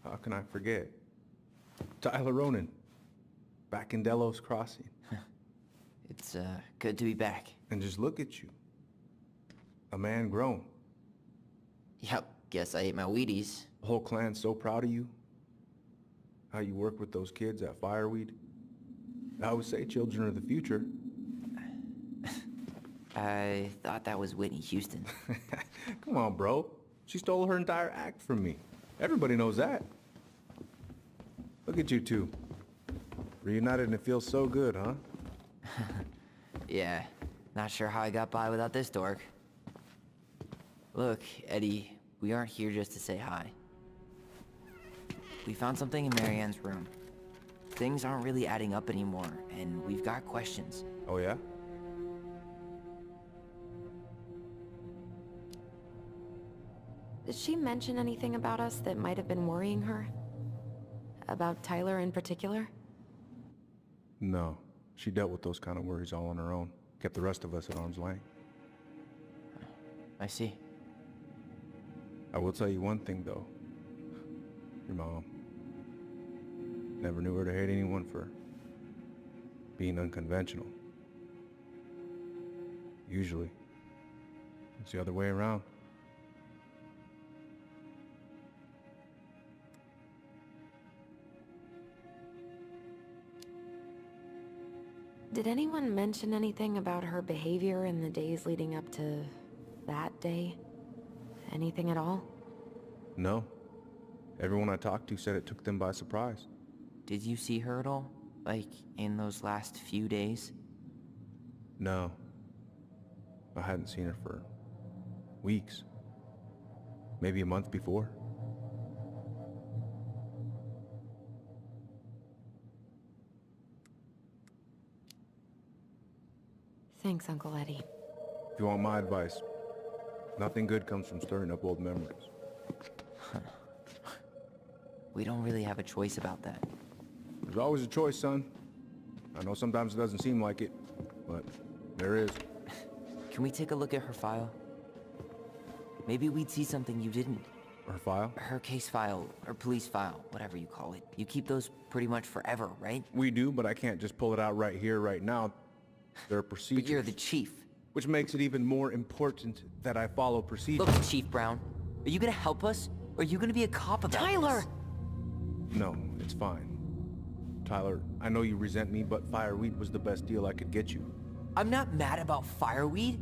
How can I forget? Tyler Ronan, back in Delos Crossing. It's, good to be back. And just look at you. A man grown. Yep, guess I ate my Wheaties. The whole clan's so proud of you. How you work with those kids at Fireweed. I always say children are the future. I thought that was Whitney Houston. Come on, bro. She stole her entire act from me. Everybody knows that. Look at you two. Reunited and it feels so good, huh? Yeah, not sure how I got by without this dork. Look, Eddie, we aren't here just to say hi. We found something in Marianne's room. Things aren't really adding up anymore, and we've got questions. Oh yeah? Did she mention anything about us that might have been worrying her? About Tyler in particular? No. She dealt with those kind of worries all on her own. Kept the rest of us at arm's length. I see. I will tell you one thing, though. Your mom. Never knew her to hate anyone for being unconventional. Usually, it's the other way around. Did anyone mention anything about her behavior in the days leading up to that day? Anything at all? No. Everyone I talked to said it took them by surprise. Did you see her at all? Like, in those last few days? No. I hadn't seen her for weeks. Maybe a month before. Thanks, Uncle Eddie. If you want my advice, nothing good comes from stirring up old memories. We don't really have a choice about that. There's always a choice, son. I know sometimes it doesn't seem like it, but there is. Can we take a look at her file? Maybe we'd see something you didn't. Her file? Her case file, or police file, whatever you call it. You keep those pretty much forever, right? We do, but I can't just pull it out right here, right now. There are procedures. But you're the chief. Which makes it even more important that I follow procedures. Look, Chief Brown, are you gonna help us? Or are you gonna be a cop about Tyler! this? No, it's fine. Tyler, I know you resent me, but fireweed was the best deal I could get you. I'm not mad about fireweed,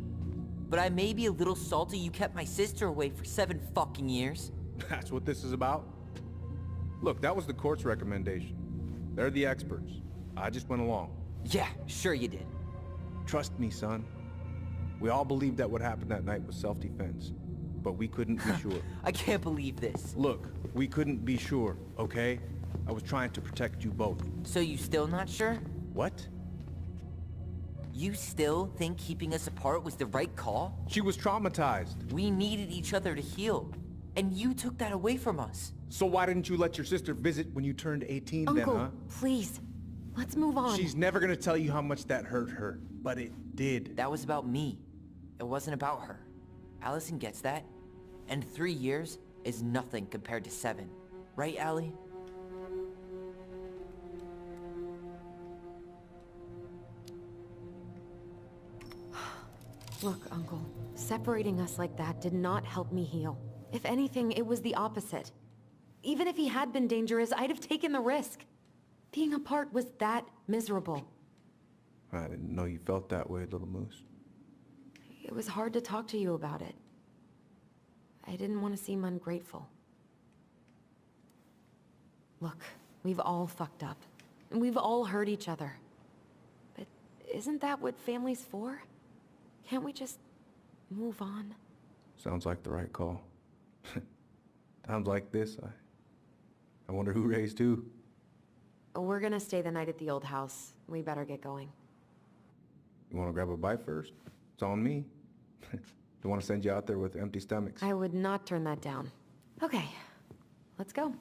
but I may be a little salty you kept my sister away for 7 fucking years. That's what this is about? Look, that was the court's recommendation. They're the experts. I just went along. Yeah, sure you did. Trust me, son. We all believed that what happened that night was self-defense, but we couldn't be sure. I can't believe this. Look, we couldn't be sure, okay? I was trying to protect you both. So you still not sure? What? You still think keeping us apart was the right call? She was traumatized. We needed each other to heal, and you took that away from us. So why didn't you let your sister visit when you turned 18 Uncle, then, huh? please. Let's move on. She's never gonna tell you how much that hurt her, but it did. That was about me. It wasn't about her. Allison gets that. And 3 years is nothing compared to 7. Right, Allie? Look, Uncle, separating us like that did not help me heal. If anything, it was the opposite. Even if he had been dangerous, I'd have taken the risk. Being apart was that miserable. I didn't know you felt that way, little moose. It was hard to talk to you about it. I didn't want to seem ungrateful. Look, we've all fucked up. And we've all hurt each other. But isn't that what family's for? Can't we just move on? Sounds like the right call. Times like this, I wonder who raised who. We're gonna stay the night at the old house. We better get going. You wanna grab a bite first? It's on me. Don't wanna send you out there with empty stomachs. I would not turn that down. Okay, let's go.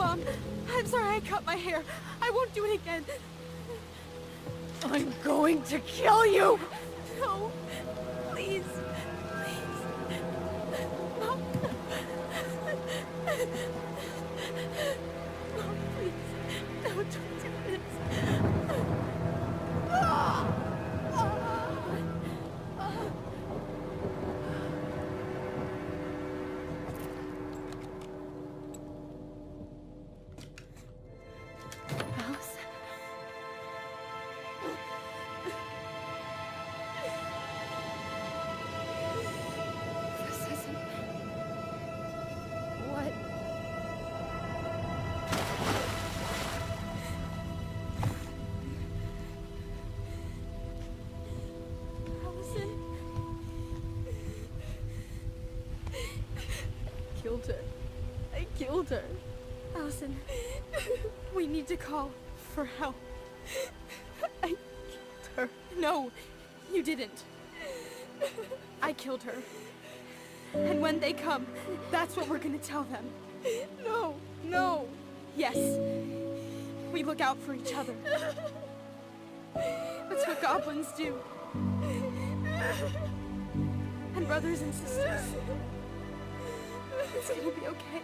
Mom, I'm sorry I cut my hair. I won't do it again. I'm going to kill you! No, please, please. Mom. Mom, please. No, don't do this. Alice? This isn't... What? Allison? Killed her. I killed her. Allison, we need to call for help. I killed her. No, you didn't. I killed her. And when they come, that's what we're gonna tell them. No, no. Yes. We look out for each other. That's what goblins do. And brothers and sisters. It's gonna be okay.